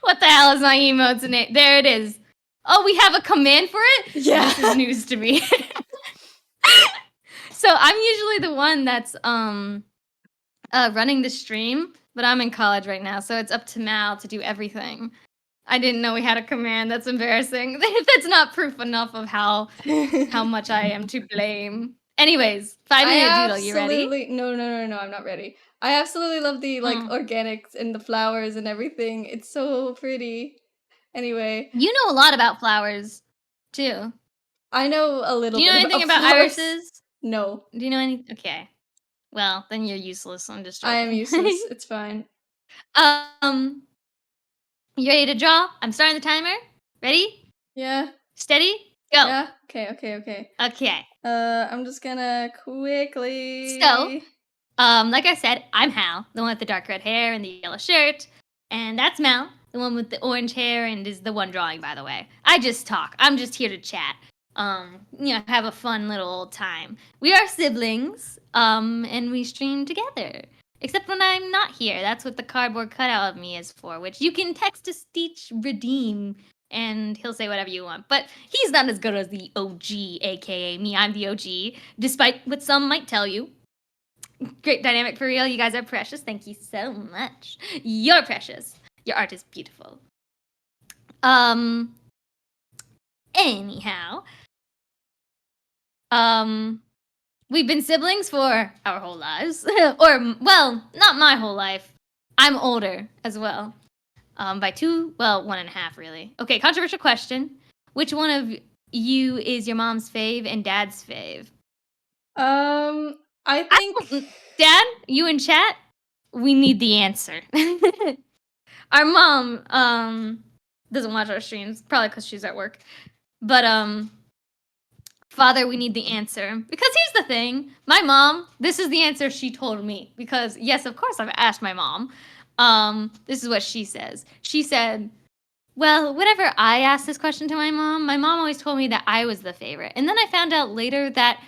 What the hell is my emote's name? There it is. Oh, we have a command for it? Yeah. This is news to me. So I'm usually the one that's running the stream, but I'm in college right now, so it's up to Mal to do everything. I didn't know we had a command. That's embarrassing. That's not proof enough of how much I am to blame. Anyways, 5-minute doodle. You ready? No, I'm not ready. I absolutely love the like organics and the flowers and everything. It's so pretty. Anyway, You know a lot about flowers, too. I know a little. Do you know bit anything about flowers. irises? No. Do you know any? Okay. Well, then you're useless. I'm just I joking. am useless. It's fine. You ready to draw? I'm starting the timer. Ready? Yeah. Steady? Go. Yeah. Okay. Okay. I'm just gonna quickly. So, like I said, I'm Hal, the one with the dark red hair and the yellow shirt, and that's Mel, the one with the orange hair and is the one drawing, by the way. I just talk. I'm just here to chat. Have a fun little old time. We are siblings, and we stream together. Except when I'm not here. That's what the cardboard cutout of me is for, which you can text to Stitch Redeem, and he'll say whatever you want. But he's not as good as the OG, aka me. I'm the OG, despite what some might tell you. Great dynamic for real. You guys are precious. Thank you so much. You're precious. Your art is beautiful. Anyhow. We've been siblings for our whole lives. Or, well, not my whole life. I'm older as well. By 1.5, really. Okay, controversial question. Which one of you is your mom's fave and dad's fave? I think. Dad, you in chat? We need the answer. Our mom, doesn't watch our streams, probably because she's at work. But, Father, we need the answer. Because here's the thing. My mom, this is the answer she told me. Because, yes, of course, I've asked my mom. This is what she says. She said, well, whenever I asked this question to my mom always told me that I was the favorite. And then I found out later that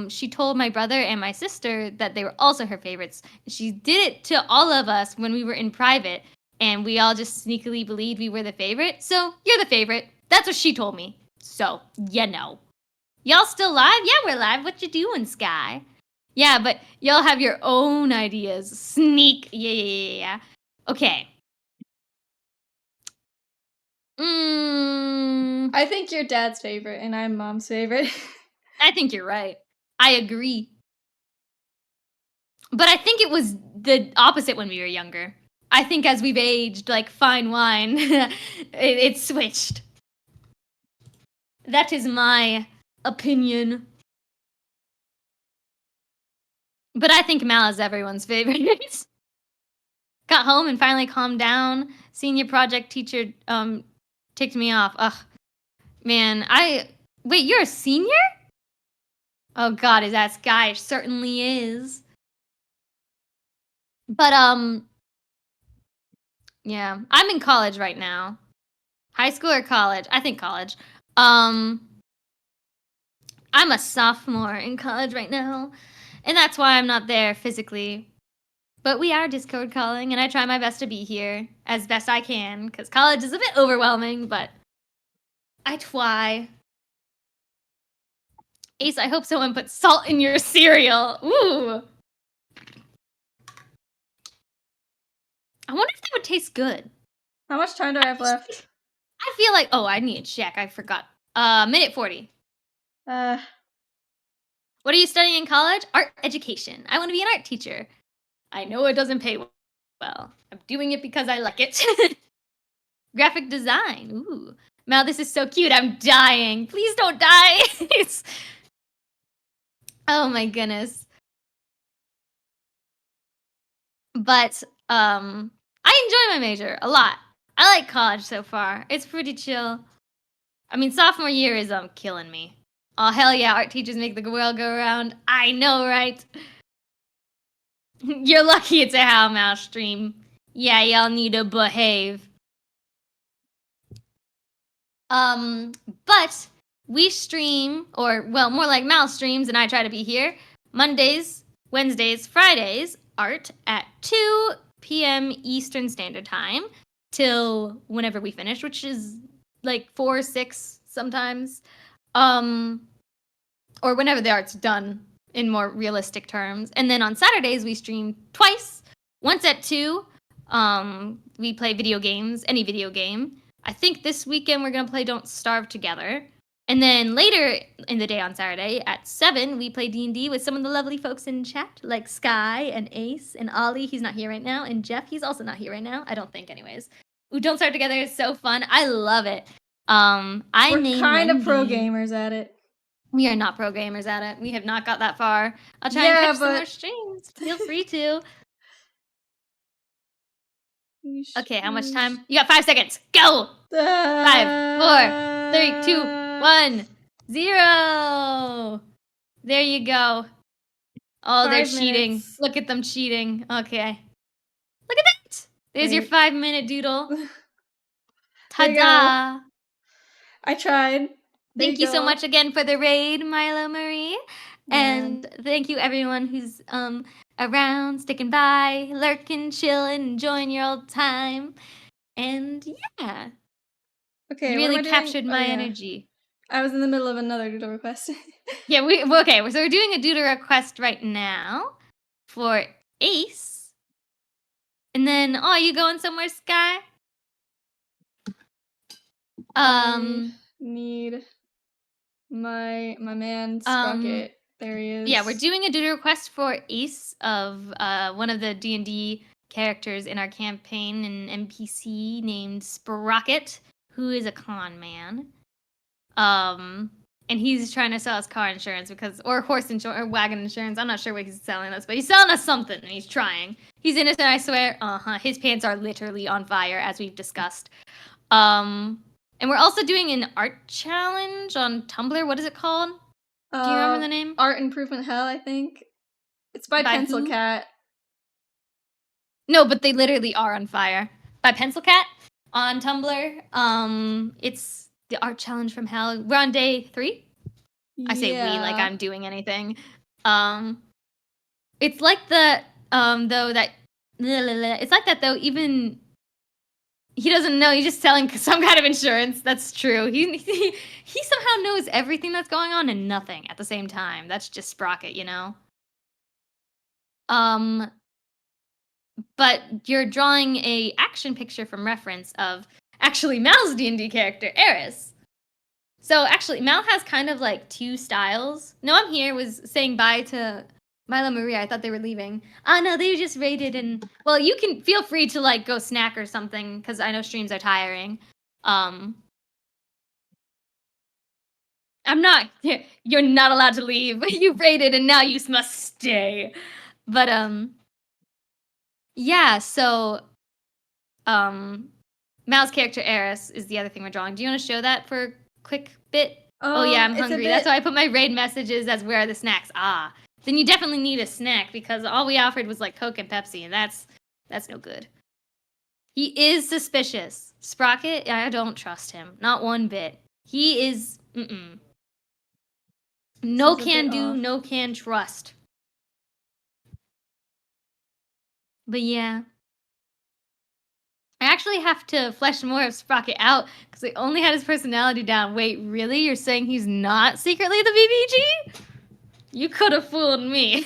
she told my brother and my sister that they were also her favorites. She did it to all of us when we were in private. And we all just sneakily believed we were the favorite. So, you're the favorite. That's what she told me. So, you know. Y'all still live? Yeah, we're live. What you doing, Sky? Yeah, but y'all have your own ideas. Sneak. Yeah. Okay. I think you're dad's favorite and I'm mom's favorite. I think you're right. I agree. But I think it was the opposite when we were younger. I think as we've aged, like fine wine, it switched. That is my opinion. But I think Mal is everyone's favorite. Got home and finally calmed down. Senior project teacher ticked me off. Ugh. Man, wait, you're a senior? Oh god, is that Sky? It certainly is. But yeah, I'm in college right now. High school or college? I think college. I'm a sophomore in college right now, and that's why I'm not there physically. But we are Discord calling, and I try my best to be here as best I can, because college is a bit overwhelming, but I try. Ace, I hope someone put salt in your cereal. Ooh. I wonder if that would taste good. How much time do I have left? I feel like, I need to check. I forgot. Minute 40. What are you studying in college? Art education. I want to be an art teacher. I know it doesn't pay well. I'm doing it because I like it. Graphic design. Ooh. Mal, this is so cute. I'm dying. Please don't die. Oh my goodness. But I enjoy my major a lot. I like college so far. It's pretty chill. I mean, sophomore year is killing me. Oh hell yeah, art teachers make the world go round. I know, right? You're lucky it's a How Mouse stream. Yeah, y'all need to behave. But we stream, or well, more like Mouse streams, and I try to be here Mondays, Wednesdays, Fridays, art at 2 p.m. Eastern Standard Time till whenever we finish, which is like 4, 6 sometimes. Or whenever the art's done in more realistic terms. And then on Saturdays we stream twice. Once at 2, we play video games, any video game. I think this weekend we're gonna play Don't Starve Together. And then later in the day on Saturday at 7, we play D&D with some of the lovely folks in chat, like Sky and Ace and Ollie. He's not here right now. And Jeff, he's also not here right now. I don't think, anyways. Ooh, Don't Starve Together is so fun. I love it. We're kind of pro gamers at it. We are not pro gamers at it. We have not got that far. I'll try and catch some more streams. Feel free to. Okay, how much time? You got 5 seconds. Go! 5, 4, 3, 2, 1, 0. There you go. Oh, they're cheating. Minutes. Look at them cheating. Okay. Look at that. There's your 5-minute doodle. Ta-da. I tried. Thank you so much again for the raid, Milo Marie. And thank you everyone who's around, sticking by, lurking, chilling, enjoying your old time. And yeah. Okay, you really captured my energy. I was in the middle of another doodle request. Yeah, okay, so we're doing a doodle request right now for Ace. And then, oh, you going somewhere, Sky? Need my man Sprocket. There he is. Yeah, we're doing a doodle request for Ace of one of the D&D characters in our campaign, an NPC named Sprocket, who is a con man. And he's trying to sell us car insurance or horse insurance, or wagon insurance. I'm not sure what he's selling us, but he's selling us something, and he's trying. He's innocent, I swear. His pants are literally on fire, as we've discussed. And we're also doing an art challenge on Tumblr. What is it called? Do you remember the name? Art Improvement Hell, I think. It's by Pencil who? Cat. No, but they literally are on fire. By Pencil Cat on Tumblr. It's the art challenge from hell. We're on day 3. I say we like I'm doing anything. It's like the though that it's like that though. Even he doesn't know. He's just selling some kind of insurance. That's true. He somehow knows everything that's going on and nothing at the same time. That's just Sprocket, you know. But you're drawing a action picture from reference of actually Mal's D&D character, Eris. So actually, Mal has kind of like 2 styles. No, I'm here was saying bye to Milo Maria. I thought they were leaving. No, they just raided and... Well, you can feel free to like go snack or something, because I know streams are tiring. I'm not... You're not allowed to leave. You raided and now you must stay. But, yeah, so... Mal's character, Eris, is the other thing we're drawing. Do you want to show that for a quick bit? Oh yeah, I'm hungry. That's why I put my raid messages as where are the snacks. Then you definitely need a snack, because all we offered was like Coke and Pepsi, and that's no good. He is suspicious. Sprocket, I don't trust him. Not one bit. He is, no can do, no can trust. But yeah. I actually have to flesh more of Sprocket out, because I only had his personality down. Wait, really? You're saying he's not secretly the BBG? You could have fooled me.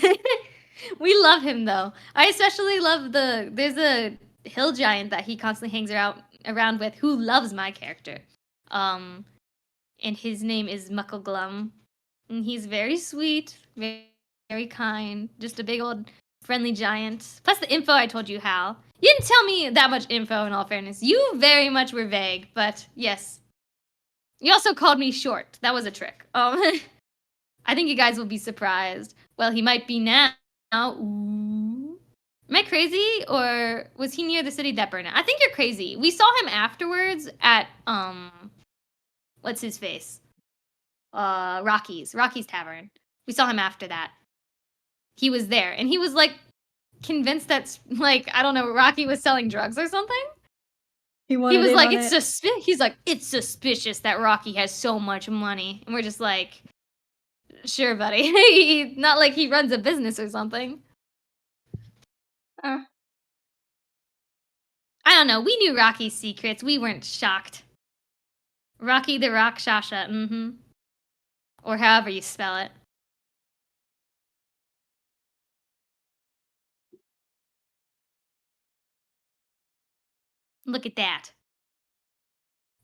We love him, though. I especially love there's a hill giant that he constantly hangs around with who loves my character. And his name is Muckleglum. And he's very sweet, very, very kind. Just a big old friendly giant. Plus the info I told you, Hal. You didn't tell me that much info, in all fairness. You very much were vague, but yes. You also called me short. That was a trick. I think you guys will be surprised. Well, he might be now. Ooh. Am I crazy, or was he near the city that burned out? I think you're crazy. We saw him afterwards at what's his face? Rocky's Tavern. We saw him after that. He was there, and he was like convinced that like I don't know, Rocky was selling drugs or something. He was like, he's like, it's suspicious that Rocky has so much money, and we're just like, sure, buddy. Not like he runs a business or something. I don't know. We knew Rocky's secrets. We weren't shocked. Rocky the Rakshasha, or however you spell it. Look at that.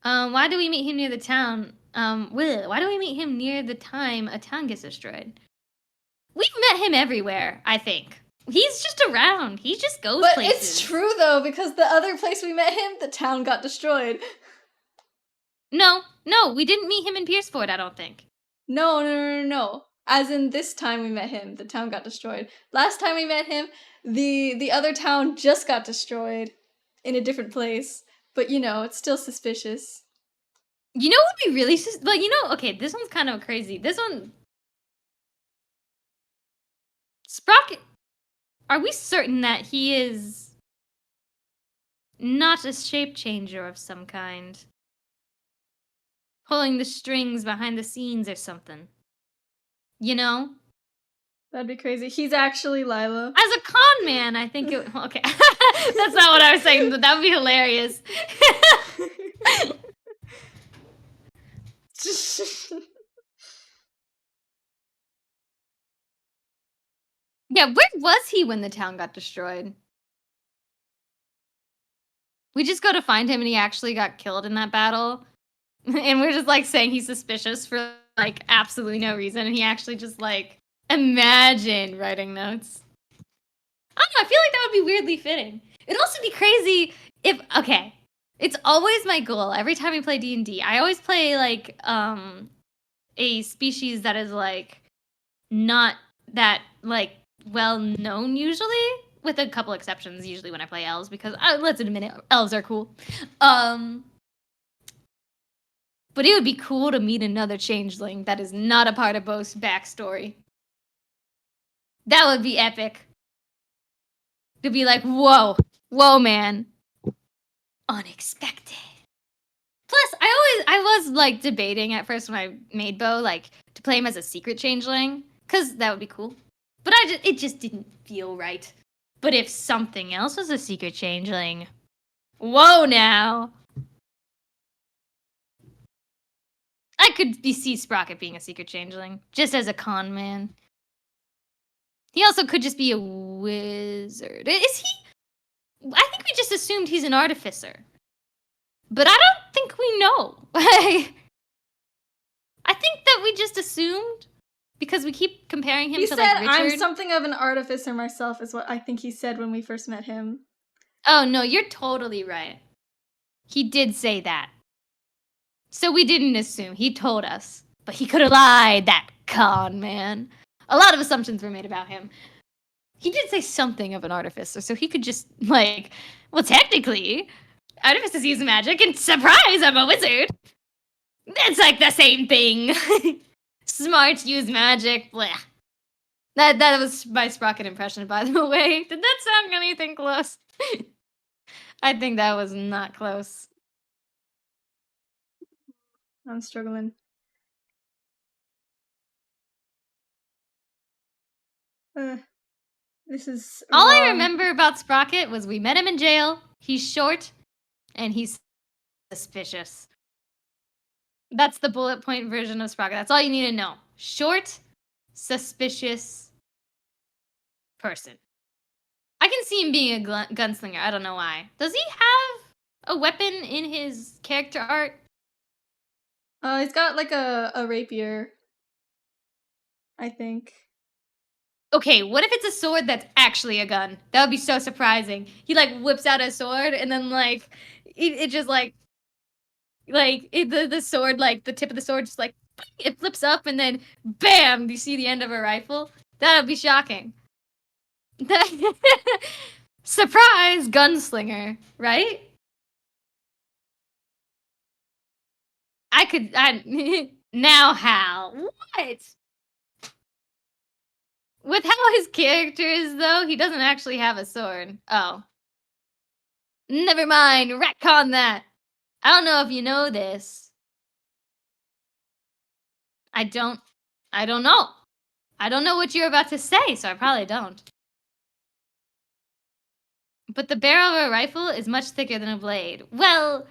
Why do we meet him near the town? Why do we meet him near the time a town gets destroyed? We've met him everywhere, I think. He's just around. He just goes places. But it's true, though, because the other place we met him, the town got destroyed. No, we didn't meet him in Pierceford, I don't think. No. As in this time we met him, the town got destroyed. Last time we met him, the other town just got destroyed in a different place. But, you know, it's still suspicious. You know what would be really... Like, you know, okay, this one's kind of crazy. This one... Sprocket... Are we certain that he is not a shape changer of some kind? Pulling the strings behind the scenes or something. You know? That'd be crazy. He's actually Lila. As a con man, I think it... Okay. That's not what I was saying, but that would be hilarious. Yeah, where was he when the town got destroyed? We just go to find him and he actually got killed in that battle. And we're just like saying he's suspicious for like absolutely no reason. And he actually just like, imagine writing notes. I don't know, I feel like that would be weirdly fitting. It'd also be crazy if, okay, it's always my goal every time we play D&D. I always play like a species that is like not that like well known usually, with a couple exceptions usually when I play elves, because let's admit it, elves are cool. But it would be cool to meet another changeling that is not a part of Bo's backstory. That would be epic. To be like, whoa, man. Unexpected. Plus, I was like debating at first when I made Bo, like, to play him as a secret changeling, because that would be cool. But it just didn't feel right. But if something else was a secret changeling, whoa now. I could see Sprocket being a secret changeling, just as a con man. He also could just be a wizard. Is he? I think we just assumed he's an artificer. But I don't think we know. I think that we just assumed, because we keep comparing him to like Richard. He said, I'm something of an artificer myself, is what I think he said when we first met him. Oh, no, you're totally right. He did say that. So we didn't assume. He told us. But he could have lied, that con man. A lot of assumptions were made about him. He did say something of an artificer, so he could just, like, well, technically, artificers use magic, and surprise, I'm a wizard. It's like the same thing. Smarts use magic, bleh. That was my Sprocket impression, by the way. Did that sound anything close? I think that was not close. I'm struggling. This is all wrong. I remember about Sprocket was we met him in jail. He's short, and he's suspicious. That's the bullet point version of Sprocket. That's all you need to know. Short, suspicious person. I can see him being a gunslinger. I don't know why. Does he have a weapon in his character art? He's got like a rapier, I think. Okay, what if it's a sword that's actually a gun? That would be so surprising. He like whips out a sword and then like it just like Like the sword, like the tip of the sword, just like it flips up, and then bam, you see the end of a rifle. That would be shocking. Surprise, gunslinger, right? Now how? What? With how his character is, though, he doesn't actually have a sword. Oh. Never mind, retcon that. I don't know if you know this. I don't know. I don't know what you're about to say, so I probably don't. But the barrel of a rifle is much thicker than a blade. Well,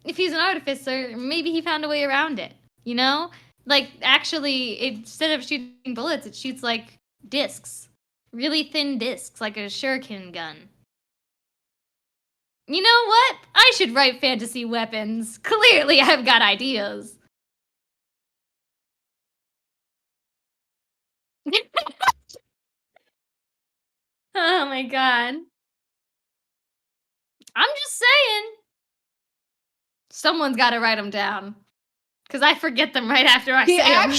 if he's an artificer, maybe he found a way around it. You know? Like, actually, instead of shooting bullets, it shoots, like, discs. Really thin discs, like a shuriken gun. You know what? I should write fantasy weapons. Clearly, I've got ideas. Oh my god. I'm just saying. Someone's got to write them down. Because I forget them right after I say them.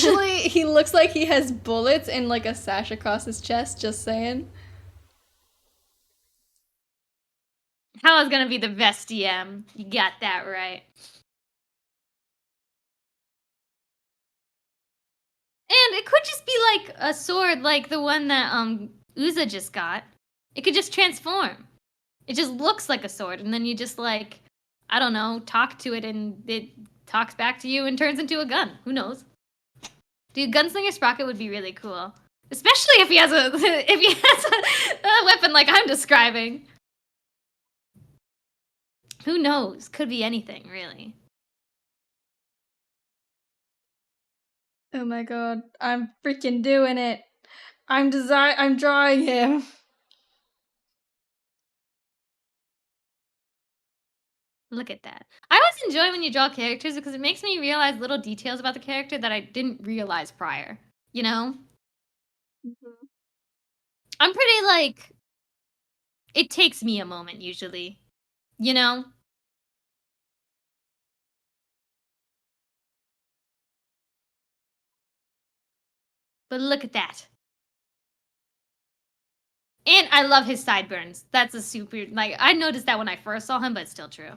He looks like he has bullets and like a sash across his chest, just saying. How is going to be the best DM? You got that right. And it could just be like a sword like the one that Uza just got. It could just transform. It just looks like a sword, and then you just like, I don't know, talk to it, and it talks back to you and turns into a gun. Who knows? Dude, Gunslinger Sprocket would be really cool. Especially if he has a a weapon like I'm describing. Who knows? Could be anything, really. Oh my god, I'm freaking doing it. I'm drawing him. Look at that. I always enjoy when you draw characters because it makes me realize little details about the character that I didn't realize prior. You know? Mm-hmm. I'm pretty like, it takes me a moment usually. You know? But look at that. And I love his sideburns. That's a super, like, I noticed that when I first saw him, but it's still true.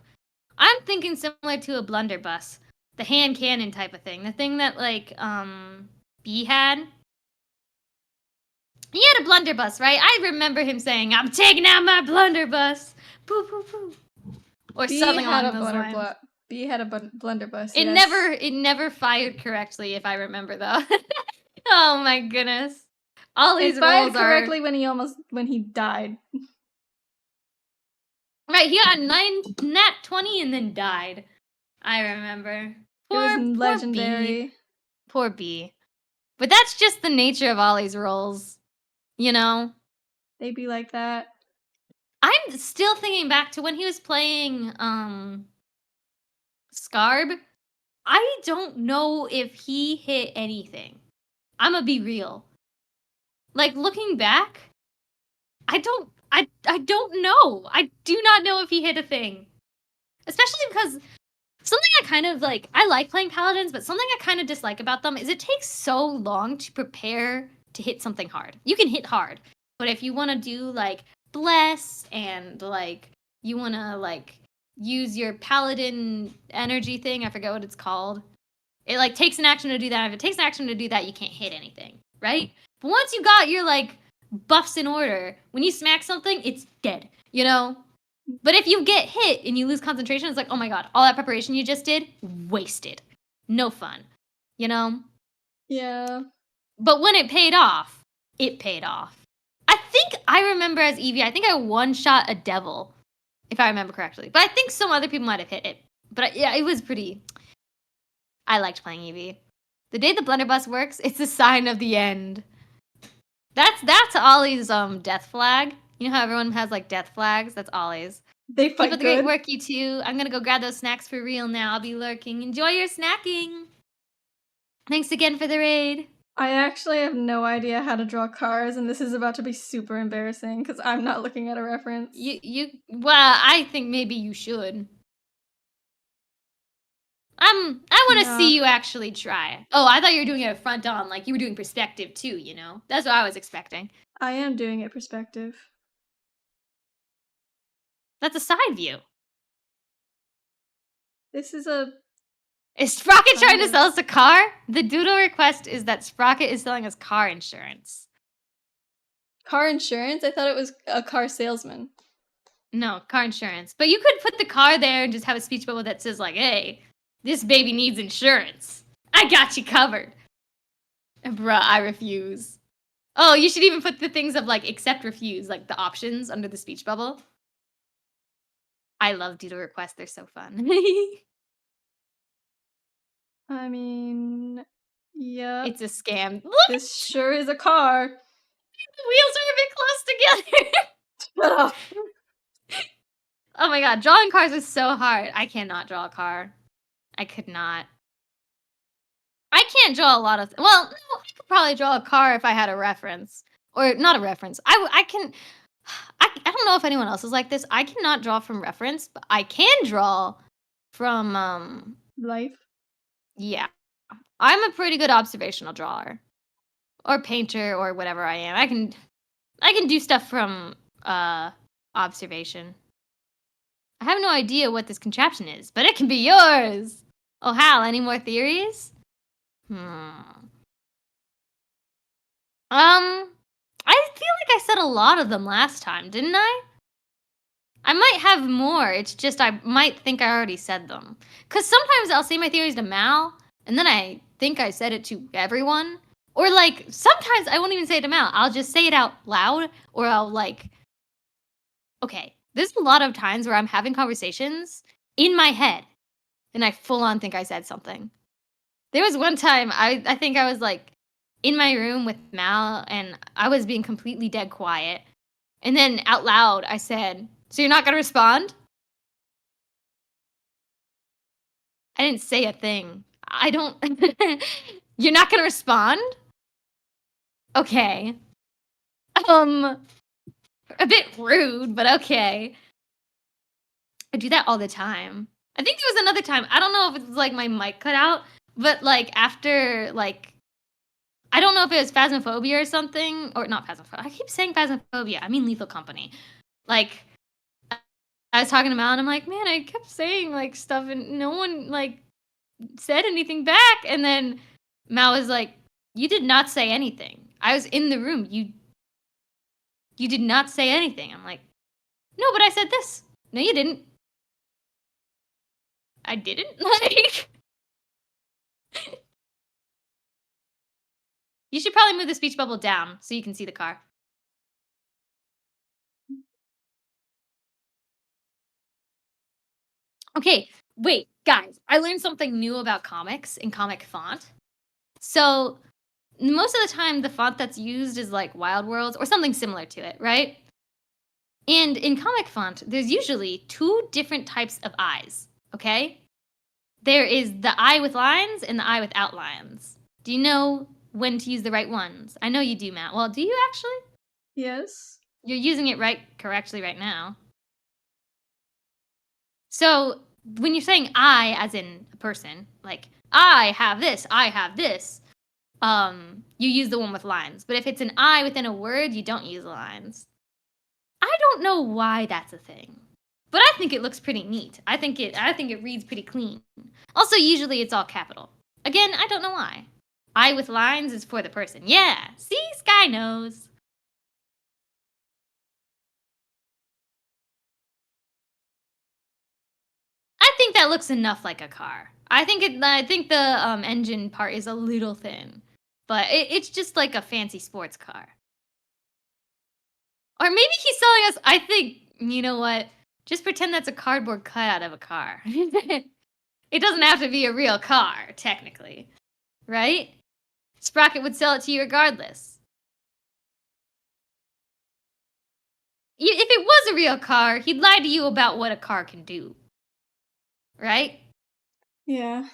I'm thinking similar to a blunderbuss. The hand cannon type of thing. The thing that, like, B had. He had a blunderbuss, right? I remember him saying, "I'm taking out my blunderbuss." Poo, poo, poo. Or B something had along a those lines. B had a blunderbuss. It Yes. never fired correctly, if I remember, though. Oh my goodness. All these It fired rolls are... correctly when he died. Right, he got a nat 20 and then died. I remember. It was legendary. Poor B. But that's just the nature of Ollie's roles. You know? They be like that. I'm still thinking back to when he was playing Scarb. I don't know if he hit anything. I'ma be real. Like, looking back, I don't know. I do not know if he hit a thing. Especially because something I kind of like, I like playing paladins, but something I kind of dislike about them is it takes so long to prepare to hit something hard. You can hit hard, but if you want to do like bless and like you want to like use your paladin energy thing, I forget what it's called. It like takes an action to do that. If it takes an action to do that, you can't hit anything, right? But once you got your like buffs in order, when you smack something, it's dead, you know? But if you get hit and you lose concentration, it's like, oh my god, all that preparation you just did, wasted. No fun. You know? Yeah. But when it paid off, it paid off. I think I remember as Eevee, I think I one-shot a devil, if I remember correctly. But I think some other people might have hit it. But yeah, it was pretty... I liked playing Eevee. The day the blunderbuss works, it's a sign of the end. That's Ollie's death flag. You know how everyone has like death flags? That's Ollie's. They fight Keep up the great work, you two. I'm gonna go grab those snacks for real now. I'll be lurking. Enjoy your snacking. Thanks again for the raid. I actually have no idea how to draw cars, and this is about to be super embarrassing because I'm not looking at a reference. Well, I think maybe you should. I want to Yeah. see you actually try. Oh, I thought you were doing it front on, like you were doing perspective too, you know? That's what I was expecting. I am doing it perspective. That's a side view. This is a Is Sprocket trying to Kind sell of. us a car? The doodle request is that Sprocket is selling us car insurance. car insurance? I thought it was a car salesman. No, car insurance. But you could put the car there and just have a speech bubble that says like, hey, this baby needs insurance. I got you covered. Bruh, I refuse. Oh, you should even put the things of like accept, refuse, like the options under the speech bubble. I love doodle requests. They're so fun. I mean, yeah. It's a scam. Look, This sure is a car. the wheels are a bit close together. Shut up. Oh my god, drawing cars is so hard. I cannot draw a car. I could not. I can't draw a lot of. Well, no, I could probably draw a car if I had a reference, or not a reference. I can. I don't know if anyone else is like this. I cannot draw from reference, but I can draw from Life. yeah. I'm a pretty good observational drawer, or painter, or whatever I am. I can do stuff from observation. I have no idea what this contraption is, but it can be yours. Oh, Hal, any more theories? I feel like I said a lot of them last time, didn't I? I might have more. It's just I might think I already said them. Because sometimes I'll say my theories to Mal, and then I think I said it to everyone. Or, like, sometimes I won't even say it to Mal. I'll just say it out loud, or I'll, like... Okay, there's a lot of times where I'm having conversations in my head, and I full-on think I said something. There was one time, I think I was, like, in my room with Mal, and I was being completely dead quiet. And then out loud, I said, so you're not going to respond? I didn't say a thing. I don't... You're not going to respond? Okay. A bit rude, but okay. I do that all the time. I think there was another time, I don't know if it's, like, my mic cut out, but, like, after, like... I don't know if it was Phasmophobia or something, or not Phasmophobia. I keep saying Phasmophobia. I mean Lethal Company. Like, I was talking to Mal, and I'm like, man, I kept saying, like, stuff, and no one, like, said anything back. And then Mal was like, you did not say anything. I was in the room. You did not say anything. I'm like, no, but I said this. No, you didn't. I didn't? Like... You should probably move the speech bubble down so you can see the car. Okay, wait, guys. I learned something new about comics in comic font. So, most of the time, the font that's used is like Wild Worlds or something similar to it, right? And in comic font, there's usually two different types of eyes, okay? There is the eye with lines and the eye without lines. Do you know when to use the right ones? I know you do, Matt. Well, do you actually? Yes. You're using it correctly right now. So, when you're saying I, as in a person, like, I have this, you use the one with lines. But if it's an I within a word, you don't use lines. I don't know why that's a thing. But I think it looks pretty neat. I think it reads pretty clean. Also, usually it's all capital. Again, I don't know why. I with lines is for the person. Yeah, see, Sky knows. I think that looks enough like a car. I think the engine part is a little thin, but it's just like a fancy sports car. Or maybe he's selling us. I think, you know what? Just pretend that's a cardboard cutout of a car. It doesn't have to be a real car, technically, right? Sprocket would sell it to you regardless. If it was a real car, he'd lie to you about what a car can do. Right? Yeah.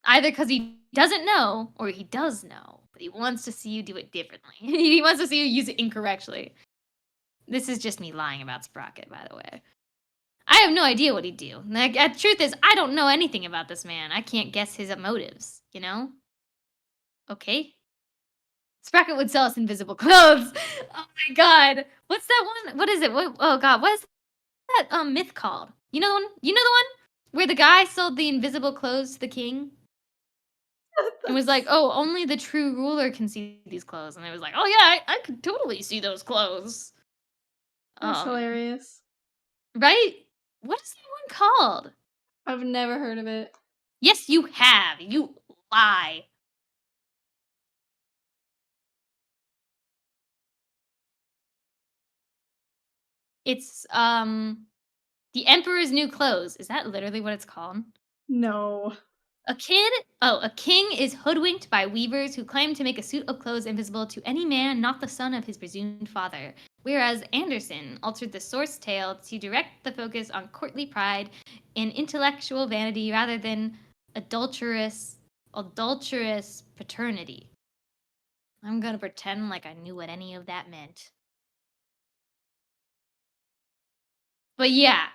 Either because he doesn't know, or he does know, but he wants to see you do it differently. He wants to see you use it incorrectly. This is just me lying about Sprocket, by the way. I have no idea what he'd do. Like, the truth is, I don't know anything about this man. I can't guess his motives, you know? Okay. Sprocket would sell us invisible clothes. Oh my god. What's that one? What is it? Oh god, what is that myth called? You know the one? You know the one? Where the guy sold the invisible clothes to the king? And was like, oh, only the true ruler can see these clothes. And it was like, oh yeah, I could totally see those clothes. That's hilarious. Right? What is that one called? I've never heard of it. Yes, you have. You lie. It's The Emperor's New Clothes. Is that literally what it's called? No. A king is hoodwinked by weavers who claim to make a suit of clothes invisible to any man not the son of his presumed father. Whereas Anderson altered the source tale to direct the focus on courtly pride and intellectual vanity rather than adulterous paternity. I'm gonna pretend like I knew what any of that meant. But yeah,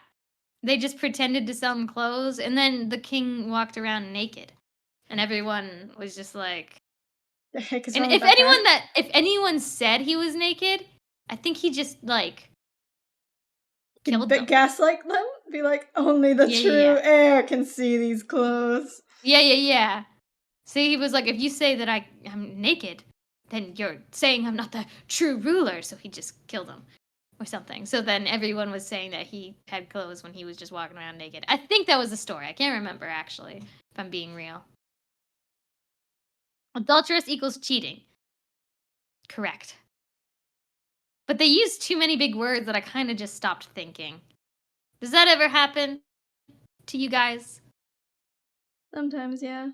they just pretended to sell him clothes, and then the king walked around naked, and everyone was just like. The heck is And wrong with that if anyone said he was naked, I think he just like guy? killed them. Gaslight them? Be like, only the Yeah, true yeah. heir can see these clothes. Yeah. So he was like, if you say that I'm naked, then you're saying I'm not the true ruler. So he just killed him or something. So then everyone was saying that he had clothes when he was just walking around naked. I think that was the story. I can't remember actually, if I'm being real. Adulterous equals cheating. Correct. But they used too many big words that I kind of just stopped thinking. Does that ever happen to you guys? Sometimes, yeah.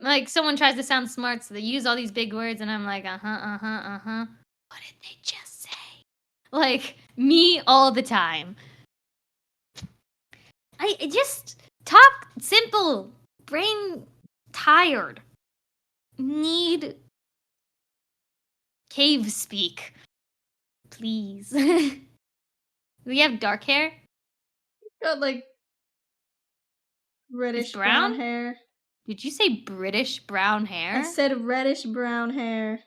Like, someone tries to sound smart, so they use all these big words, and I'm like, uh-huh. What did they just say? Like, me all the time. I just talk simple. Brain tired. Need cave speak. Please. Do you have dark hair? Got like reddish brown? brown hair. Did you say British brown hair? I said reddish brown hair.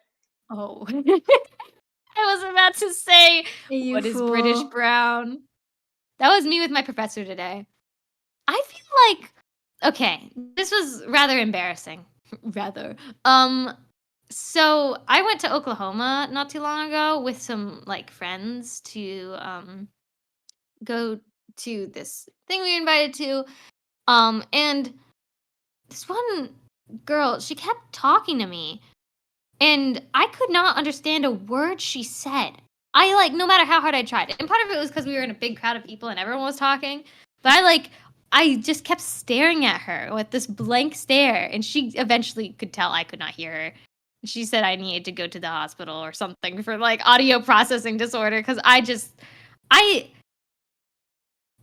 Oh. I was about to say, Hey, you what is fool. British brown? That was me with my professor today. I feel like, okay, this was rather embarrassing. So I went to Oklahoma not too long ago with some like friends to go to this thing we were invited to. And this one girl, she kept talking to me, and I could not understand a word she said. I like, no matter how hard I tried. And part of it was because we were in a big crowd of people and everyone was talking. But I just kept staring at her with this blank stare. And she eventually could tell I could not hear her. She said I needed to go to the hospital or something for like audio processing disorder. Because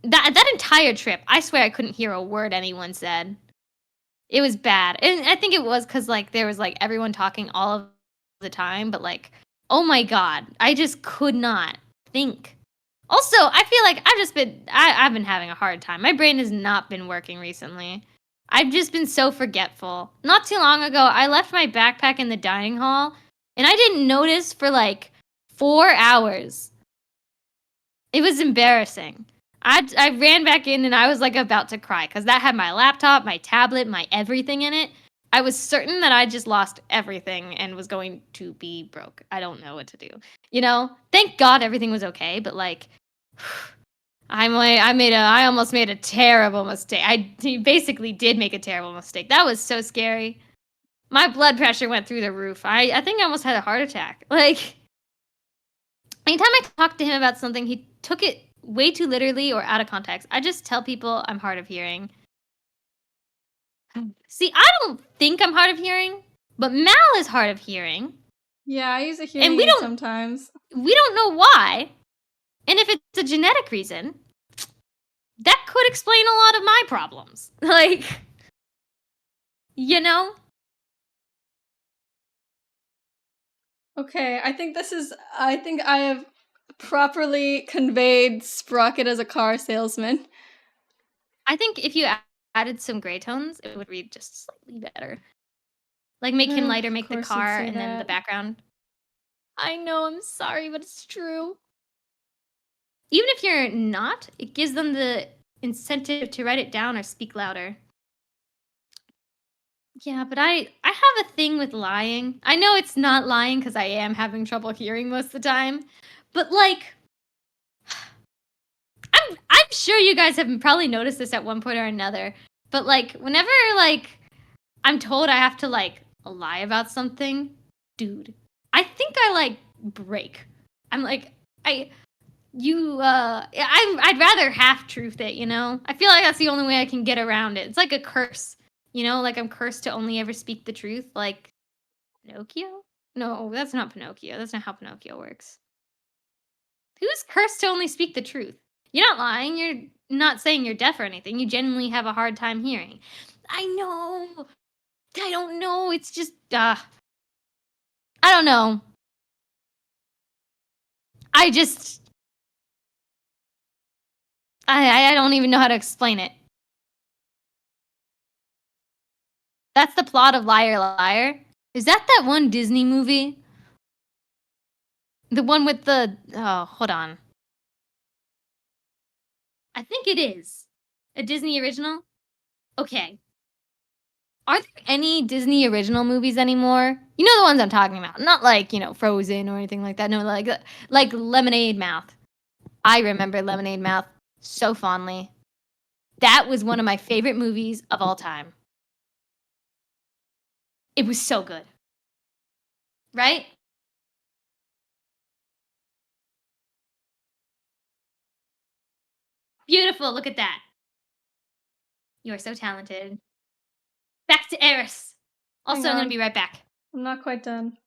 that entire trip, I swear I couldn't hear a word anyone said. It was bad. And I think it was because like there was like everyone talking all of the time, but like, oh my god, I just could not think. Also, I feel like I've been having a hard time. My brain has not been working recently. I've just been so forgetful. Not too long ago, I left my backpack in the dining hall, and I didn't notice for like 4 hours. It was embarrassing. I ran back in and I was like about to cry because that had my laptop, my tablet, my everything in it. I was certain that I just lost everything and was going to be broke. I don't know what to do. You know, thank God everything was okay, but like, I almost made a terrible mistake. I basically did make a terrible mistake. That was so scary. My blood pressure went through the roof. I think I almost had a heart attack. Like, anytime I talked to him about something, he took it way too literally or out of context. I just tell people I'm hard of hearing. See, I don't think I'm hard of hearing, but Mal is hard of hearing. Yeah, I use a hearing aid sometimes. We don't know why. And if it's a genetic reason, that could explain a lot of my problems. Like, you know? Okay, I think I have properly conveyed Sprocket as a car salesman. I think if you added some gray tones, it would read just slightly better. Like make him lighter, make the Of course you'd car, say and then the that. background. I know, I'm sorry, but it's true. Even if you're not, it gives them the incentive to write it down or speak louder. Yeah, but I have a thing with lying. I know it's not lying because I am having trouble hearing most of the time, but like, I'm sure you guys have probably noticed this at one point or another. But like, whenever like I'm told I have to like lie about something, dude, I think I like break. I'm like, I'd rather half truth it, you know? I feel like that's the only way I can get around it. It's like a curse, you know? Like I'm cursed to only ever speak the truth, like Pinocchio? No, that's not Pinocchio. That's not how Pinocchio works. Who's cursed to only speak the truth? You're not lying. You're not saying you're deaf or anything. You genuinely have a hard time hearing. I know. I don't know. It's just, I don't know. I just, I don't even know how to explain it. That's the plot of Liar Liar. Is that one Disney movie? The one with the, oh, hold on. I think it is. A Disney original? Okay. Are there any Disney original movies anymore? You know the ones I'm talking about. Not like, Frozen or anything like that. No, like Lemonade Mouth. I remember Lemonade Mouth so fondly. That was one of my favorite movies of all time. It was so good. Right? Beautiful. Look at that. You are so talented. Back to Eris. Also, I'm going to be right back. I'm not quite done.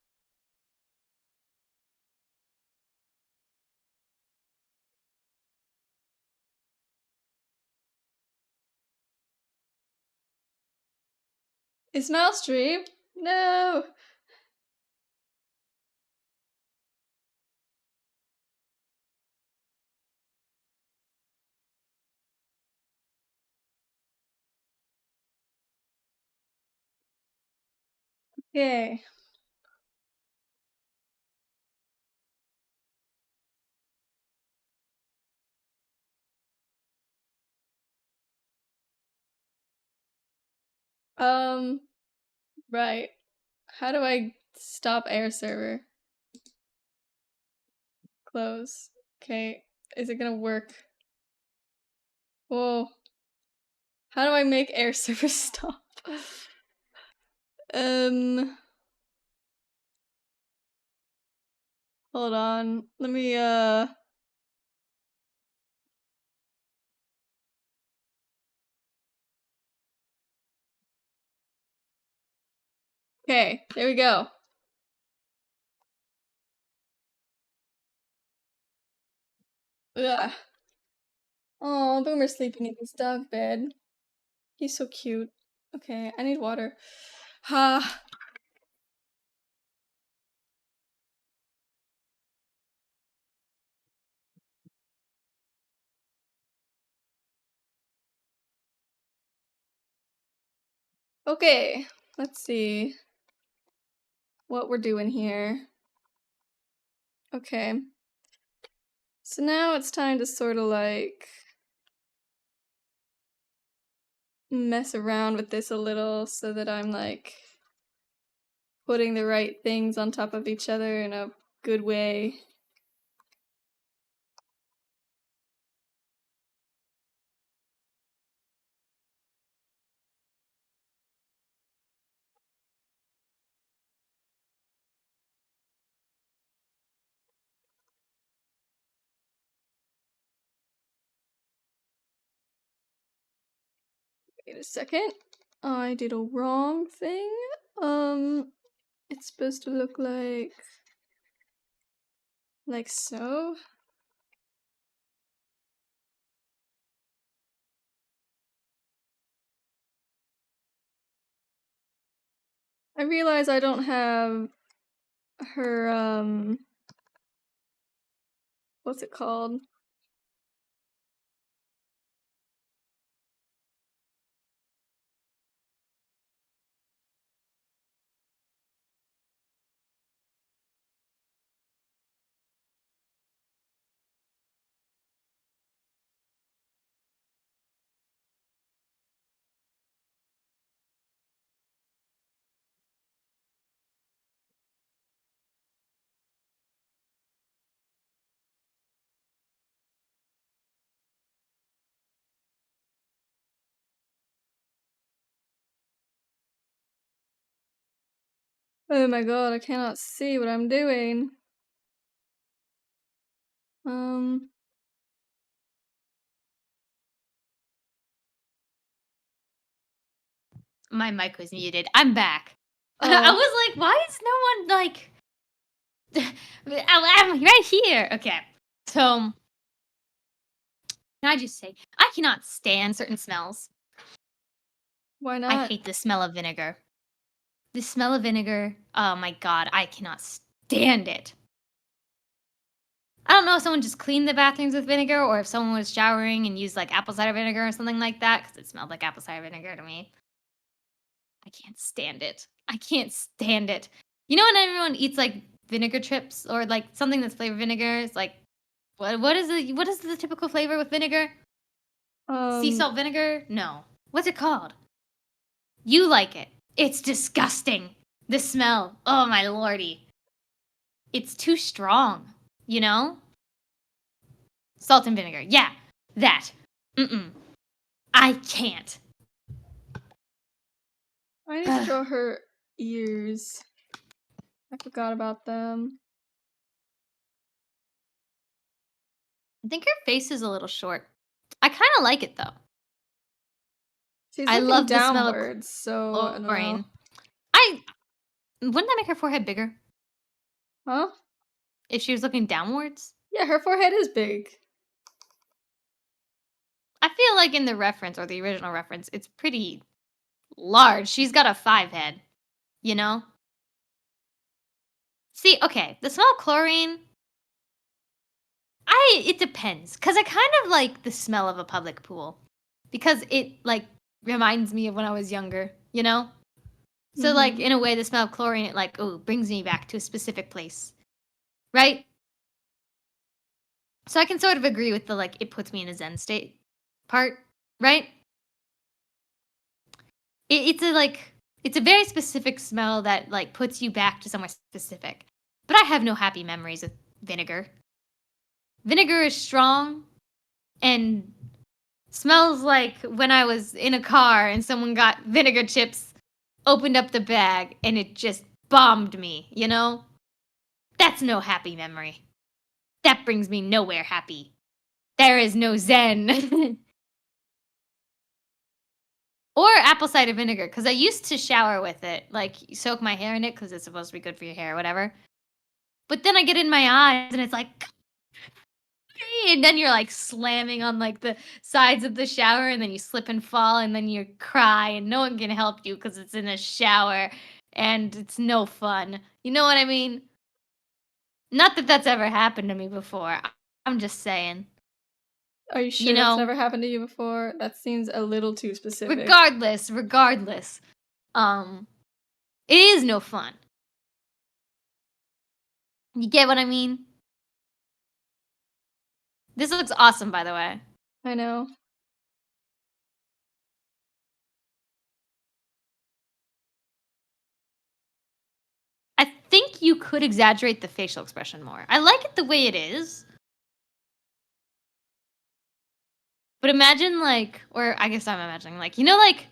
Is Mel stream? No! Okay. Right. How do I stop air server? Close. Okay. Is it gonna work? Whoa. How do I make air server stop? Hold on. Let me, Okay, there we go. Ugh. Oh, Boomer's sleeping in his dog bed. He's so cute. Okay, I need water. Ha. Okay, let's see what we're doing here. Okay. So now it's time to sort of like mess around with this a little so that I'm like putting the right things on top of each other in a good way. Wait a second. I did a wrong thing. It's supposed to look like so. I realize I don't have her what's it called? Oh my god, I cannot see what I'm doing. My mic was muted. I'm back. I Oh, was like, why is no one like? I'm right here. Okay, so can I just say I cannot stand certain smells. why I not? hate the smell of vinegar. The smell of vinegar. Oh my god, I cannot stand it. I don't know if someone just cleaned the bathrooms with vinegar or if someone was showering and used like apple cider vinegar or something like that because it smelled like apple cider vinegar to me. I can't stand it. I can't stand it. You know when everyone eats like vinegar chips or like something that's flavored vinegar? It's like what is the typical flavor with vinegar? Sea salt vinegar? No. What's it called? You like it. It's disgusting. The smell. Oh my lordy. It's too strong, you know? Salt and vinegar. Yeah, that. Mm-mm. I can't. I need to draw her ears. I forgot about them. I think her face is a little short. I kind of like it though. She's I looking love the smell of downwards, so I don't know. chlorine. Wouldn't that make her forehead bigger Huh? if she was looking downwards? Yeah, her forehead is big. I feel like in the reference or the original reference, it's pretty large. She's got a 5 head, you know? See, okay, the smell of chlorine, it depends. Cause I kind of like the smell of a public pool. Because it like reminds me of when I was younger, you know? So like Mhm. in a way the smell of chlorine it like brings me back to a specific place. Right? So I can sort of agree with the like it puts me in a zen state part, right? It's a very specific smell that like puts you back to somewhere specific. But I have no happy memories with vinegar. Vinegar is strong and smells like when I was in a car and someone got vinegar chips, opened up the bag, and it just bombed me, you know? That's no happy memory. That brings me nowhere happy. There is no zen. Or apple cider vinegar, because I used to shower with it, like soak my hair in it because it's supposed to be good for your hair or whatever. But then I get in my eyes and it's like, and then you're like slamming on like the sides of the shower and then you slip and fall and then you cry and no one can help you because it's in a shower and it's no fun. You know what I mean? Not that that's ever happened to me before. I'm just saying. Are you You sure that's know, never happened to you before? That seems a little too specific. regardless, it is no fun. You get what I mean? This looks awesome, by the way. I know. I think you could exaggerate the facial expression more. I like it the way it is. But imagine like, or I guess I'm imagining like, you know, like,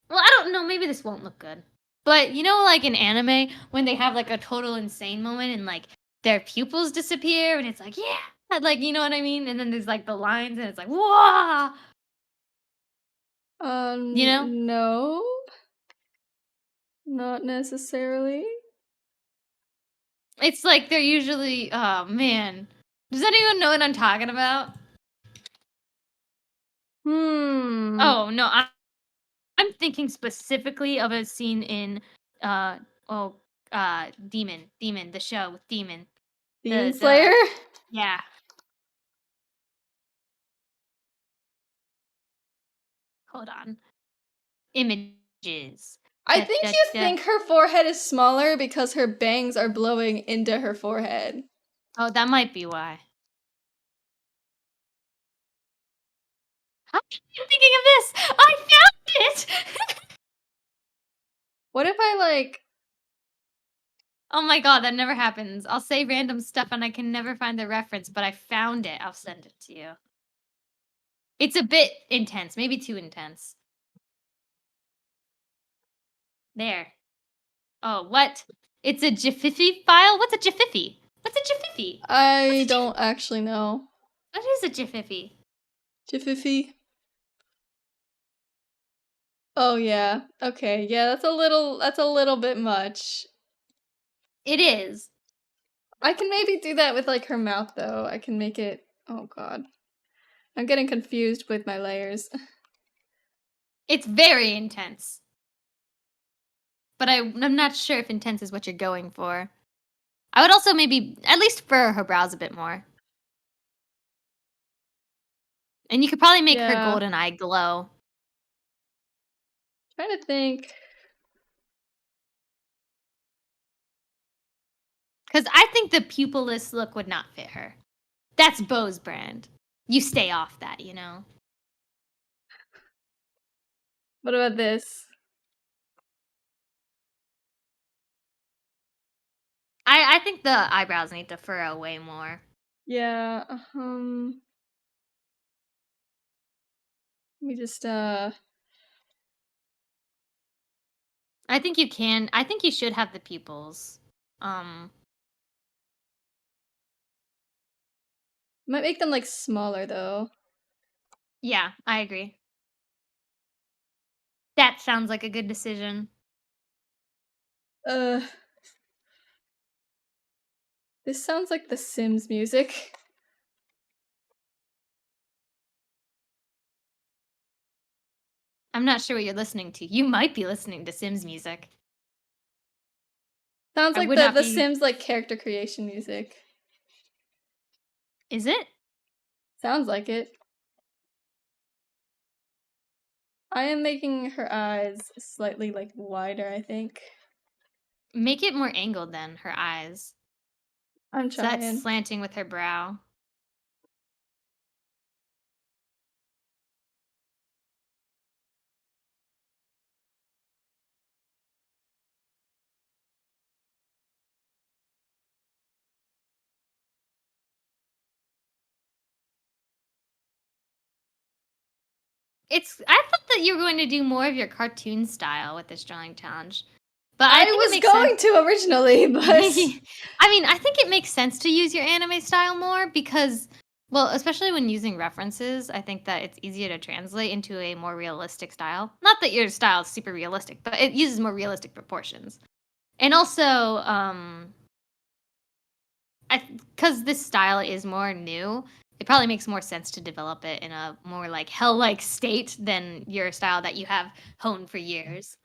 well, I don't know, maybe this won't look good. But you know, like in anime, when they have like a total insane moment and like their pupils disappear and it's like, yeah, like, you know what I mean? And then there's like the lines and it's like, whoa, you know? No. Not necessarily. It's like they're usually, oh man. Does anyone know what I'm talking about? Oh, no, I'm thinking specifically of a scene in uh oh Demon, the show with Demon. Demon The Slayer? yeah. Hold on. Images. I Da, think da, you da. think her forehead is smaller because her bangs are blowing into her forehead. Oh, that might be why. How am I thinking of this? I found it! What if I, like... Oh my god, that never happens. I'll say random stuff and I can never find the reference, but I found it. I'll send it to you. It's a bit intense, maybe too intense. There. Oh, what? It's a Jiffy file? What's a Jiffy? What's a Jiffy? I don't actually know. What is a Jiffy? Jiffy. Oh yeah. Okay. Yeah, that's a little bit much. It is. I can maybe do that with like her mouth though. I can make it. Oh god. I'm getting confused with my layers. It's very intense. But I'm not sure if intense is what you're going for. I would also maybe at least furrow her brows a bit more. And you could probably make her Yeah. golden eye glow. Trying to think. Because I think the pupilless look would not fit her. That's Bo's brand. You stay off that, you know? What about this? I think the eyebrows need to furrow way more. Yeah. Let me just I think you can. I think you should have the pupils. might make them like smaller though. Yeah, I agree. That sounds like a good decision. This sounds like The Sims music. I'm not sure what you're listening to. You might be listening to Sims music. Sounds I like would the not be- Sims like character creation music. Is it? Sounds like it. I am making her eyes slightly like wider, I think. Make it more angled then, her eyes. I'm So that's trying. slanting with her brow. I thought that you were going to do more of your cartoon style with this drawing challenge. But I think it was makes going sense. to originally, but I mean, I think it makes sense to use your anime style more because, well, especially when using references, I think that it's easier to translate into a more realistic style. Not that your style is super realistic, but it uses more realistic proportions. And also, because this style is more new, it probably makes more sense to develop it in a more like hell-like state than your style that you have honed for years.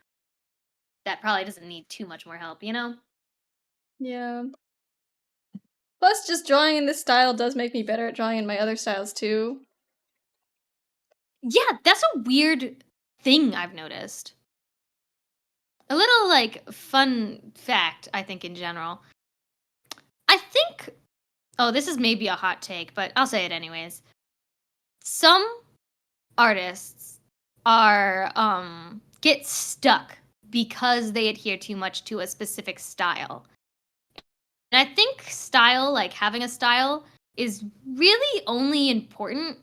That probably doesn't need too much more help, you know? yeah. Plus, just drawing in this style does make me better at drawing in my other styles too. Yeah, that's a weird thing I've noticed. A little like fun fact, I think, in general. I think, oh, this is maybe a hot take, but I'll say it anyways. Some artists are get stuck because they adhere too much to a specific style. And I think style, like having a style, is really only important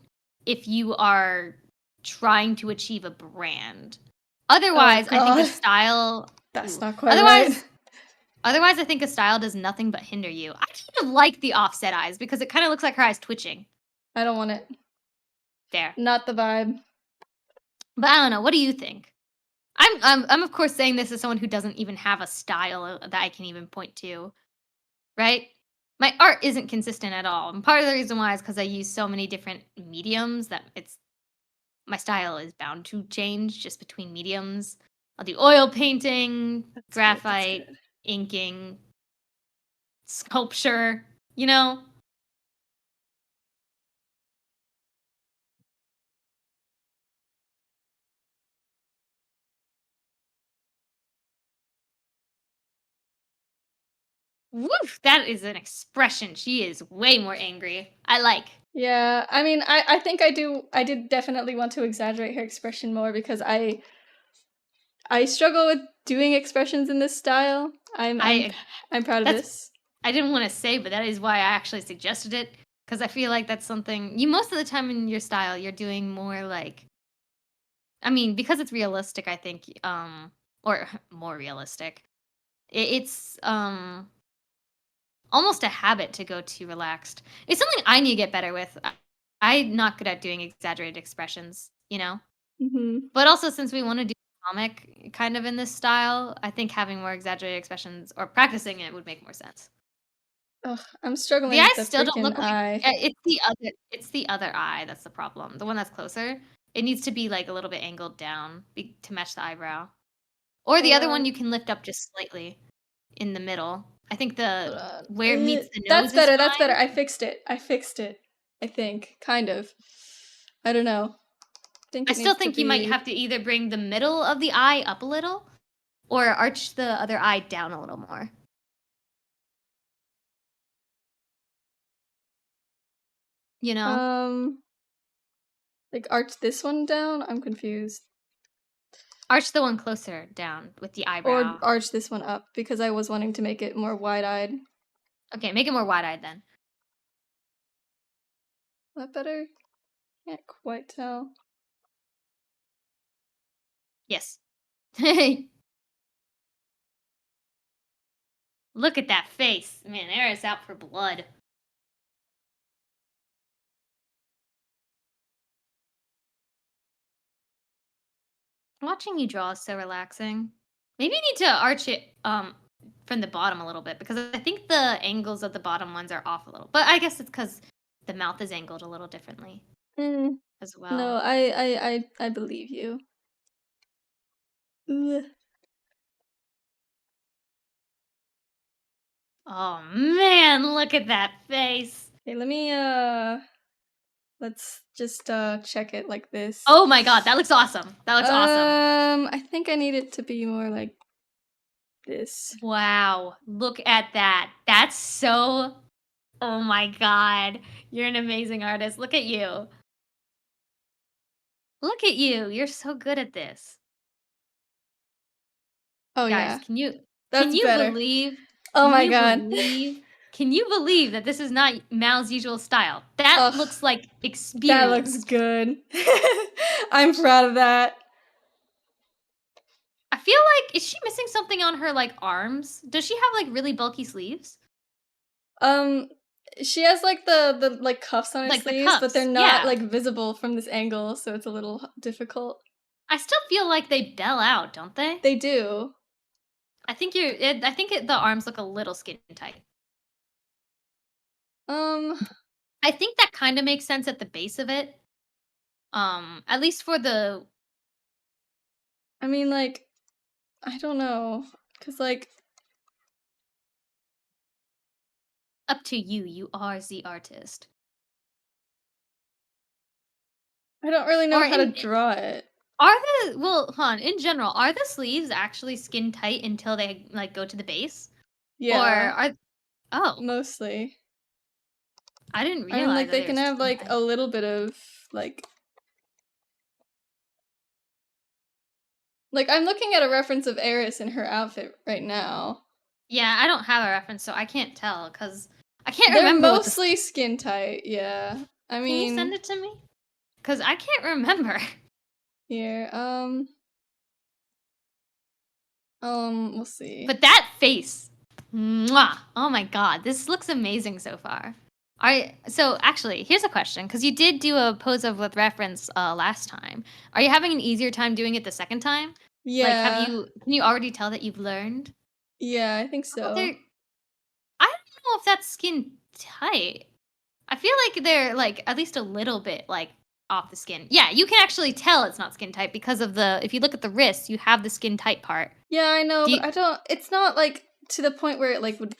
if you are trying to achieve a brand. Otherwise, I think a God. style. That's not quite Otherwise, right. otherwise, I think a style does nothing but hinder you. I kind of like the offset eyes because it kind of looks like her eyes twitching. I don't want it. There. Not the vibe. But I don't know. What do you think? I'm of course saying this as someone who doesn't even have a style that I can even point to, right? My art isn't consistent at all, and part of the reason why is because I use so many different mediums that my style is bound to change just between mediums. I'll do oil painting, graphite, Good. inking, sculpture, you know? Woof! That is an expression. She is way more angry. I like. Yeah, I mean, I think I did definitely want to exaggerate her expression more because I struggle with doing expressions in this style. I'm proud of That's this. I didn't want to say, but that is why I actually suggested it because I feel like that's something you most of the time in your style you're doing more like. I mean, because it's realistic, I think, or more realistic. It's almost a habit to go too relaxed. It's something I need to get better with. I'm not good at doing exaggerated expressions, you know? Mhm. But also, since we want to do comic kind of in this style, I think having more exaggerated expressions or practicing it would make more sense. Ugh, I'm The struggling with eyes the still don't freaking look like eye. it's the other eye that's the problem. The one that's closer. It needs to be like a little bit angled down to match the eyebrow. Or the other one Um, you can lift up just slightly in the middle. I think hold the on. where it meets the That's nose is better. That's better. fine. I fixed it. I think, kind of. I don't know. I think I it still needs to think you might be. have to either bring the middle of the eye up a little or arch the other eye down a little more. You know? Um, like arch this one down. I'm confused. Arch the one closer down with the Or eyebrow. arch this one up because I was wanting to make it more wide-eyed. Okay, make it more wide-eyed then. That better? Can't quite tell. Yes. Look at that face. Man, Era's out for blood. Watching you draw is so relaxing. Maybe you need to arch it from the bottom a little bit because I think the angles of the bottom ones are off a little. But I guess it's because the mouth is angled a little differently Mm, as no, well. I believe you. Ugh. Oh man, look at that face. Okay, let's just check it like this. Oh my god, that looks awesome. That looks awesome. I think I need it to be more like this. Wow, look at that. That's so. Oh my god, you're an amazing artist. Look at you. Look at you. You're so good at this. Oh Guys, yeah, can that's you better. believe Oh my god. can you believe that this is not Mal's usual style? That Ugh, looks like that looks experience. good. I'm proud of that. I feel like is she missing something on her like arms? Does she have like really bulky sleeves? Um, she has like the like cuffs on her Like the sleeves, but they're cuffs. not Yeah. like visible from this angle, so it's a little difficult. I still feel like they bell out, don't they? They do. I think the arms look a little skin tight. Um, I think that kind of makes sense at the base of it. At least for the I mean, like, I don't know, cause like, up to you. You are the artist. I don't really know Or how to draw it. well, hon, in general, are the sleeves actually skin tight until they like go to the base? Or Yeah, are oh, mostly. I didn't I mean, realize like, that they they were can have skin like tight. a little bit of like I'm looking at a reference of Eris in her outfit right now. Yeah, I don't have a reference, so I can't tell because I can't They're remember what the. mostly skin tight. Yeah, I Can you mean, send it to me? Because I can't remember. here, we'll see. But that face, mwah! Oh my god, this looks amazing so far. So actually, here's a question because you did do a pose of with reference last time. Are you having an easier time doing it the second time? Like, Yeah, can you already tell that you've learned? yeah, I think They're, so. I don't know if that's skin tight. I feel like they're like at least a little bit like off the skin. Yeah, you can actually tell it's not skin tight because of if you look at the wrist, you have the skin tight part. Yeah, I know, Do but you, I don't. It's not like to the point where it like would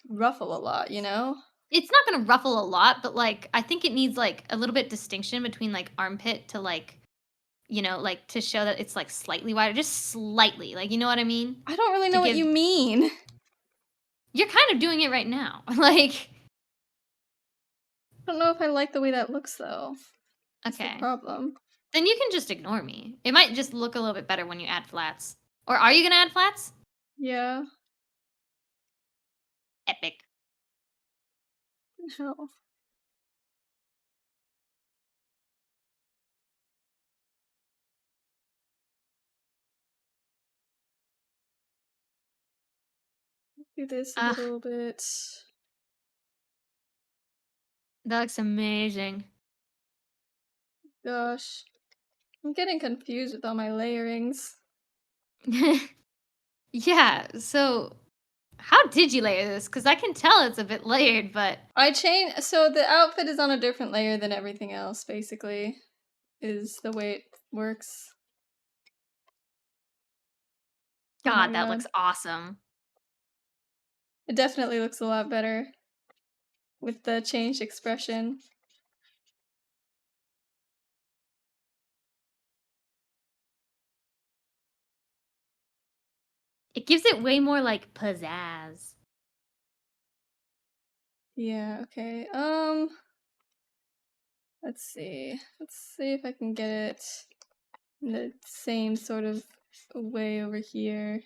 ruffle a lot, you know? it's not gonna ruffle a lot, but like I think it needs like a little bit distinction between like armpit to like like to show that it's like slightly wider, just slightly. Like you know what I mean? I don't really To know what give you mean. You're kind of doing it right now. Like, I don't know if I like the way that looks, though. That's the okay. problem. Then you can just ignore me. It might just look a little bit better when you add flats. Or are you gonna add flats? Yeah. Epic. Hell. Do this a Ah, little bit. that looks amazing. Gosh. I'm getting confused with all my layerings. Yeah, so how did you layer this? Because I can tell it's a bit layered, but So the outfit is on a different layer than everything else, basically, is the way it works. Oh my God, that god. looks awesome. It definitely looks a lot better with the changed expression. It gives it way more like pizzazz. Yeah, okay. Let's see. Let's see if I can get it in the same sort of way over here.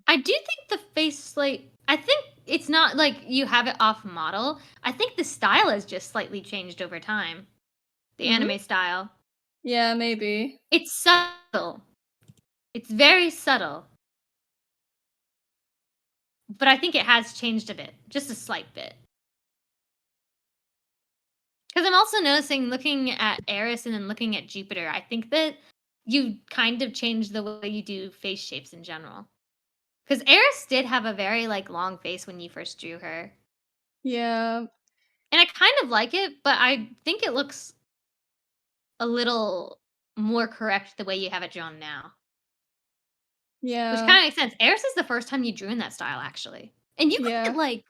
I do think the face, like, I think it's not like you have it off model. I think the style has just slightly changed over time. The Hmm? anime style. Yeah, maybe. It's subtle. It's very subtle. But I think it has changed a bit. Just a slight bit. Because I'm also noticing, looking at Eris and then looking at Jupiter, I think that you kind of changed the way you do face shapes in general. Because Eris did have a very, like, long face when you first drew her. Yeah, And I kind of like it, but I think it looks a little more correct the way you have it drawn now. Which yeah, kind of makes sense. Eris is the first time you drew in that style, actually. And you got yeah. it, like,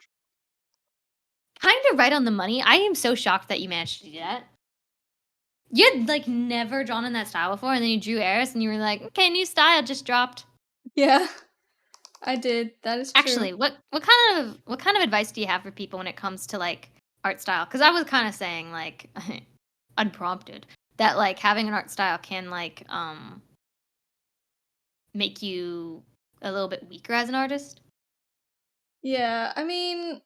kind of right on the money. I am so shocked that you managed to do that. You had, like, never drawn in that style before, and then you drew Eris, and you were like, okay, new style just dropped. Yeah, I did. That is true. Actually, what kind of advice do you have for people when it comes to, like, art style? Because I was kind of saying, like, unprompted, that, like, having an art style can, like, make you a little bit weaker as an artist. Yeah, I mean,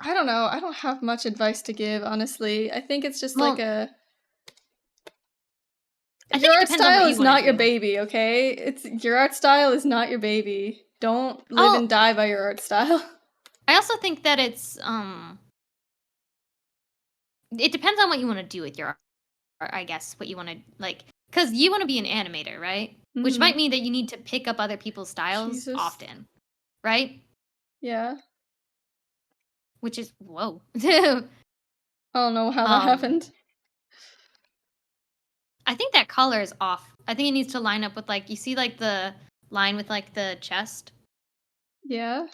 I don't know. I don't have much advice to give, honestly. I think it's just like Well, I your think it art depends on style what you is want to not your do. baby, okay? It's your art style is not your baby. Don't live and Oh, die by your art style. I also think that it depends on what you want to do with your art, I guess, what you want to, like, because you want to be an animator, right? Which might Mhm. mean that you need to pick up other people's styles Jesus. often, right? Yeah. Which is, whoa. I don't know how that um, happened. I think that color is off. I think it needs to line up with, like, you see, like, the line with, like, the chest. Yeah. Is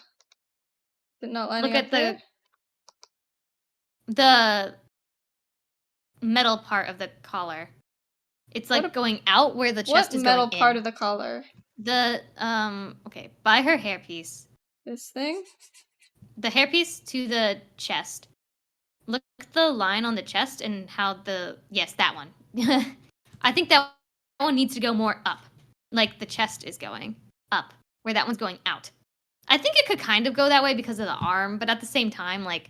it not lining Look up at there? the metal part of the collar. It's, What like, going out where the what chest is going metal part in. of the collar? Okay, by her hairpiece. This thing? The hairpiece to the chest. Look at the line on the chest and how yes, that one. I think that one needs to go more up. Like the chest is going up, where that one's going out. I think it could kind of go that way because of the arm, but at the same time, like,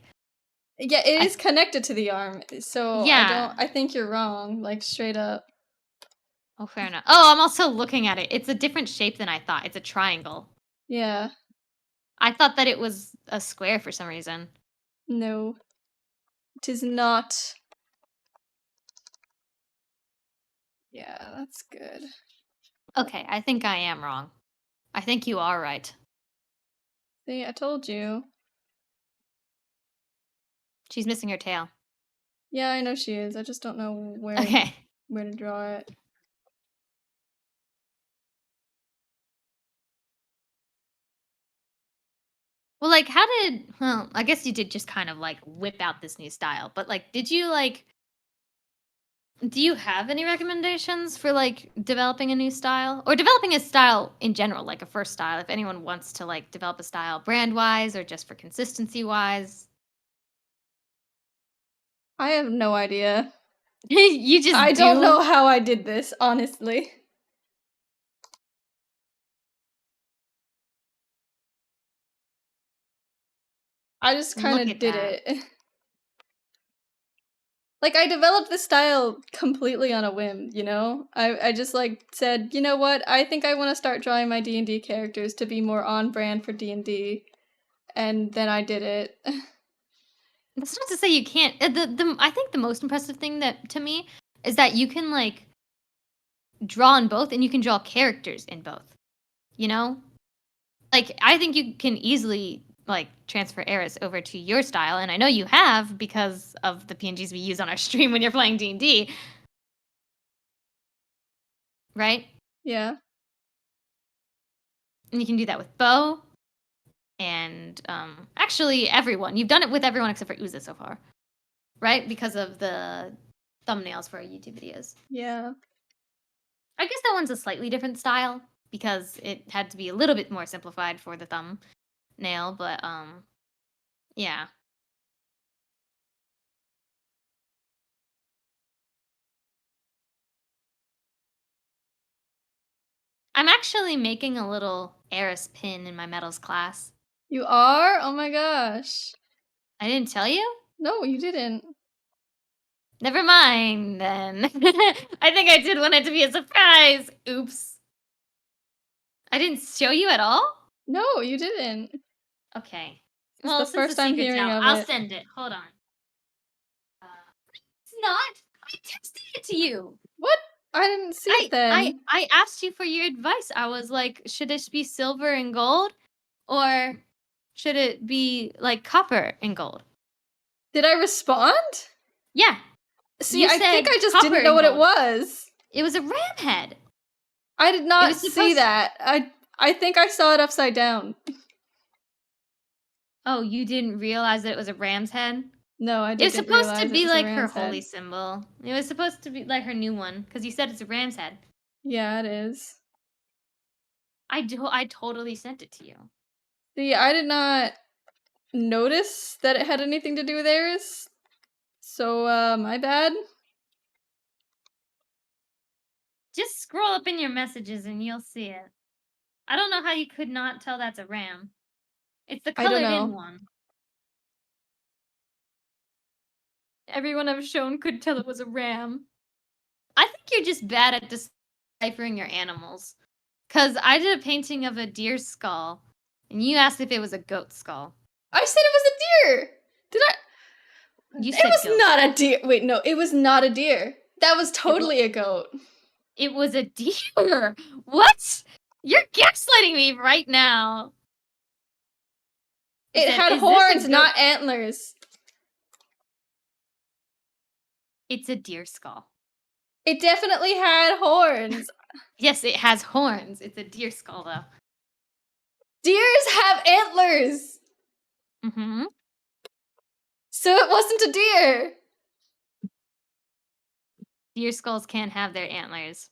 Yeah, it I is connected to the arm. So yeah. I think you're wrong, like straight up. Oh, fair enough. Oh, I'm also looking at it. It's a different shape than I thought. It's a triangle. Yeah. I thought that it was a square for some reason. No. It is not. Yeah, that's good. Okay, I think I am wrong. I think you are right. See, I told you. She's missing her tail. Yeah, I know she is. I just don't know Okay. where to draw it. Well, like, well, I guess you did just kind of like whip out this new style, but like, do you have any recommendations for like developing a new style or developing a style in general, like a first style, if anyone wants to like develop a style brand wise or just for consistency wise? I have no idea. You just I do. don't know how I did this, honestly. I just kind Look of at did that. it. Like, I developed this style completely on a whim, you know? I just, like, said, you know what? I think I want to start drawing my D&D characters to be more on brand for D&D. And then I did it. That's not to say you can't. I think the most impressive thing that to me is that you can like draw in both, and you can draw characters in both. You know, like I think you can easily like transfer Eris over to your style, and I know you have because of the PNGs we use on our stream when you're playing D&D, right? Yeah. And you can do that with Bo and actually everyone. You've done it with everyone except for Uza so far, right? Because of the thumbnails for our YouTube videos. Yeah. I guess that one's a slightly different style because it had to be a little bit more simplified for the thumbnail, but yeah. I'm actually making a little Eris pin in my metals class. You are? Oh my gosh. I didn't tell you? No, you didn't. Never mind then. I think I did want it to be a surprise. Oops. I didn't show you at all? No, you didn't. Okay. It's Well, the since first the I'm secret's hearing out, of I'll it. send it. Hold on. It's not. I texted it to you. What? I didn't see it then. I asked you for your advice. I was like, should it be silver and gold, or should it be like copper and gold? Did I respond? Yeah. See, You I think said I just copper didn't know and what it gold. was. It was a ram head. I did not see supposed- that. I think I saw it upside down. Oh, you didn't realize that it was a ram's head? No, I It was didn't supposed realize to it be was a like her ram's holy head. symbol. It was supposed to be like her new one because you said it's a ram's head. Yeah, it is. I totally sent it to you. See, I did not notice that it had anything to do with Eris. So, my bad. Just scroll up in your messages and you'll see it. I don't know how you could not tell that's a ram. It's the I don't colored in know. one. Everyone I've shown could tell it was a ram. I think you're just bad at deciphering your animals. Cause I did a painting of a deer skull, and you asked if it was a goat skull. I said it was a deer! Did I? You It said was goat. not a deer. Wait, no, it was not a deer. That was totally a goat. It was a deer. What? You're gaslighting me right now. It said, had "Is this a horns, goat?" not antlers. It's a deer skull. It definitely had horns. Yes, it has horns. It's a deer skull, though. Deers have antlers. Mm-hmm. So it wasn't a deer. Deer skulls can't have their antlers.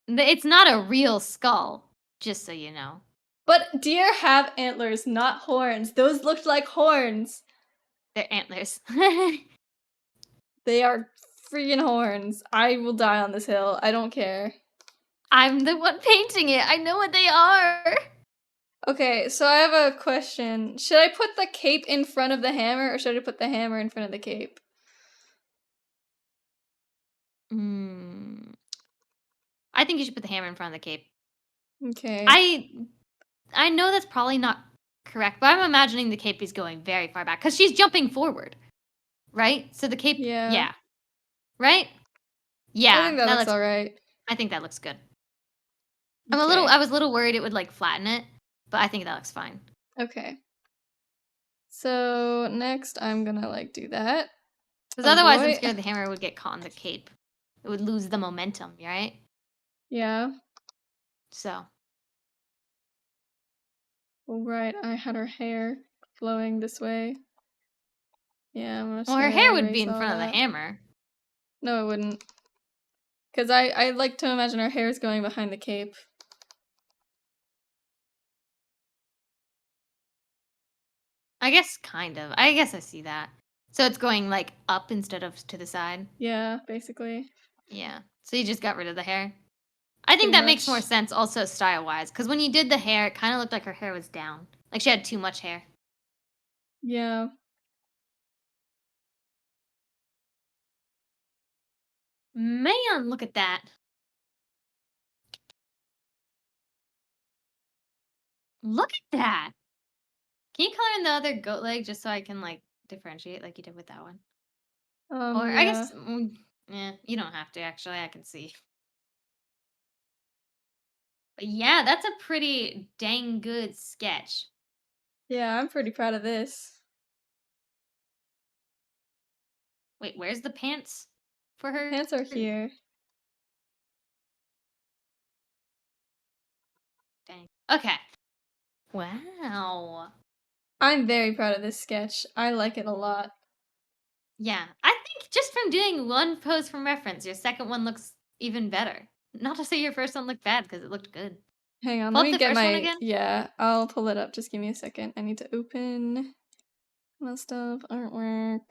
It's not a real skull, just so you know. But deer have antlers, not horns. Those looked like horns. They're antlers. They are freaking horns. I will die on this hill. I don't care. I'm the one painting it. I know what they are. Okay, so I have a question. Should I put the cape in front of the hammer, or should I put the hammer in front of the cape? I think you should put the hammer in front of the cape. Okay. I know that's probably not correct, but I'm imagining the cape is going very far back because she's jumping forward, right? So the cape, Yeah. right? Yeah, I think that looks alright. I think that looks good. Okay. I was a little worried it would like flatten it, but I think that looks fine. Okay. So next I'm gonna like do that. Because otherwise I'm scared the hammer would get caught in the cape. It would lose the momentum, right? Yeah. So Oh, right, I had her hair flowing this way. Yeah, I'm just Well, her gonna hair would be erase in all front of the that. hammer. No, it wouldn't. Because I like to imagine her hair is going behind the cape. I guess kind of. I guess I see that. So it's going like up instead of to the side. Yeah, basically. Yeah. So you just got rid of the hair. I think Pretty that makes more much. sense also style-wise, because when you did the hair, it kind of looked like her hair was down. Like she had too much hair. Yeah. Man, look at that. Look at that. Can you color in the other goat leg just so I can like differentiate like you did with that one? Or I Yeah. guess, you don't have to actually. I can see. But yeah, that's a pretty dang good sketch. Yeah, I'm pretty proud of this. Wait, where's the pants for her? Pants are here. Dang. Okay. Wow. I'm very proud of this sketch. I like it a lot. Yeah, I think just from doing one pose from reference, your second one looks even better. Not to say your first one looked bad because it looked good. Hang on, Pull let up me the get first one my... again. Yeah, I'll pull it up. Just give me a second. I need to open my stuff, artwork,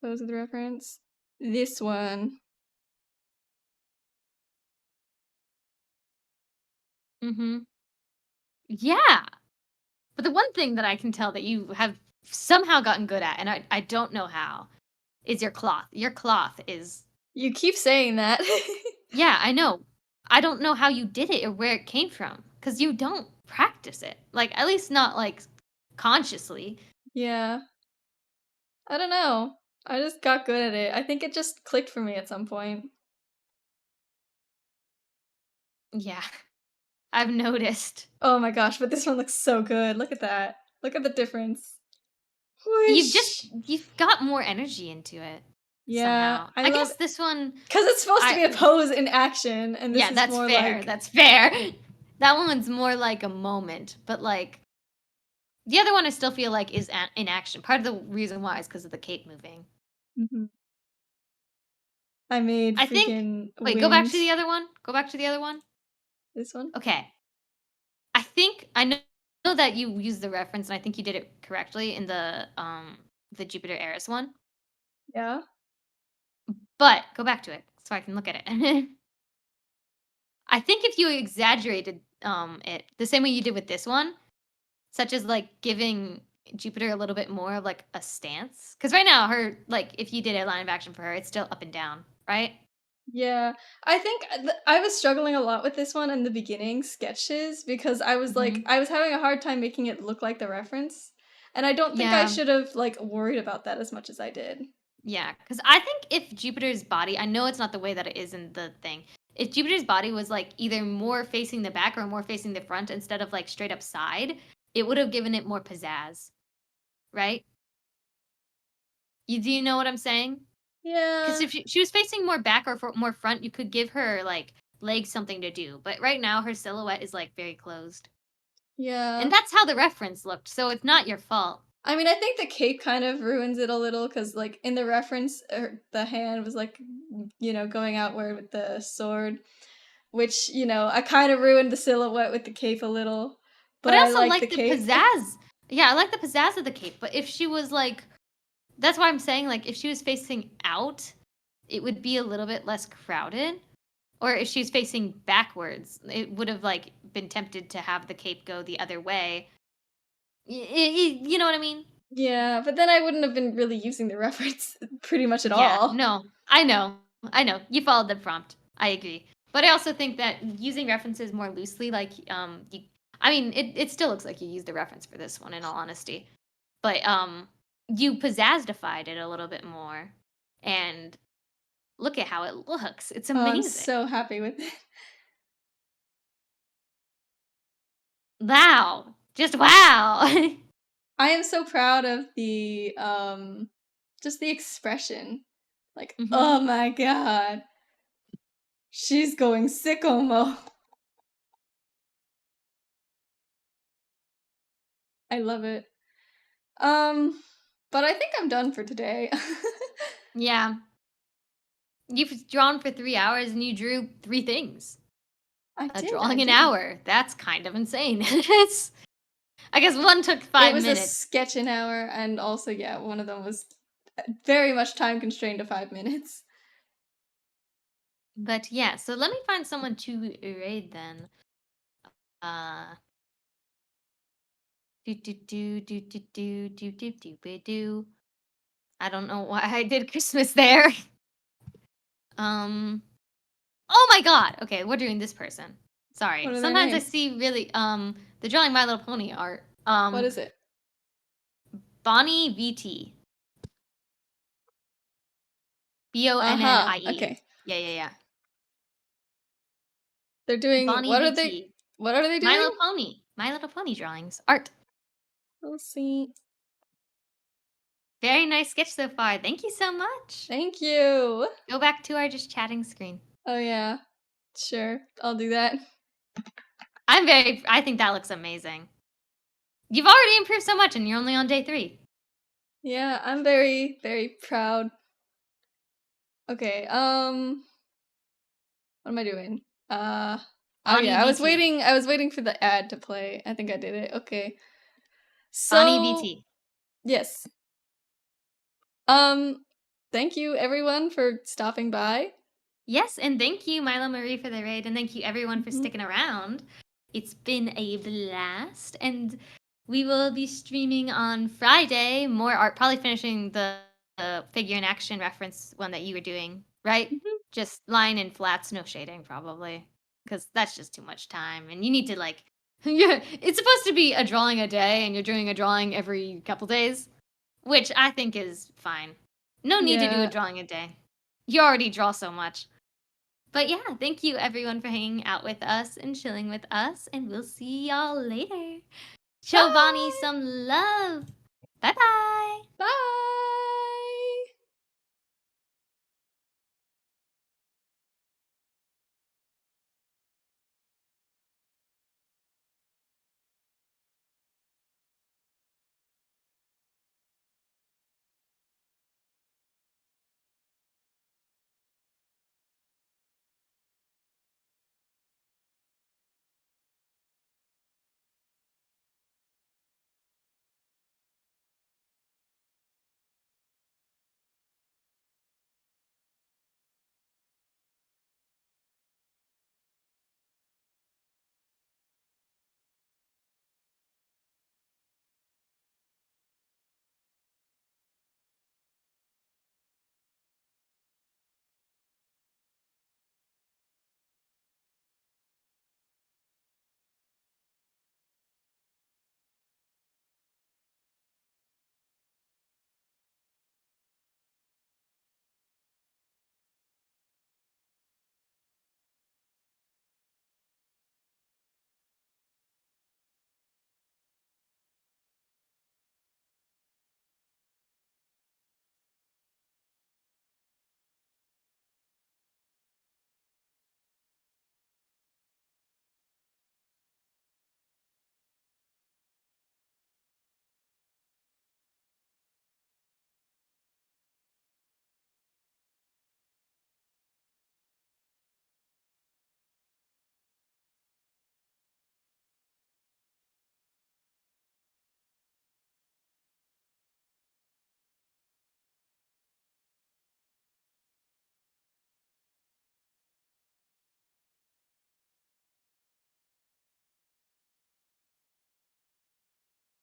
pose with reference. This one. Mm-hmm. Yeah. But the one thing that I can tell that you have somehow gotten good at, and I don't know how, is your cloth. Your cloth is... You keep saying that. Yeah, I know. I don't know how you did it or where it came from. Because you don't practice it. Like, at least not, like, consciously. Yeah. I don't know. I just got good at it. I think it just clicked for me at some point. Yeah. I've noticed. Oh my gosh, but this one looks so good. Look at that. Look at the difference. You've Whoosh! got more energy into it Yeah, somehow. I I love guess it. this one, Because it's supposed to be a I pose in action, and this yeah, is that's more fair. like... That's fair. That one's more like a moment, but like the other one, I still feel like is in action. Part of the reason why is because of the cape moving. Mhm. I made I think. freaking Wait, go back wind. to the other one. Go back to the other one. This one? Okay. I think I know that you used the reference, and I think you did it correctly in the Jupiter Eris one. Yeah? But go back to it so I can look at it. I think if you exaggerated it the same way you did with this one, such as like giving Jupiter a little bit more of like a stance, because right now her like if you did a line of action for her, it's still up and down, right? Yeah. I think I was struggling a lot with this one in the beginning sketches because I was like, Hmm. I was having a hard time making it look like the reference. And I don't think I Yeah, should have like worried about that as much as I did. yeah. Because I think if Jupiter's body, I know it's not the way that it is in the thing. If Jupiter's body was like either more facing the back or more facing the front instead of like straight up side, it would have given it more pizzazz, right? Do you know what I'm saying? Because Yeah. if she was facing more back or more front, you could give her like legs something to do. But right now, her silhouette is like very closed, Yeah. and that's how the reference looked. So it's not your fault. I mean, I think the cape kind of ruins it a little because, like, in the reference, the hand was like, going outward with the sword, which, I kind of ruined the silhouette with the cape a little, But but I I also like the like the cape. pizzazz. Yeah, I like the pizzazz of the cape. But if she was like, that's why I'm saying like if she was facing out, it would be a little bit less crowded. Or if she's facing backwards, it would have like been tempted to have the cape go the other way. You know what I mean? Yeah, but then I wouldn't have been really using the reference pretty much at Yeah, all. no, I know. I know. You followed the prompt. I agree. But I also think that using references more loosely, like, I mean, it still looks like you used the reference for this one, in all honesty. But, you pizzazzified it a little bit more. And look at how it looks. It's Oh, I'm amazing. so happy with it. Wow. Just wow. I am so proud of the just the expression. Like, Hmm. oh my god, she's going sicko mode. I love it. But I think I'm done for today. Yeah. You've drawn for 3 hours and you drew 3 things. I A did. drawing an hour. That's kind of insane. It's I guess one took 5 It was a minutes. sketch an hour, and also, yeah, one of them was very much time constrained to 5 minutes. But yeah, so let me find someone to raid then. Uh do do do do do do do do do do. I don't know why I did Christmas there. Oh my god. Okay, we're doing this person. Sorry. What are their Sometimes I names? see really the drawing My Little Pony art. What is it? Bonnie VT. Aha, Bonnie. okay. Yeah. They're doing Bonnie what are VT. they My doing? Little Pony. My Little Pony drawings. Art. We'll see. Very nice sketch so far. Thank you so much. Thank you. Go back to our just chatting screen. Oh yeah. Sure. I'll do that. I think that looks amazing. You've already improved so much and you're only on day 3. Yeah, I'm very, very proud. Okay, what am I doing? Oh Bonnie yeah, I was VT. waiting for the ad to play. I think I did it. Okay. Bonnie So, VT. yes. Thank you everyone for stopping by. Yes, and thank you, Milo Marie, for the raid, and thank you everyone for Mhm. sticking around. It's been a blast, and we will be streaming on Friday more art, probably finishing the figure in action reference one that you were doing, right? Mhm. Just line and flats, no shading, probably, because that's just too much time, and you need to like, yeah, it's supposed to be a drawing a day, and you're doing a drawing every couple days, which I think is fine. No need to do a Yeah. drawing a day. You already draw so much. But yeah, thank you everyone for hanging out with us and chilling with us, and we'll see y'all later. Show Bonnie Bye. some love. Bye bye. Bye.